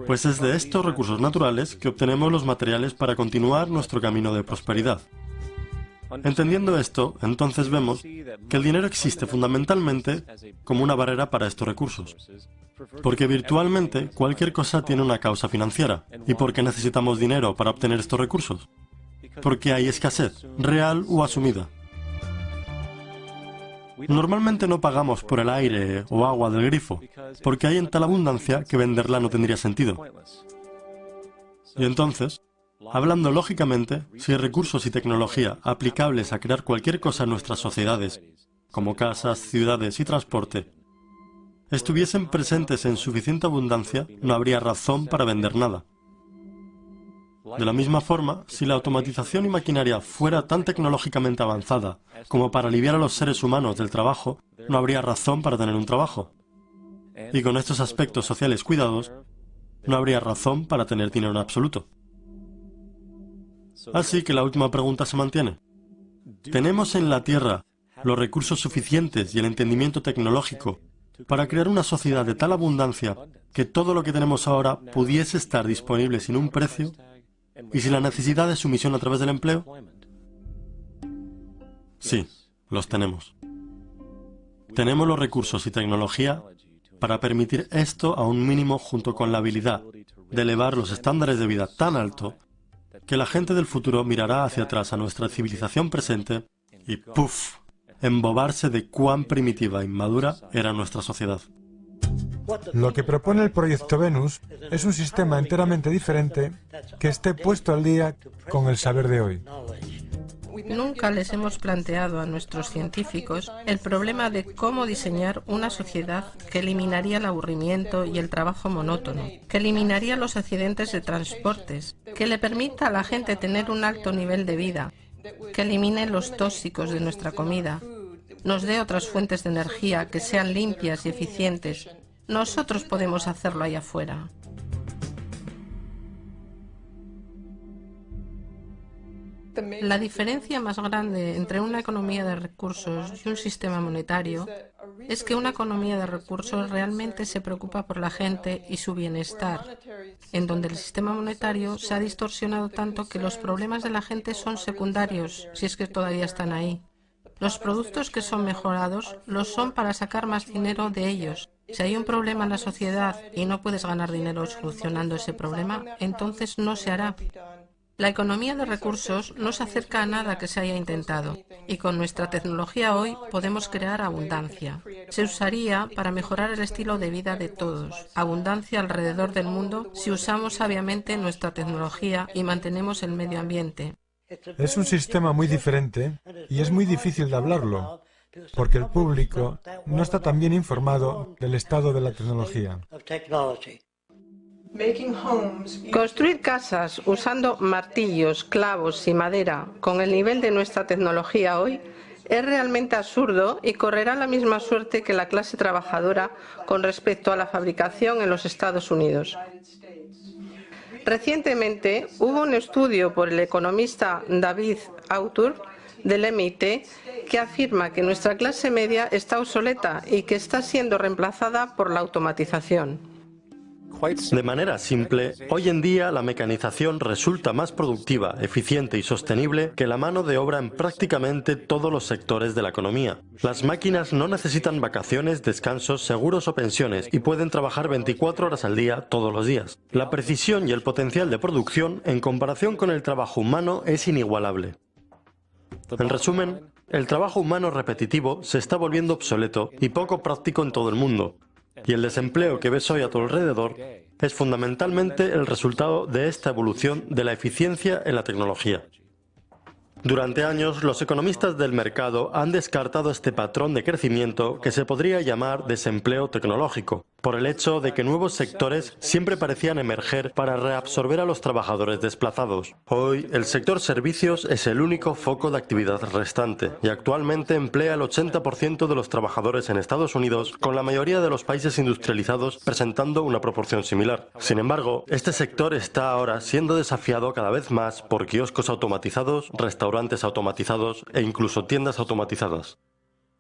Pues es de estos recursos naturales que obtenemos los materiales para continuar nuestro camino de prosperidad. Entendiendo esto, entonces vemos que el dinero existe fundamentalmente como una barrera para estos recursos. Porque virtualmente cualquier cosa tiene una causa financiera. ¿Y por qué necesitamos dinero para obtener estos recursos? Porque hay escasez, real o asumida. Normalmente no pagamos por el aire o agua del grifo, porque hay en tal abundancia que venderla no tendría sentido. Y entonces, hablando lógicamente, si hay recursos y tecnología aplicables a crear cualquier cosa en nuestras sociedades, como casas, ciudades y transporte, estuviesen presentes en suficiente abundancia, no habría razón para vender nada. De la misma forma, si la automatización y maquinaria fuera tan tecnológicamente avanzada como para aliviar a los seres humanos del trabajo, no habría razón para tener un trabajo. Y con estos aspectos sociales cuidados, no habría razón para tener dinero en absoluto. Así que la última pregunta se mantiene. ¿Tenemos en la Tierra los recursos suficientes y el entendimiento tecnológico para crear una sociedad de tal abundancia que todo lo que tenemos ahora pudiese estar disponible sin un precio y sin la necesidad de sumisión a través del empleo? Sí, los tenemos. Tenemos los recursos y tecnología para permitir esto a un mínimo junto con la habilidad de elevar los estándares de vida tan alto que la gente del futuro mirará hacia atrás a nuestra civilización presente y ¡puf!, embobarse de cuán primitiva e inmadura era nuestra sociedad. Lo que propone el Proyecto Venus es un sistema enteramente diferente que esté puesto al día con el saber de hoy. Nunca les hemos planteado a nuestros científicos el problema de cómo diseñar una sociedad que eliminaría el aburrimiento y el trabajo monótono, que eliminaría los accidentes de transportes, que le permita a la gente tener un alto nivel de vida, que elimine los tóxicos de nuestra comida, nos dé otras fuentes de energía que sean limpias y eficientes. Nosotros podemos hacerlo allá afuera. La diferencia más grande entre una economía de recursos y un sistema monetario es que una economía de recursos realmente se preocupa por la gente y su bienestar, en donde el sistema monetario se ha distorsionado tanto que los problemas de la gente son secundarios, si es que todavía están ahí. Los productos que son mejorados los son para sacar más dinero de ellos. Si hay un problema en la sociedad y no puedes ganar dinero solucionando ese problema, entonces no se hará. La economía de recursos no se acerca a nada que se haya intentado, y con nuestra tecnología hoy podemos crear abundancia. Se usaría para mejorar el estilo de vida de todos, abundancia alrededor del mundo si usamos sabiamente nuestra tecnología y mantenemos el medio ambiente. Es un sistema muy diferente y es muy difícil de hablarlo, porque el público no está tan bien informado del estado de la tecnología. Construir casas usando martillos, clavos y madera con el nivel de nuestra tecnología hoy es realmente absurdo y correrá la misma suerte que la clase trabajadora con respecto a la fabricación en los Estados Unidos. Recientemente hubo un estudio por el economista David Autor del MIT que afirma que nuestra clase media está obsoleta y que está siendo reemplazada por la automatización. De manera simple, hoy en día la mecanización resulta más productiva, eficiente y sostenible que la mano de obra en prácticamente todos los sectores de la economía. Las máquinas no necesitan vacaciones, descansos, seguros o pensiones y pueden trabajar 24 horas al día todos los días. La precisión y el potencial de producción en comparación con el trabajo humano es inigualable. En resumen, el trabajo humano repetitivo se está volviendo obsoleto y poco práctico en todo el mundo. Y el desempleo que ves hoy a tu alrededor es fundamentalmente el resultado de esta evolución de la eficiencia en la tecnología. Durante años, los economistas del mercado han descartado este patrón de crecimiento que se podría llamar desempleo tecnológico. por el hecho de que nuevos sectores siempre parecían emerger para reabsorber a los trabajadores desplazados. Hoy, el sector servicios es el único foco de actividad restante y actualmente emplea el 80% de los trabajadores en Estados Unidos, con la mayoría de los países industrializados presentando una proporción similar. Sin embargo, este sector está ahora siendo desafiado cada vez más por kioscos automatizados, restaurantes automatizados e incluso tiendas automatizadas.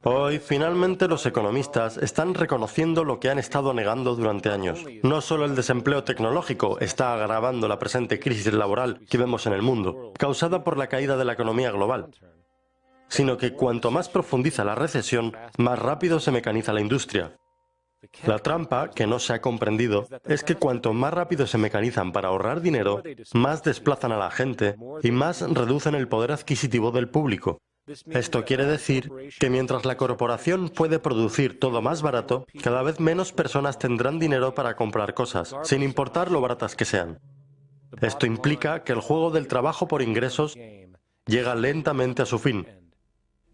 Hoy, finalmente, los economistas están reconociendo lo que han estado negando durante años. No solo el desempleo tecnológico está agravando la presente crisis laboral que vemos en el mundo, causada por la caída de la economía global, sino que cuanto más profundiza la recesión, más rápido se mecaniza la industria. La trampa, que no se ha comprendido, es que cuanto más rápido se mecanizan para ahorrar dinero, más desplazan a la gente y más reducen el poder adquisitivo del público. Esto quiere decir que mientras la corporación puede producir todo más barato, cada vez menos personas tendrán dinero para comprar cosas, sin importar lo baratas que sean. Esto implica que el juego del trabajo por ingresos llega lentamente a su fin.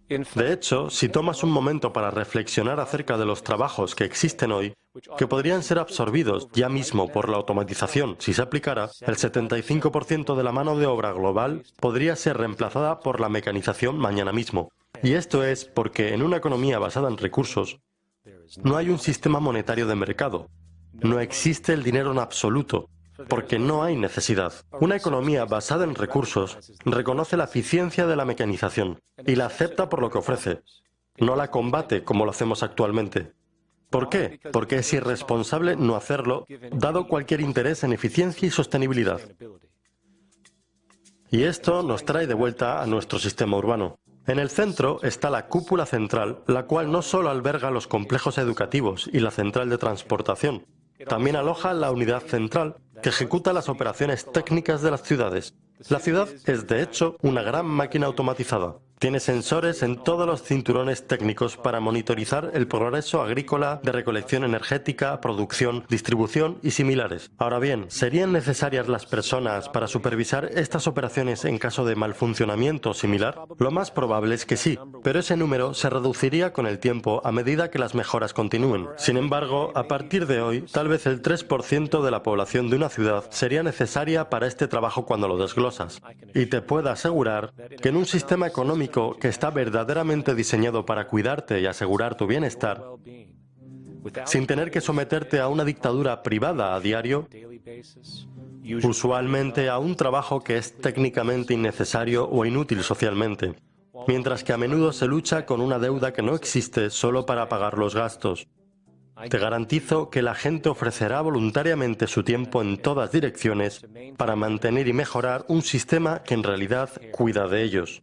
De hecho, si tomas un momento para reflexionar acerca de los trabajos que existen hoy, que podrían ser absorbidos ya mismo por la automatización si se aplicara, el 75% de la mano de obra global podría ser reemplazada por la mecanización mañana mismo. Y esto es porque en una economía basada en recursos, no hay un sistema monetario de mercado, no existe el dinero en absoluto, porque no hay necesidad. Una economía basada en recursos reconoce la eficiencia de la mecanización y la acepta por lo que ofrece. No la combate como lo hacemos actualmente. ¿Por qué? Porque es irresponsable no hacerlo, dado cualquier interés en eficiencia y sostenibilidad. Y esto nos trae de vuelta a nuestro sistema urbano. En el centro está la cúpula central, la cual no solo alberga los complejos educativos y la central de transportación, también aloja la unidad central, que ejecuta las operaciones técnicas de las ciudades. La ciudad es, de hecho, una gran máquina automatizada. Tiene sensores en todos los cinturones técnicos para monitorizar el progreso agrícola, de recolección energética, producción, distribución y similares. Ahora bien, ¿serían necesarias las personas para supervisar estas operaciones en caso de malfuncionamiento similar? Lo más probable es que sí, pero ese número se reduciría con el tiempo a medida que las mejoras continúen. Sin embargo, a partir de hoy, tal vez el 3% de la población de una ciudad sería necesaria para este trabajo cuando lo desglosas. Y te puedo asegurar que en un sistema económico que está verdaderamente diseñado para cuidarte y asegurar tu bienestar, sin tener que someterte a una dictadura privada a diario, usualmente a un trabajo que es técnicamente innecesario o inútil socialmente, mientras que a menudo se lucha con una deuda que no existe solo para pagar los gastos. Te garantizo que la gente ofrecerá voluntariamente su tiempo en todas direcciones para mantener y mejorar un sistema que en realidad cuida de ellos.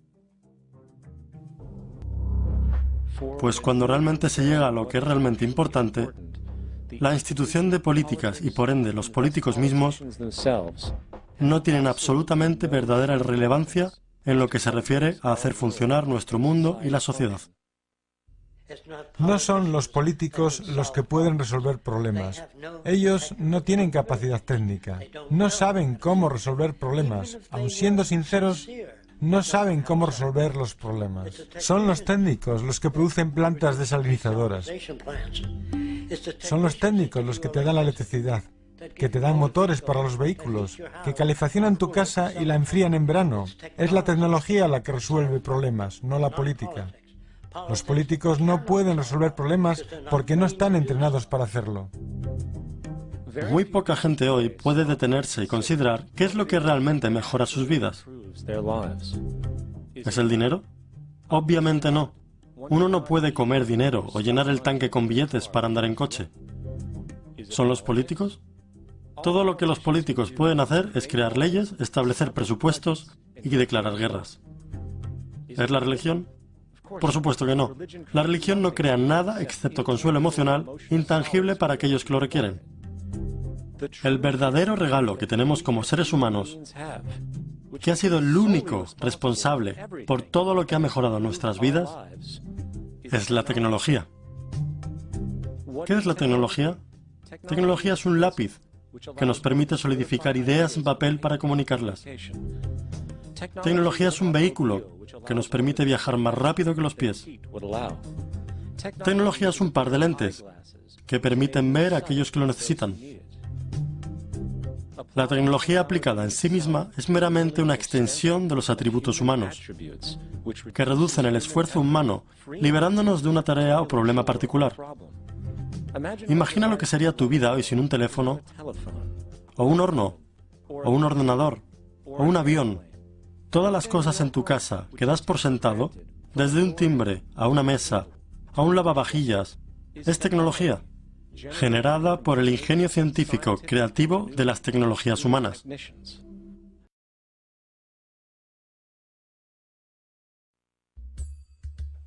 Pues cuando realmente se llega a lo que es realmente importante, la institución de políticas y por ende los políticos mismos no tienen absolutamente verdadera relevancia en lo que se refiere a hacer funcionar nuestro mundo y la sociedad. No son los políticos los que pueden resolver problemas. Ellos no tienen capacidad técnica. No saben cómo resolver problemas. Aun siendo sinceros, no saben cómo resolver los problemas. Son los técnicos los que producen plantas desalinizadoras. Son los técnicos los que te dan la electricidad, que te dan motores para los vehículos, que calefaccionan tu casa y la enfrían en verano. Es la tecnología la que resuelve problemas, no la política. Los políticos no pueden resolver problemas porque no están entrenados para hacerlo. Muy poca gente hoy puede detenerse y considerar qué es lo que realmente mejora sus vidas. ¿Es el dinero? Obviamente no. Uno no puede comer dinero o llenar el tanque con billetes para andar en coche. ¿Son los políticos? Todo lo que los políticos pueden hacer es crear leyes, establecer presupuestos y declarar guerras. ¿Es la religión? Por supuesto que no. La religión no crea nada excepto consuelo emocional intangible para aquellos que lo requieren. El verdadero regalo que tenemos como seres humanos, que ha sido el único responsable por todo lo que ha mejorado nuestras vidas, es la tecnología. ¿Qué es la tecnología? Tecnología es un lápiz que nos permite solidificar ideas en papel para comunicarlas. Tecnología es un vehículo que nos permite viajar más rápido que los pies. Tecnología es un par de lentes que permiten ver a aquellos que lo necesitan. La tecnología aplicada en sí misma es meramente una extensión de los atributos humanos, que reducen el esfuerzo humano, liberándonos de una tarea o problema particular. Imagina lo que sería tu vida hoy sin un teléfono, o un horno, o un ordenador, o un avión. Todas las cosas en tu casa que das por sentado, desde un timbre, a una mesa, a un lavavajillas, es tecnología, generada por el ingenio científico creativo de las tecnologías humanas.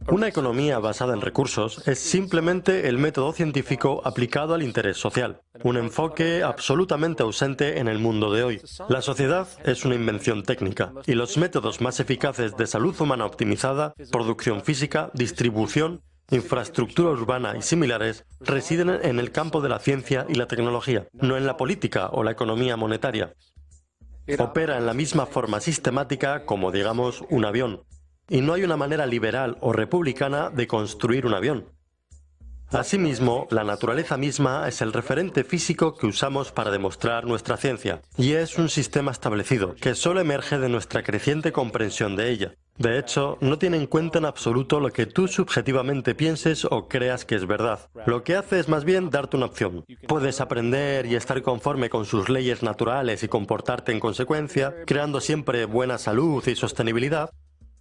Una economía basada en recursos es simplemente el método científico aplicado al interés social, un enfoque absolutamente ausente en el mundo de hoy. La sociedad es una invención técnica, y los métodos más eficaces de salud humana optimizada, producción física, distribución, infraestructura urbana y similares residen en el campo de la ciencia y la tecnología, no en la política o la economía monetaria. Opera en la misma forma sistemática como, digamos, un avión. Y no hay una manera liberal o republicana de construir un avión. Asimismo, la naturaleza misma es el referente físico que usamos para demostrar nuestra ciencia, y es un sistema establecido, que solo emerge de nuestra creciente comprensión de ella. De hecho, no tiene en cuenta en absoluto lo que tú subjetivamente pienses o creas que es verdad. Lo que hace es más bien darte una opción. Puedes aprender y estar conforme con sus leyes naturales y comportarte en consecuencia, creando siempre buena salud y sostenibilidad,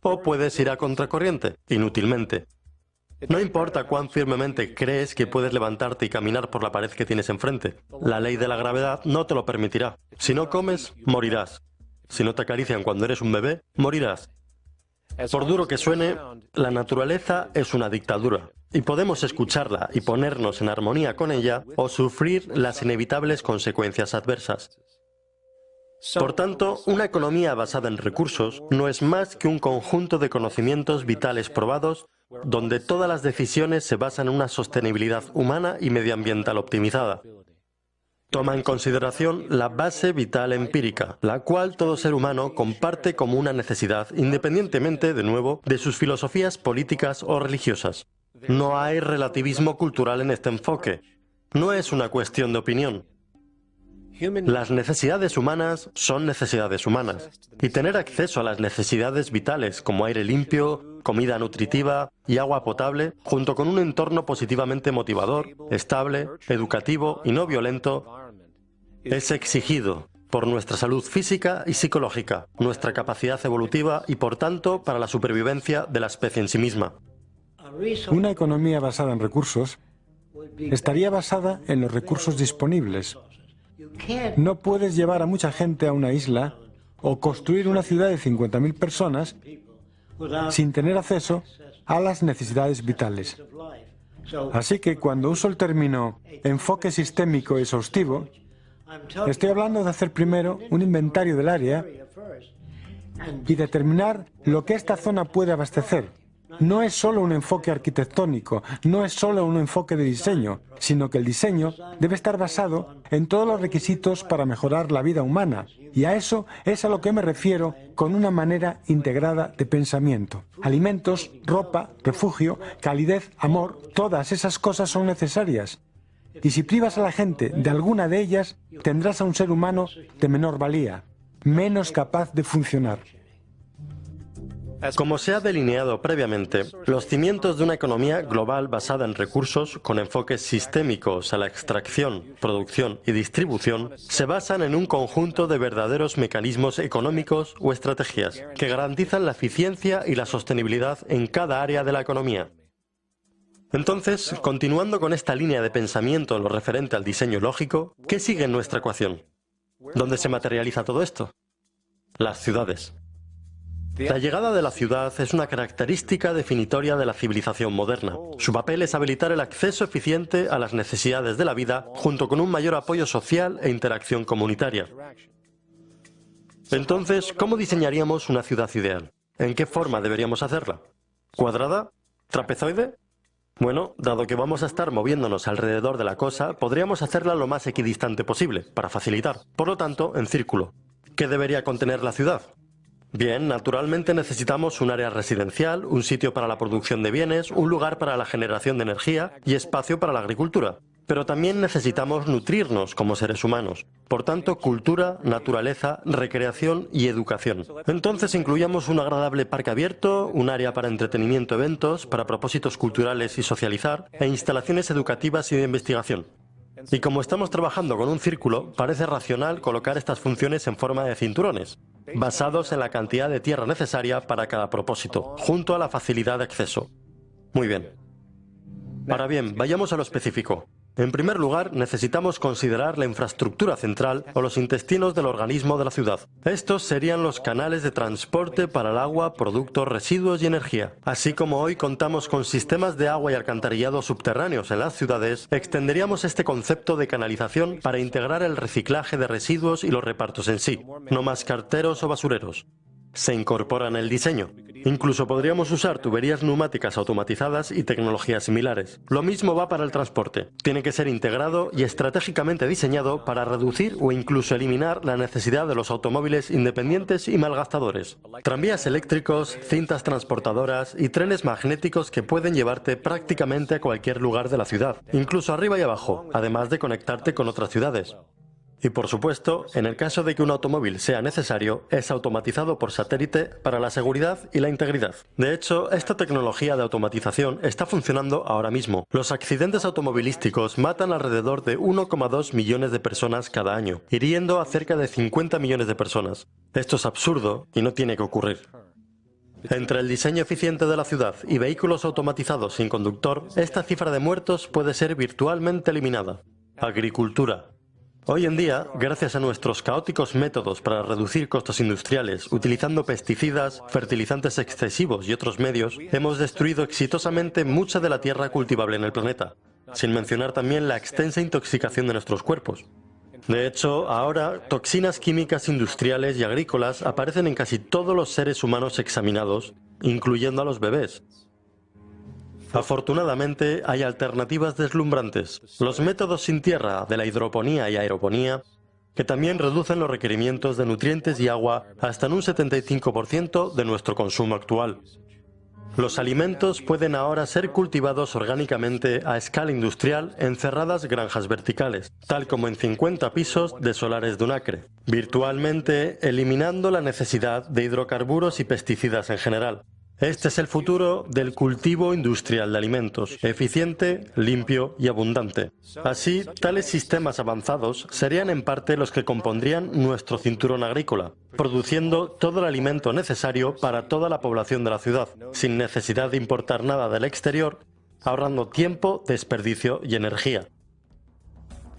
o puedes ir a contracorriente, inútilmente. No importa cuán firmemente crees que puedes levantarte y caminar por la pared que tienes enfrente. La ley de la gravedad no te lo permitirá. Si no comes, morirás. Si no te acarician cuando eres un bebé, morirás. Por duro que suene, la naturaleza es una dictadura, y podemos escucharla y ponernos en armonía con ella o sufrir las inevitables consecuencias adversas. Por tanto, una economía basada en recursos no es más que un conjunto de conocimientos vitales probados donde todas las decisiones se basan en una sostenibilidad humana y medioambiental optimizada. Toma en consideración la base vital empírica, la cual todo ser humano comparte como una necesidad, independientemente, de nuevo, de sus filosofías políticas o religiosas. No hay relativismo cultural en este enfoque. No es una cuestión de opinión. Las necesidades humanas son necesidades humanas, y tener acceso a las necesidades vitales como aire limpio, comida nutritiva y agua potable, junto con un entorno positivamente motivador, estable, educativo y no violento, es exigido por nuestra salud física y psicológica, nuestra capacidad evolutiva y, por tanto, para la supervivencia de la especie en sí misma. Una economía basada en recursos estaría basada en los recursos disponibles. No puedes llevar a mucha gente a una isla o construir una ciudad de 50.000 personas sin tener acceso a las necesidades vitales. Así que cuando uso el término enfoque sistémico exhaustivo, estoy hablando de hacer primero un inventario del área y determinar lo que esta zona puede abastecer. No es solo un enfoque arquitectónico, no es solo un enfoque de diseño, sino que el diseño debe estar basado en todos los requisitos para mejorar la vida humana. Y a eso es a lo que me refiero con una manera integrada de pensamiento. Alimentos, ropa, refugio, calidez, amor, todas esas cosas son necesarias. Y si privas a la gente de alguna de ellas, tendrás a un ser humano de menor valía, menos capaz de funcionar. Como se ha delineado previamente, los cimientos de una economía global basada en recursos con enfoques sistémicos a la extracción, producción y distribución se basan en un conjunto de verdaderos mecanismos económicos o estrategias que garantizan la eficiencia y la sostenibilidad en cada área de la economía. Entonces, continuando con esta línea de pensamiento en lo referente al diseño lógico, ¿qué sigue en nuestra ecuación? ¿Dónde se materializa todo esto? Las ciudades. La llegada de la ciudad es una característica definitoria de la civilización moderna. Su papel es habilitar el acceso eficiente a las necesidades de la vida, junto con un mayor apoyo social e interacción comunitaria. Entonces, ¿cómo diseñaríamos una ciudad ideal? ¿En qué forma deberíamos hacerla? ¿Cuadrada? ¿Trapezoide? Bueno, dado que vamos a estar moviéndonos alrededor de la cosa, podríamos hacerla lo más equidistante posible, para facilitar. Por lo tanto, en círculo. ¿Qué debería contener la ciudad? Bien, naturalmente necesitamos un área residencial, un sitio para la producción de bienes, un lugar para la generación de energía y espacio para la agricultura. Pero también necesitamos nutrirnos como seres humanos. Por tanto, cultura, naturaleza, recreación y educación. Entonces incluyamos un agradable parque abierto, un área para entretenimiento, eventos, para propósitos culturales y socializar, e instalaciones educativas y de investigación. Y como estamos trabajando con un círculo, parece racional colocar estas funciones en forma de cinturones, basados en la cantidad de tierra necesaria para cada propósito, junto a la facilidad de acceso. Muy bien. Ahora bien, vayamos a lo específico. En primer lugar, necesitamos considerar la infraestructura central o los intestinos del organismo de la ciudad. Estos serían los canales de transporte para el agua, productos, residuos y energía. Así como hoy contamos con sistemas de agua y alcantarillado subterráneos en las ciudades, extenderíamos este concepto de canalización para integrar el reciclaje de residuos y los repartos en sí, no más carteros o basureros. Se incorpora en el diseño. Incluso podríamos usar tuberías neumáticas automatizadas y tecnologías similares. Lo mismo va para el transporte. Tiene que ser integrado y estratégicamente diseñado para reducir o incluso eliminar la necesidad de los automóviles independientes y malgastadores. Tranvías eléctricos, cintas transportadoras y trenes magnéticos que pueden llevarte prácticamente a cualquier lugar de la ciudad, incluso arriba y abajo, además de conectarte con otras ciudades. Y por supuesto, en el caso de que un automóvil sea necesario, es automatizado por satélite para la seguridad y la integridad. De hecho, esta tecnología de automatización está funcionando ahora mismo. Los accidentes automovilísticos matan alrededor de 1,2 millones de personas cada año, hiriendo a cerca de 50 millones de personas. Esto es absurdo y no tiene que ocurrir. Entre el diseño eficiente de la ciudad y vehículos automatizados sin conductor, esta cifra de muertos puede ser virtualmente eliminada. Agricultura. Hoy en día, gracias a nuestros caóticos métodos para reducir costos industriales, utilizando pesticidas, fertilizantes excesivos y otros medios, hemos destruido exitosamente mucha de la tierra cultivable en el planeta, sin mencionar también la extensa intoxicación de nuestros cuerpos. De hecho, ahora, toxinas químicas industriales y agrícolas aparecen en casi todos los seres humanos examinados, incluyendo a los bebés. Afortunadamente, hay alternativas deslumbrantes. Los métodos sin tierra de la hidroponía y aeroponía, que también reducen los requerimientos de nutrientes y agua hasta en un 75% de nuestro consumo actual. Los alimentos pueden ahora ser cultivados orgánicamente a escala industrial en cerradas granjas verticales, tal como en 50 pisos de solares de un acre, virtualmente eliminando la necesidad de hidrocarburos y pesticidas en general. Este es el futuro del cultivo industrial de alimentos, eficiente, limpio y abundante. Así, tales sistemas avanzados serían en parte los que compondrían nuestro cinturón agrícola, produciendo todo el alimento necesario para toda la población de la ciudad, sin necesidad de importar nada del exterior, ahorrando tiempo, desperdicio y energía.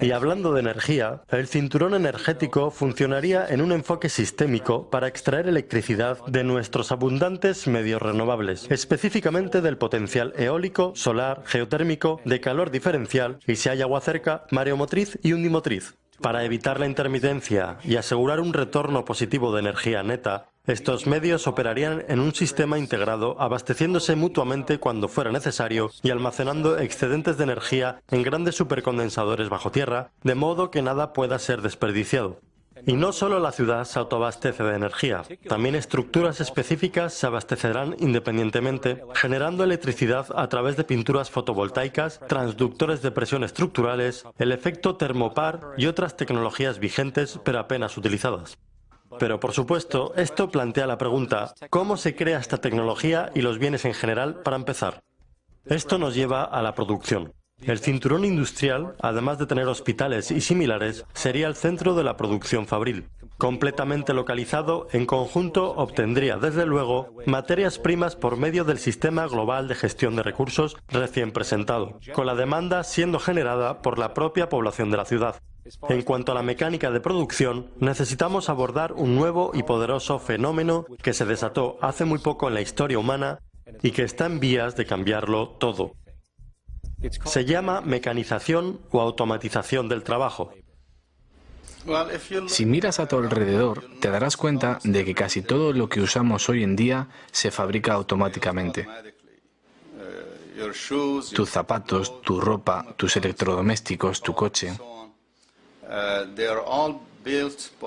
Y hablando de energía, el cinturón energético funcionaría en un enfoque sistémico para extraer electricidad de nuestros abundantes medios renovables, específicamente del potencial eólico, solar, geotérmico, de calor diferencial y, si hay agua cerca, mareomotriz y undimotriz. Para evitar la intermitencia y asegurar un retorno positivo de energía neta, estos medios operarían en un sistema integrado, abasteciéndose mutuamente cuando fuera necesario y almacenando excedentes de energía en grandes supercondensadores bajo tierra, de modo que nada pueda ser desperdiciado. Y no solo la ciudad se autoabastece de energía, también estructuras específicas se abastecerán independientemente, generando electricidad a través de pinturas fotovoltaicas, transductores de presión estructurales, el efecto termopar y otras tecnologías vigentes pero apenas utilizadas. Pero por supuesto, esto plantea la pregunta, ¿cómo se crea esta tecnología y los bienes en general para empezar? Esto nos lleva a la producción. El cinturón industrial, además de tener hospitales y similares, sería el centro de la producción fabril. Completamente localizado, en conjunto obtendría, desde luego, materias primas por medio del Sistema Global de Gestión de Recursos recién presentado, con la demanda siendo generada por la propia población de la ciudad. En cuanto a la mecánica de producción, necesitamos abordar un nuevo y poderoso fenómeno que se desató hace muy poco en la historia humana y que está en vías de cambiarlo todo. Se llama mecanización o automatización del trabajo. Si miras a tu alrededor, te darás cuenta de que casi todo lo que usamos hoy en día se fabrica automáticamente. Tus zapatos, tu ropa, tus electrodomésticos, tu coche,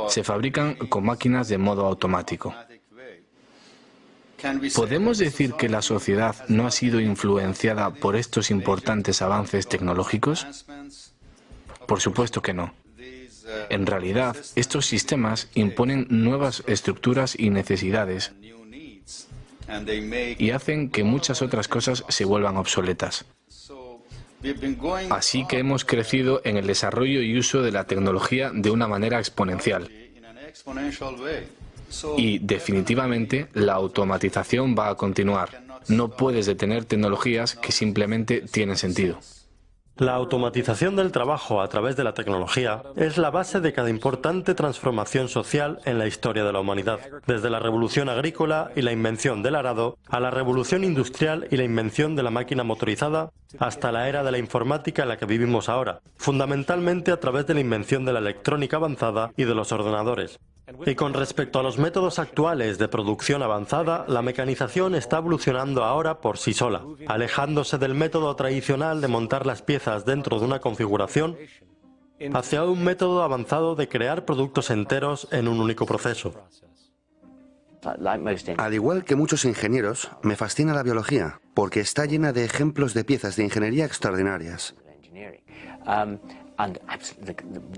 se fabrican con máquinas de modo automático. ¿Podemos decir que la sociedad no ha sido influenciada por estos importantes avances tecnológicos? Por supuesto que no. En realidad, estos sistemas imponen nuevas estructuras y necesidades y hacen que muchas otras cosas se vuelvan obsoletas. Así que hemos crecido en el desarrollo y uso de la tecnología de una manera exponencial. Y definitivamente la automatización va a continuar. No puedes detener tecnologías que simplemente tienen sentido. La automatización del trabajo a través de la tecnología es la base de cada importante transformación social en la historia de la humanidad, desde la revolución agrícola y la invención del arado, a la revolución industrial y la invención de la máquina motorizada, hasta la era de la informática en la que vivimos ahora, fundamentalmente a través de la invención de la electrónica avanzada y de los ordenadores. Y con respecto a los métodos actuales de producción avanzada, la mecanización está evolucionando ahora por sí sola, alejándose del método tradicional de montar las piezas dentro de una configuración hacia un método avanzado de crear productos enteros en un único proceso. Al igual que muchos ingenieros, me fascina la biología, porque está llena de ejemplos de piezas de ingeniería extraordinarias.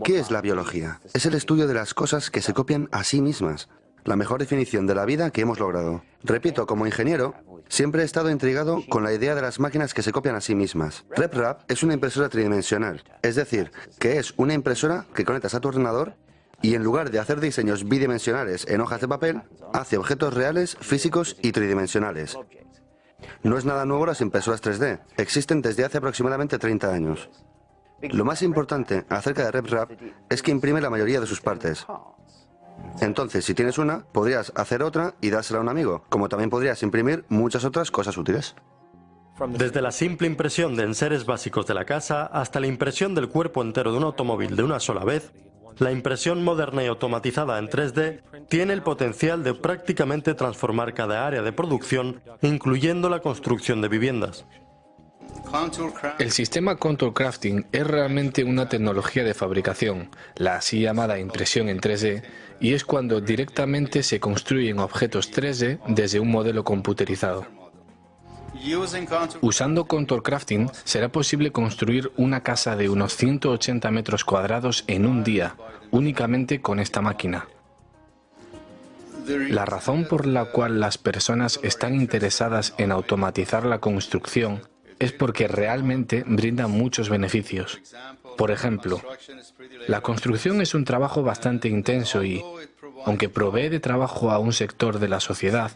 ¿Qué es la biología? Es el estudio de las cosas que se copian a sí mismas. La mejor definición de la vida que hemos logrado. Repito, como ingeniero, siempre he estado intrigado con la idea de las máquinas que se copian a sí mismas. RepRap es una impresora tridimensional, es decir, que es una impresora que conectas a tu ordenador y en lugar de hacer diseños bidimensionales en hojas de papel, hace objetos reales, físicos y tridimensionales. No es nada nuevo las impresoras 3D, existen desde hace aproximadamente 30 años. Lo más importante acerca de RepRap es que imprime la mayoría de sus partes. Entonces, si tienes una, podrías hacer otra y dársela a un amigo, como también podrías imprimir muchas otras cosas útiles. Desde la simple impresión de enseres básicos de la casa hasta la impresión del cuerpo entero de un automóvil de una sola vez, la impresión moderna y automatizada en 3D tiene el potencial de prácticamente transformar cada área de producción, incluyendo la construcción de viviendas. El sistema Contour Crafting es realmente una tecnología de fabricación, la así llamada impresión en 3D, y es cuando directamente se construyen objetos 3D desde un modelo computerizado. Usando Contour Crafting será posible construir una casa de unos 180 metros cuadrados en un día, únicamente con esta máquina. La razón por la cual las personas están interesadas en automatizar la construcción es porque realmente brinda muchos beneficios. Por ejemplo, la construcción es un trabajo bastante intenso y, aunque provee de trabajo a un sector de la sociedad,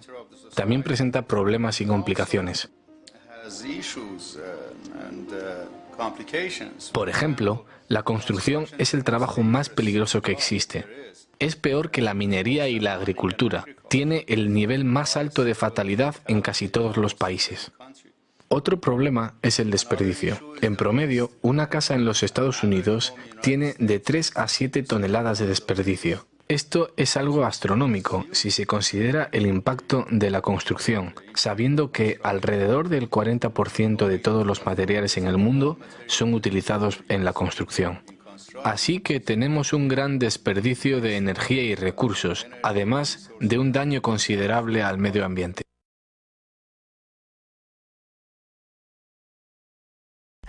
también presenta problemas y complicaciones. Por ejemplo, la construcción es el trabajo más peligroso que existe. Es peor que la minería y la agricultura. Tiene el nivel más alto de fatalidad en casi todos los países. Otro problema es el desperdicio. En promedio, una casa en los Estados Unidos tiene de 3 a 7 toneladas de desperdicio. Esto es algo astronómico si se considera el impacto de la construcción, sabiendo que alrededor del 40% de todos los materiales en el mundo son utilizados en la construcción. Así que tenemos un gran desperdicio de energía y recursos, además de un daño considerable al medio ambiente.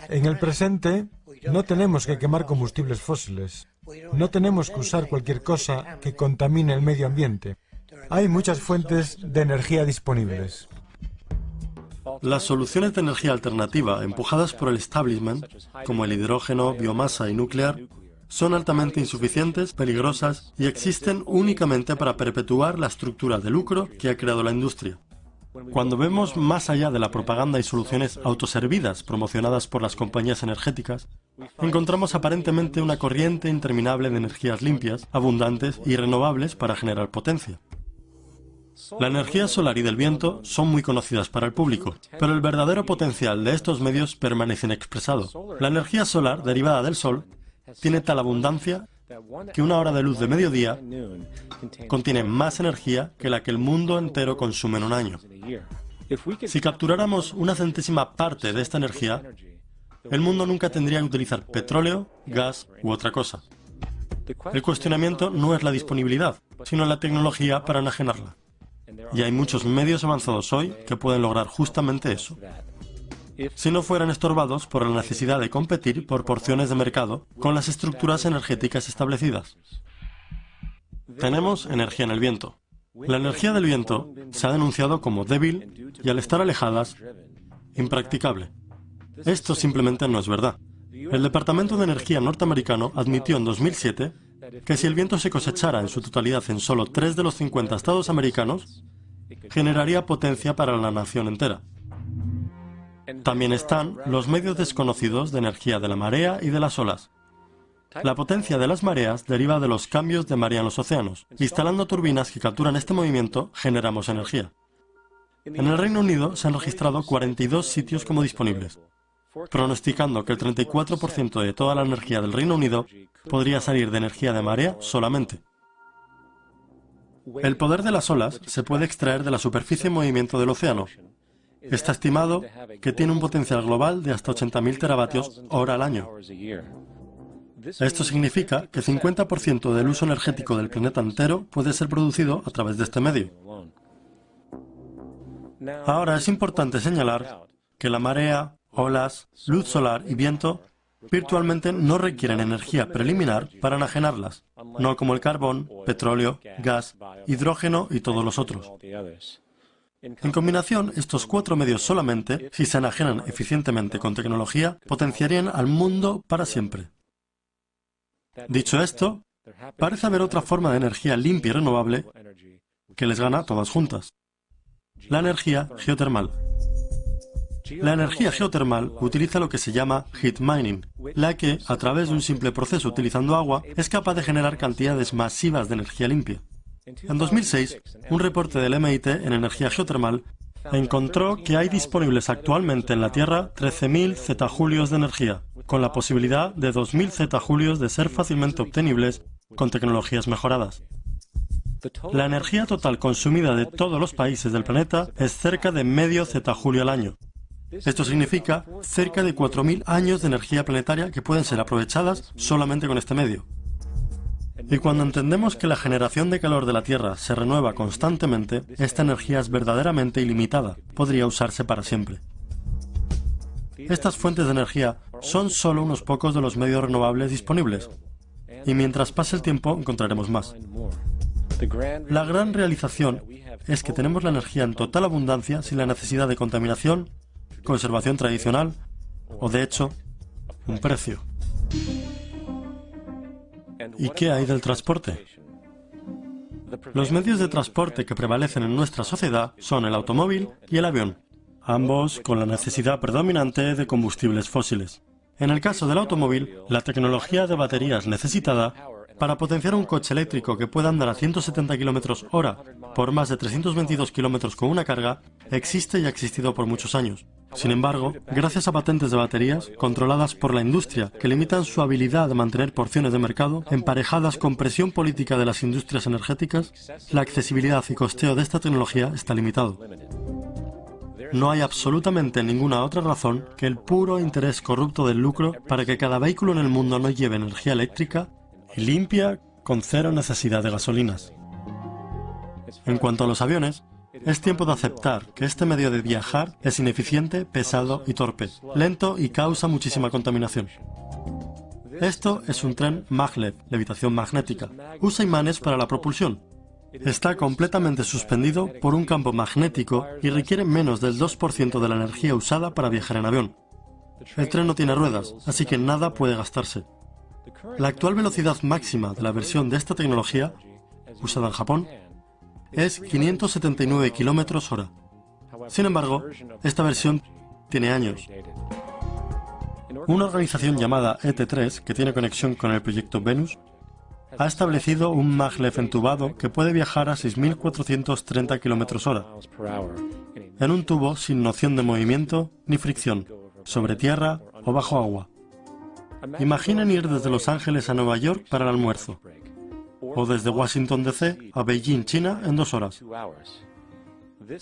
En el presente, no tenemos que quemar combustibles fósiles. No tenemos que usar cualquier cosa que contamine el medio ambiente. Hay muchas fuentes de energía disponibles. Las soluciones de energía alternativa empujadas por el establishment, como el hidrógeno, biomasa y nuclear, son altamente insuficientes, peligrosas y existen únicamente para perpetuar la estructura de lucro que ha creado la industria. Cuando vemos más allá de la propaganda y soluciones autoservidas promocionadas por las compañías energéticas, encontramos aparentemente una corriente interminable de energías limpias, abundantes y renovables para generar potencia. La energía solar y del viento son muy conocidas para el público, pero el verdadero potencial de estos medios permanece inexpresado. La energía solar derivada del sol tiene tal abundancia que una hora de luz de mediodía contiene más energía que la que el mundo entero consume en un año. Si capturáramos una centésima parte de esta energía, el mundo nunca tendría que utilizar petróleo, gas u otra cosa. El cuestionamiento no es la disponibilidad, sino la tecnología para enajenarla. Y hay muchos medios avanzados hoy que pueden lograr justamente eso. si no fueran estorbados por la necesidad de competir por porciones de mercado con las estructuras energéticas establecidas. Tenemos energía en el viento. La energía del viento se ha denunciado como débil y, al estar alejadas, impracticable. Esto simplemente no es verdad. El Departamento de Energía norteamericano admitió en 2007 que si el viento se cosechara en su totalidad en solo 3 de los 50 estados americanos, generaría potencia para la nación entera. También están los medios desconocidos de energía de la marea y de las olas. La potencia de las mareas deriva de los cambios de marea en los océanos. Instalando turbinas que capturan este movimiento, generamos energía. En el Reino Unido se han registrado 42 sitios como disponibles, pronosticando que el 34% de toda la energía del Reino Unido podría salir de energía de marea solamente. El poder de las olas se puede extraer de la superficie en movimiento del océano. Está estimado que tiene un potencial global de hasta 80.000 teravatios hora al año. Esto significa que 50% del uso energético del planeta entero puede ser producido a través de este medio. Ahora es importante señalar que la marea, olas, luz solar y viento virtualmente no requieren energía preliminar para enajenarlas, no como el carbón, petróleo, gas, hidrógeno y todos los otros. En combinación, estos 4 medios solamente, si se enajenan eficientemente con tecnología, potenciarían al mundo para siempre. Dicho esto, parece haber otra forma de energía limpia y renovable que les gana todas juntas: la energía geotermal. La energía geotermal utiliza lo que se llama heat mining, la que, a través de un simple proceso utilizando agua, es capaz de generar cantidades masivas de energía limpia. En 2006, un reporte del MIT en energía geotermal encontró que hay disponibles actualmente en la Tierra 13.000 zetajulios de energía, con la posibilidad de 2.000 zetajulios de ser fácilmente obtenibles con tecnologías mejoradas. La energía total consumida de todos los países del planeta es cerca de medio zetajulio al año. Esto significa cerca de 4.000 años de energía planetaria que pueden ser aprovechadas solamente con este medio. Y cuando entendemos que la generación de calor de la Tierra se renueva constantemente, esta energía es verdaderamente ilimitada, podría usarse para siempre. Estas fuentes de energía son solo unos pocos de los medios renovables disponibles, y mientras pase el tiempo encontraremos más. La gran realización es que tenemos la energía en total abundancia sin la necesidad de contaminación, conservación tradicional o, de hecho, un precio. ¿Y qué hay del transporte? Los medios de transporte que prevalecen en nuestra sociedad son el automóvil y el avión, ambos con la necesidad predominante de combustibles fósiles. En el caso del automóvil, la tecnología de baterías necesitada para potenciar un coche eléctrico que pueda andar a 170 km/h por más de 322 km con una carga existe y ha existido por muchos años. Sin embargo, gracias a patentes de baterías controladas por la industria que limitan su habilidad de mantener porciones de mercado, emparejadas con presión política de las industrias energéticas, la accesibilidad y costeo de esta tecnología está limitado. No hay absolutamente ninguna otra razón que el puro interés corrupto del lucro para que cada vehículo en el mundo no lleve energía eléctrica y limpia con cero necesidad de gasolinas. En cuanto a los aviones, es tiempo de aceptar que este medio de viajar es ineficiente, pesado y torpe, lento y causa muchísima contaminación. Esto es un tren maglev, levitación magnética. Usa imanes para la propulsión. Está completamente suspendido por un campo magnético y requiere menos del 2% de la energía usada para viajar en avión. El tren no tiene ruedas, así que nada puede gastarse. La actual velocidad máxima de la versión de esta tecnología, usada en Japón, es 579 km/h. Sin embargo, esta versión tiene años. Una organización llamada ET3, que tiene conexión con el proyecto Venus, ha establecido un maglev entubado que puede viajar a 6.430 km/h, en un tubo sin noción de movimiento ni fricción, sobre tierra o bajo agua. Imaginen ir desde Los Ángeles a Nueva York para el almuerzo, o desde Washington DC a Beijing, China, en 2 horas.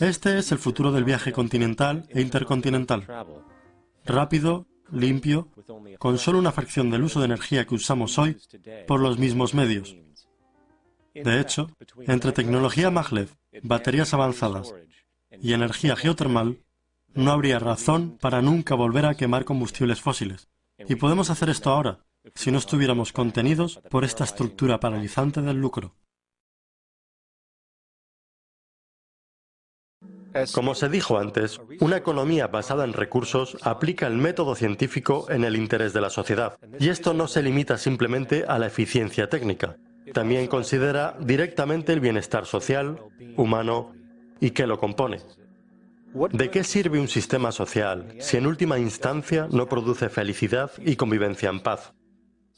Este es el futuro del viaje continental e intercontinental. Rápido, limpio, con solo una fracción del uso de energía que usamos hoy por los mismos medios. De hecho, entre tecnología maglev, baterías avanzadas y energía geotermal, no habría razón para nunca volver a quemar combustibles fósiles. Y podemos hacer esto ahora, si no estuviéramos contenidos por esta estructura paralizante del lucro. Como se dijo antes, una economía basada en recursos aplica el método científico en el interés de la sociedad. Y esto no se limita simplemente a la eficiencia técnica. También considera directamente el bienestar social, humano y qué lo compone. ¿De qué sirve un sistema social si en última instancia no produce felicidad y convivencia en paz?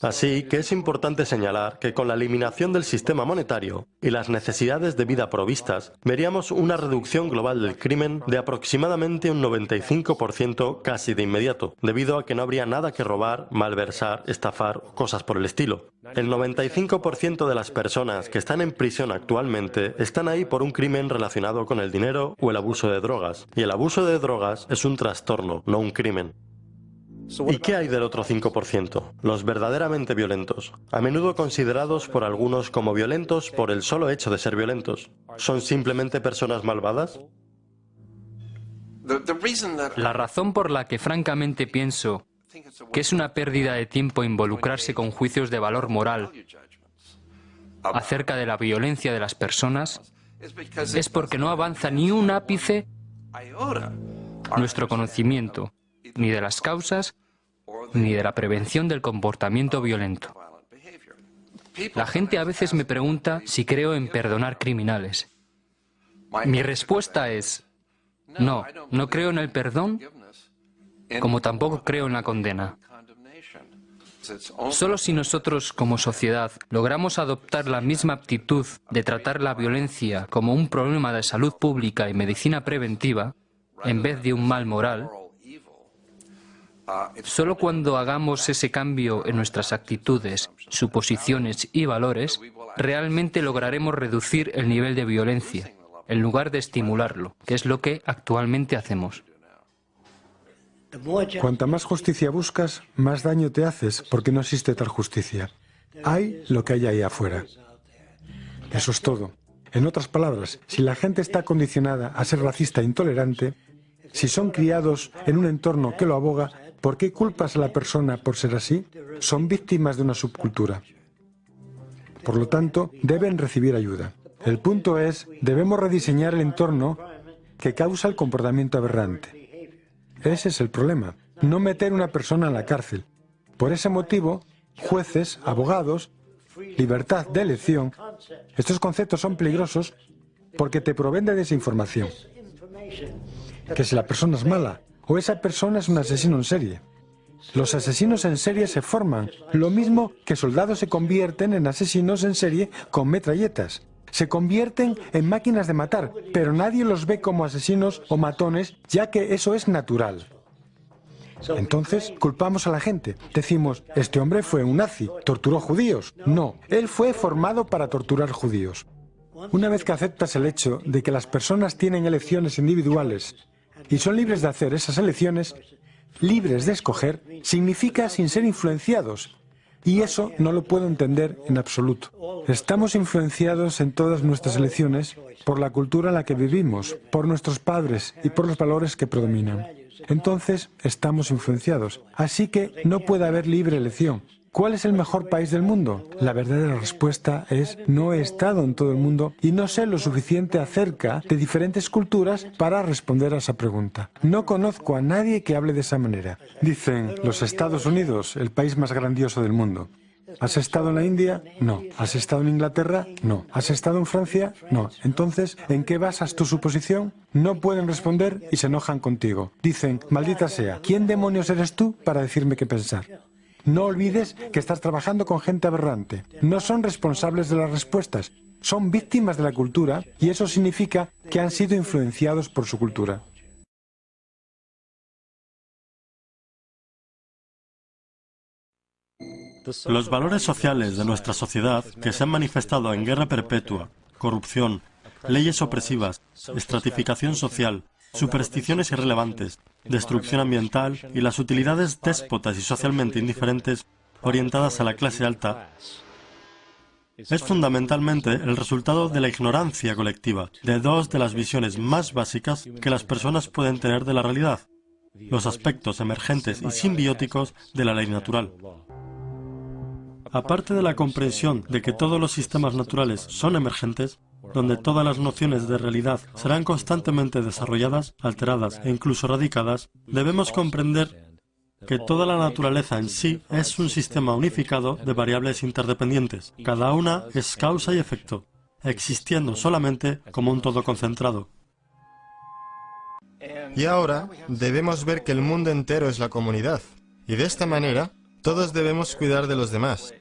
Así que es importante señalar que con la eliminación del sistema monetario y las necesidades de vida provistas, veríamos una reducción global del crimen de aproximadamente un 95% casi de inmediato, debido a que no habría nada que robar, malversar, estafar o cosas por el estilo. El 95% de las personas que están en prisión actualmente están ahí por un crimen relacionado con el dinero o el abuso de drogas, y el abuso de drogas es un trastorno, no un crimen. ¿Y qué hay del otro 5%? Los verdaderamente violentos, a menudo considerados por algunos como violentos por el solo hecho de ser violentos. ¿Son simplemente personas malvadas? La razón por la que francamente pienso que es una pérdida de tiempo involucrarse con juicios de valor moral acerca de la violencia de las personas es porque no avanza ni un ápice nuestro conocimiento, ni de las causas, ni de la prevención del comportamiento violento. La gente a veces me pregunta si creo en perdonar criminales. Mi respuesta es, no, no creo en el perdón, como tampoco creo en la condena. Solo si nosotros, como sociedad, logramos adoptar la misma actitud de tratar la violencia como un problema de salud pública y medicina preventiva, en vez de un mal moral, solo cuando hagamos ese cambio en nuestras actitudes, suposiciones y valores, realmente lograremos reducir el nivel de violencia, en lugar de estimularlo, que es lo que actualmente hacemos. Cuanta más justicia buscas, más daño te haces, porque no existe tal justicia. Hay lo que hay ahí afuera. Eso es todo. En otras palabras, si la gente está condicionada a ser racista e intolerante, si son criados en un entorno que lo aboga, ¿por qué culpas a la persona por ser así? Son víctimas de una subcultura. Por lo tanto, deben recibir ayuda. El punto es, debemos rediseñar el entorno que causa el comportamiento aberrante. Ese es el problema. No meter a una persona en la cárcel. Por ese motivo, jueces, abogados, libertad de elección, estos conceptos son peligrosos porque te proveen de desinformación. Que si la persona es mala, o esa persona es un asesino en serie. Los asesinos en serie se forman, lo mismo que soldados se convierten en asesinos en serie con metralletas. Se convierten en máquinas de matar, pero nadie los ve como asesinos o matones, ya que eso es natural. Entonces, culpamos a la gente. Decimos, este hombre fue un nazi, torturó judíos. No, él fue formado para torturar judíos. Una vez que aceptas el hecho de que las personas tienen elecciones individuales y son libres de hacer esas elecciones, libres de escoger, significa sin ser influenciados. Y eso no lo puedo entender en absoluto. Estamos influenciados en todas nuestras elecciones por la cultura en la que vivimos, por nuestros padres y por los valores que predominan. Entonces, estamos influenciados. Así que no puede haber libre elección. ¿Cuál es el mejor país del mundo? La verdadera respuesta es no he estado en todo el mundo y no sé lo suficiente acerca de diferentes culturas para responder a esa pregunta. No conozco a nadie que hable de esa manera. Dicen, los Estados Unidos, el país más grandioso del mundo. ¿Has estado en la India? No. ¿Has estado en Inglaterra? No. ¿Has estado en Francia? No. Entonces, ¿en qué basas tu suposición? No pueden responder y se enojan contigo. Dicen, maldita sea, ¿quién demonios eres tú para decirme qué pensar? No olvides que estás trabajando con gente aberrante. No son responsables de las respuestas, son víctimas de la cultura y eso significa que han sido influenciados por su cultura. Los valores sociales de nuestra sociedad, que se han manifestado en guerra perpetua, corrupción, leyes opresivas, estratificación social, supersticiones irrelevantes, destrucción ambiental y las utilidades déspotas y socialmente indiferentes orientadas a la clase alta, es fundamentalmente el resultado de la ignorancia colectiva, de dos de las visiones más básicas que las personas pueden tener de la realidad, los aspectos emergentes y simbióticos de la ley natural. Aparte de la comprensión de que todos los sistemas naturales son emergentes, donde todas las nociones de realidad serán constantemente desarrolladas, alteradas e incluso radicadas, debemos comprender que toda la naturaleza en sí es un sistema unificado de variables interdependientes. Cada una es causa y efecto, existiendo solamente como un todo concentrado. Y ahora debemos ver que el mundo entero es la comunidad. Y de esta manera, todos debemos cuidar de los demás.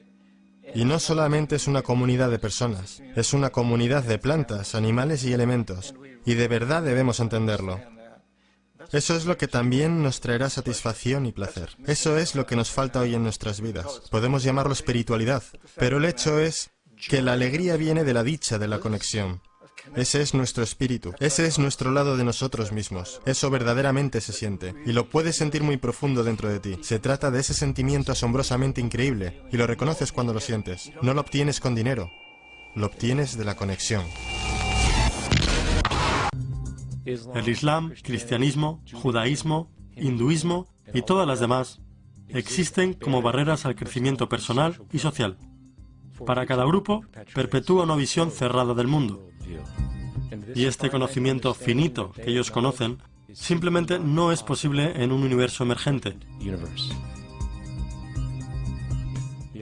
Y no solamente es una comunidad de personas, es una comunidad de plantas, animales y elementos. Y de verdad debemos entenderlo. Eso es lo que también nos traerá satisfacción y placer. Eso es lo que nos falta hoy en nuestras vidas. Podemos llamarlo espiritualidad, pero el hecho es que la alegría viene de la dicha de la conexión. Ese es nuestro espíritu, ese es nuestro lado de nosotros mismos. Eso verdaderamente se siente, y lo puedes sentir muy profundo dentro de ti. Se trata de ese sentimiento asombrosamente increíble, y lo reconoces cuando lo sientes. No lo obtienes con dinero, lo obtienes de la conexión. El Islam, cristianismo, judaísmo, hinduismo y todas las demás existen como barreras al crecimiento personal y social. Para cada grupo, perpetúa una visión cerrada del mundo. Y este conocimiento finito que ellos conocen simplemente no es posible en un universo emergente.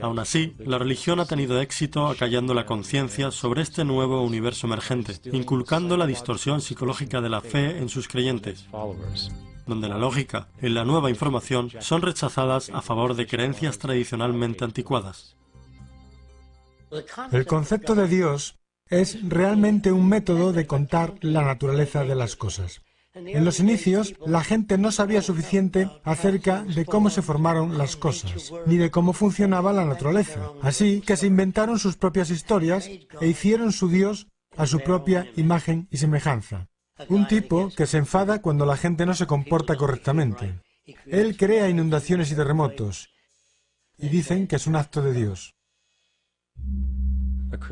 Aún así, la religión ha tenido éxito acallando la conciencia sobre este nuevo universo emergente, inculcando la distorsión psicológica de la fe en sus creyentes, donde la lógica y la nueva información son rechazadas a favor de creencias tradicionalmente anticuadas. El concepto de Dios es realmente un método de contar la naturaleza de las cosas. En los inicios, la gente no sabía suficiente acerca de cómo se formaron las cosas, ni de cómo funcionaba la naturaleza. Así que se inventaron sus propias historias e hicieron su Dios a su propia imagen y semejanza. Un tipo que se enfada cuando la gente no se comporta correctamente. Él crea inundaciones y terremotos, y dicen que es un acto de Dios.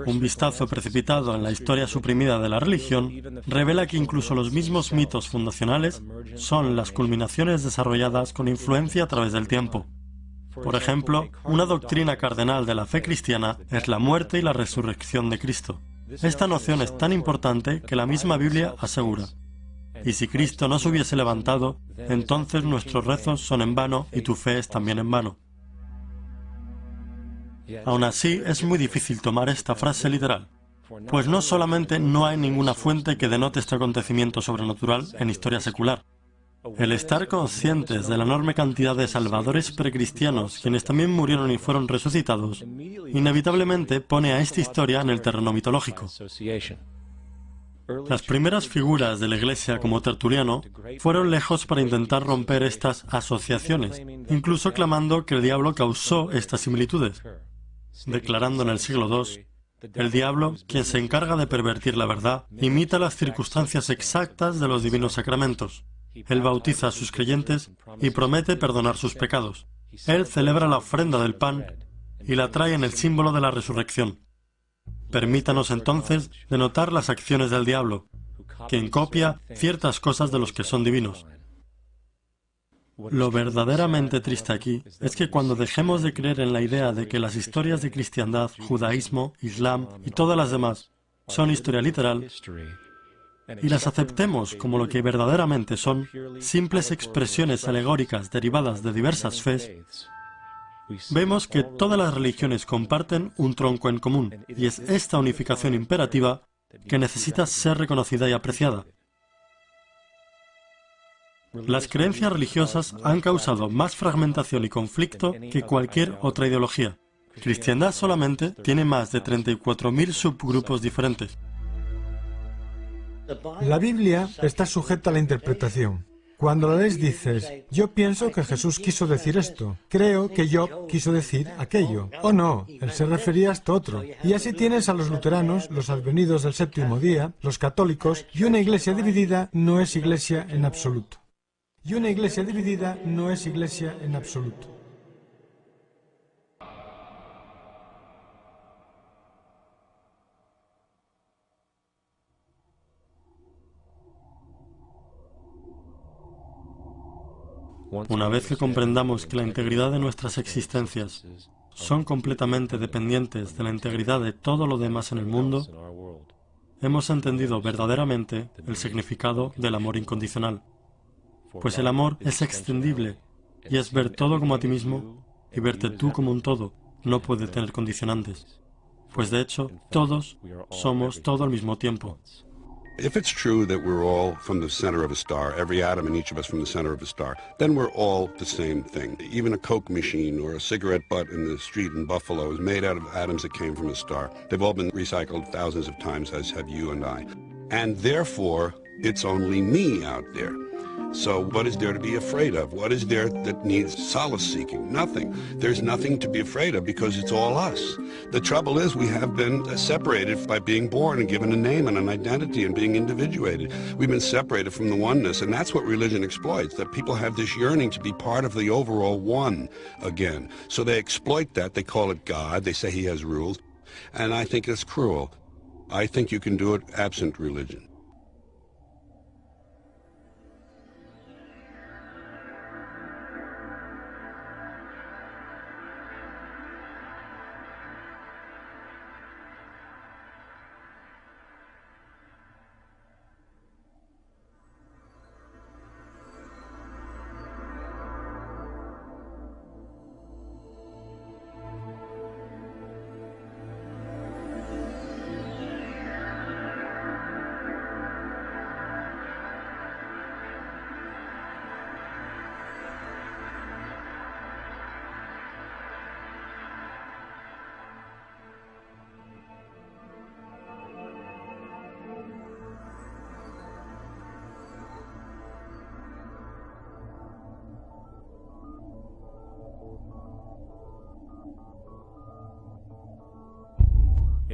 Un vistazo precipitado en la historia suprimida de la religión revela que incluso los mismos mitos fundacionales son las culminaciones desarrolladas con influencia a través del tiempo. Por ejemplo, una doctrina cardenal de la fe cristiana es la muerte y la resurrección de Cristo. Esta noción es tan importante que la misma Biblia asegura: y si Cristo no se hubiese levantado, entonces nuestros rezos son en vano y tu fe es también en vano. Aún así, es muy difícil tomar esta frase literal, pues no solamente no hay ninguna fuente que denote este acontecimiento sobrenatural en historia secular. El estar conscientes de la enorme cantidad de salvadores precristianos, quienes también murieron y fueron resucitados, inevitablemente pone a esta historia en el terreno mitológico. Las primeras figuras de la Iglesia como Tertuliano fueron lejos para intentar romper estas asociaciones, incluso clamando que el diablo causó estas similitudes, declarando en el siglo II: el diablo, quien se encarga de pervertir la verdad, imita las circunstancias exactas de los divinos sacramentos. Él bautiza a sus creyentes y promete perdonar sus pecados. Él celebra la ofrenda del pan y la trae en el símbolo de la resurrección. Permítanos entonces denotar las acciones del diablo, quien copia ciertas cosas de los que son divinos. Lo verdaderamente triste aquí es que cuando dejemos de creer en la idea de que las historias de cristiandad, judaísmo, islam y todas las demás son historia literal, y las aceptemos como lo que verdaderamente son, simples expresiones alegóricas derivadas de diversas fes, vemos que todas las religiones comparten un tronco en común, y es esta unificación imperativa que necesita ser reconocida y apreciada. Las creencias religiosas han causado más fragmentación y conflicto que cualquier otra ideología. Cristiandad solamente tiene más de 34.000 subgrupos diferentes. La Biblia está sujeta a la interpretación. Cuando la lees dices: yo pienso que Jesús quiso decir esto, creo que Job quiso decir aquello. Oh no, él se refería a esto otro. Y así tienes a los luteranos, los advenidos del séptimo día, los católicos, y una iglesia dividida no es iglesia en absoluto. Y una iglesia dividida no es iglesia en absoluto. Una vez que comprendamos que la integridad de nuestras existencias son completamente dependientes de la integridad de todo lo demás en el mundo, hemos entendido verdaderamente el significado del amor incondicional. Pues el amor es extendible y es ver todo como a ti mismo y verte tú como un todo. No puede tener condicionantes. Pues de hecho, todos somos todo al mismo tiempo. If it's true that we're all from the center of a star, every atom in each of us from the center of a star, then we're all the same thing. Even a Coke machine or a cigarette butt in the street in Buffalo is made out of atoms that came from a star. They've all been recycled thousands of times, as have you and I. And therefore, it's only me out there. So what is there to be afraid of? What is there that needs solace-seeking? Nothing. There's nothing to be afraid of because it's all us. The trouble is we have been separated by being born and given a name and an identity and being individuated. We've been separated from the oneness, and that's what religion exploits, that people have this yearning to be part of the overall one again. So they exploit that. They call it God. They say he has rules. And I think it's cruel. I think you can do it absent religion.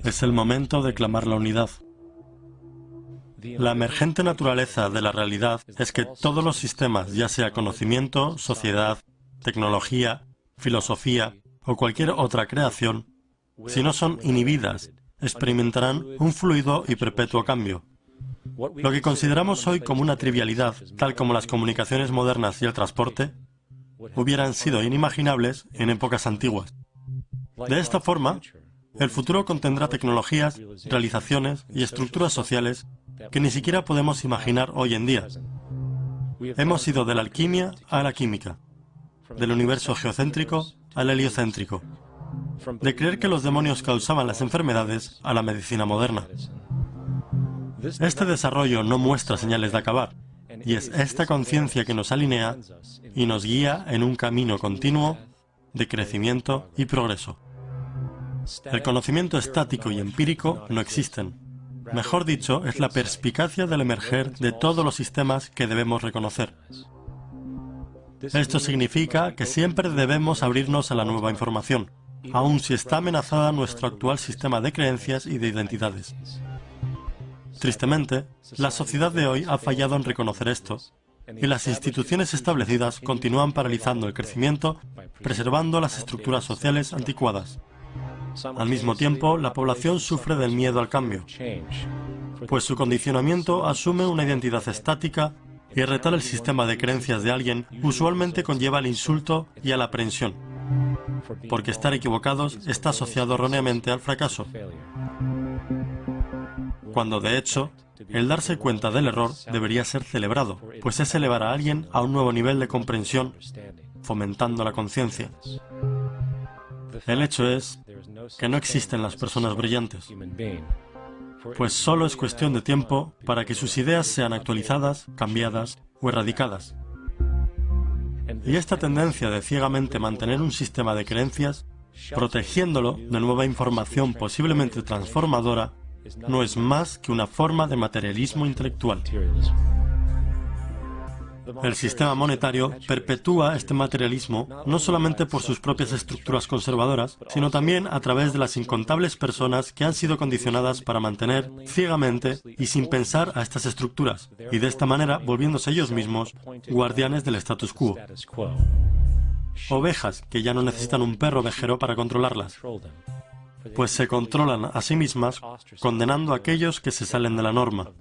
Es el momento de clamar la unidad. La emergente naturaleza de la realidad es que todos los sistemas, ya sea conocimiento, sociedad, tecnología, filosofía o cualquier otra creación, si no son inhibidas, experimentarán un fluido y perpetuo cambio. Lo que consideramos hoy como una trivialidad, tal como las comunicaciones modernas y el transporte, hubieran sido inimaginables en épocas antiguas. De esta forma, el futuro contendrá tecnologías, realizaciones y estructuras sociales que ni siquiera podemos imaginar hoy en día. Hemos ido de la alquimia a la química, del universo geocéntrico al heliocéntrico, de creer que los demonios causaban las enfermedades a la medicina moderna. Este desarrollo no muestra señales de acabar, y es esta conciencia que nos alinea y nos guía en un camino continuo de crecimiento y progreso. El conocimiento estático y empírico no existen. Mejor dicho, es la perspicacia del emerger de todos los sistemas que debemos reconocer. Esto significa que siempre debemos abrirnos a la nueva información, aun si está amenazada nuestro actual sistema de creencias y de identidades. Tristemente, la sociedad de hoy ha fallado en reconocer esto, y las instituciones establecidas continúan paralizando el crecimiento, preservando las estructuras sociales anticuadas. Al mismo tiempo, la población sufre del miedo al cambio, pues su condicionamiento asume una identidad estática y retar el sistema de creencias de alguien usualmente conlleva al insulto y a la aprensión, porque estar equivocados está asociado erróneamente al fracaso, cuando de hecho, el darse cuenta del error debería ser celebrado, pues es elevar a alguien a un nuevo nivel de comprensión, fomentando la conciencia. El hecho es que no existen las personas brillantes, pues solo es cuestión de tiempo para que sus ideas sean actualizadas, cambiadas o erradicadas. Y esta tendencia de ciegamente mantener un sistema de creencias, protegiéndolo de nueva información posiblemente transformadora, no es más que una forma de materialismo intelectual. El sistema monetario perpetúa este materialismo no solamente por sus propias estructuras conservadoras, sino también a través de las incontables personas que han sido condicionadas para mantener ciegamente y sin pensar a estas estructuras, y de esta manera volviéndose ellos mismos guardianes del status quo. Ovejas que ya no necesitan un perro ovejero para controlarlas, pues se controlan a sí mismas condenando a aquellos que se salen de la norma.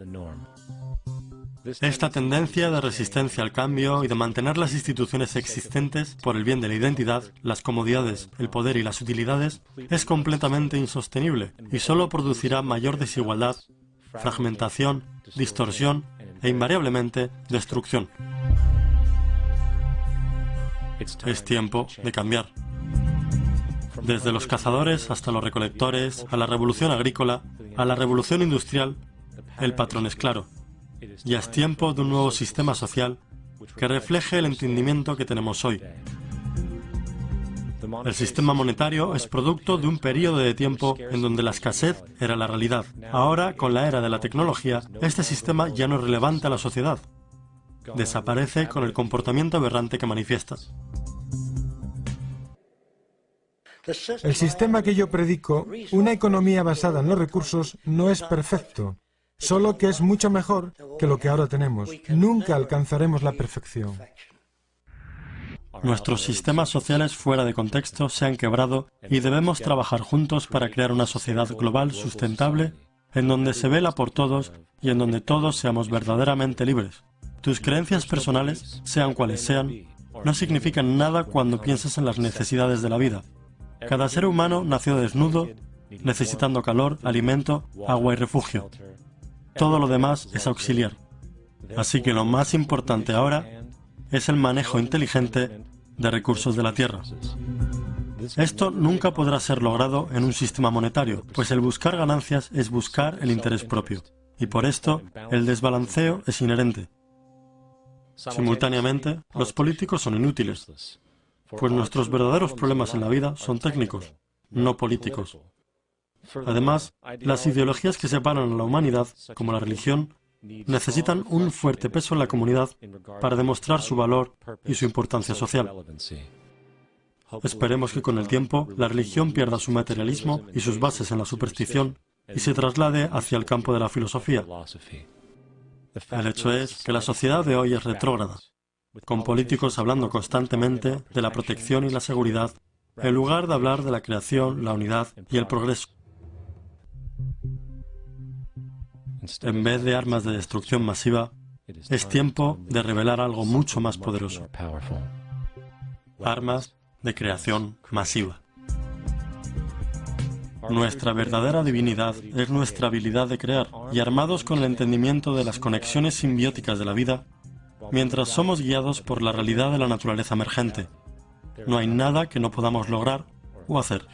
Esta tendencia de resistencia al cambio y de mantener las instituciones existentes por el bien de la identidad, las comodidades, el poder y las utilidades es completamente insostenible y solo producirá mayor desigualdad, fragmentación, distorsión e invariablemente destrucción. Es tiempo de cambiar. Desde los cazadores hasta los recolectores, a la revolución agrícola, a la revolución industrial, el patrón es claro. Ya es tiempo de un nuevo sistema social que refleje el entendimiento que tenemos hoy. El sistema monetario es producto de un periodo de tiempo en donde la escasez era la realidad. Ahora, con la era de la tecnología, este sistema ya no es relevante a la sociedad. Desaparece con el comportamiento aberrante que manifiesta. El sistema que yo predico, una economía basada en los recursos, no es perfecto, solo que es mucho mejor que lo que ahora tenemos. Nunca alcanzaremos la perfección. Nuestros sistemas sociales fuera de contexto se han quebrado y debemos trabajar juntos para crear una sociedad global sustentable en donde se vela por todos y en donde todos seamos verdaderamente libres. Tus creencias personales, sean cuales sean, no significan nada cuando piensas en las necesidades de la vida. Cada ser humano nació desnudo, necesitando calor, alimento, agua y refugio. Todo lo demás es auxiliar. Así que lo más importante ahora es el manejo inteligente de recursos de la tierra. Esto nunca podrá ser logrado en un sistema monetario, pues el buscar ganancias es buscar el interés propio. Y por esto, el desbalanceo es inherente. Simultáneamente, los políticos son inútiles, pues nuestros verdaderos problemas en la vida son técnicos, no políticos. Además, las ideologías que separan a la humanidad, como la religión, necesitan un fuerte peso en la comunidad para demostrar su valor y su importancia social. Esperemos que con el tiempo la religión pierda su materialismo y sus bases en la superstición y se traslade hacia el campo de la filosofía. El hecho es que la sociedad de hoy es retrógrada, con políticos hablando constantemente de la protección y la seguridad, en lugar de hablar de la creación, la unidad y el progreso. En vez de armas de destrucción masiva, es tiempo de revelar algo mucho más poderoso. Armas de creación masiva. Nuestra verdadera divinidad es nuestra habilidad de crear, y armados con el entendimiento de las conexiones simbióticas de la vida, mientras somos guiados por la realidad de la naturaleza emergente, no hay nada que no podamos lograr o hacer.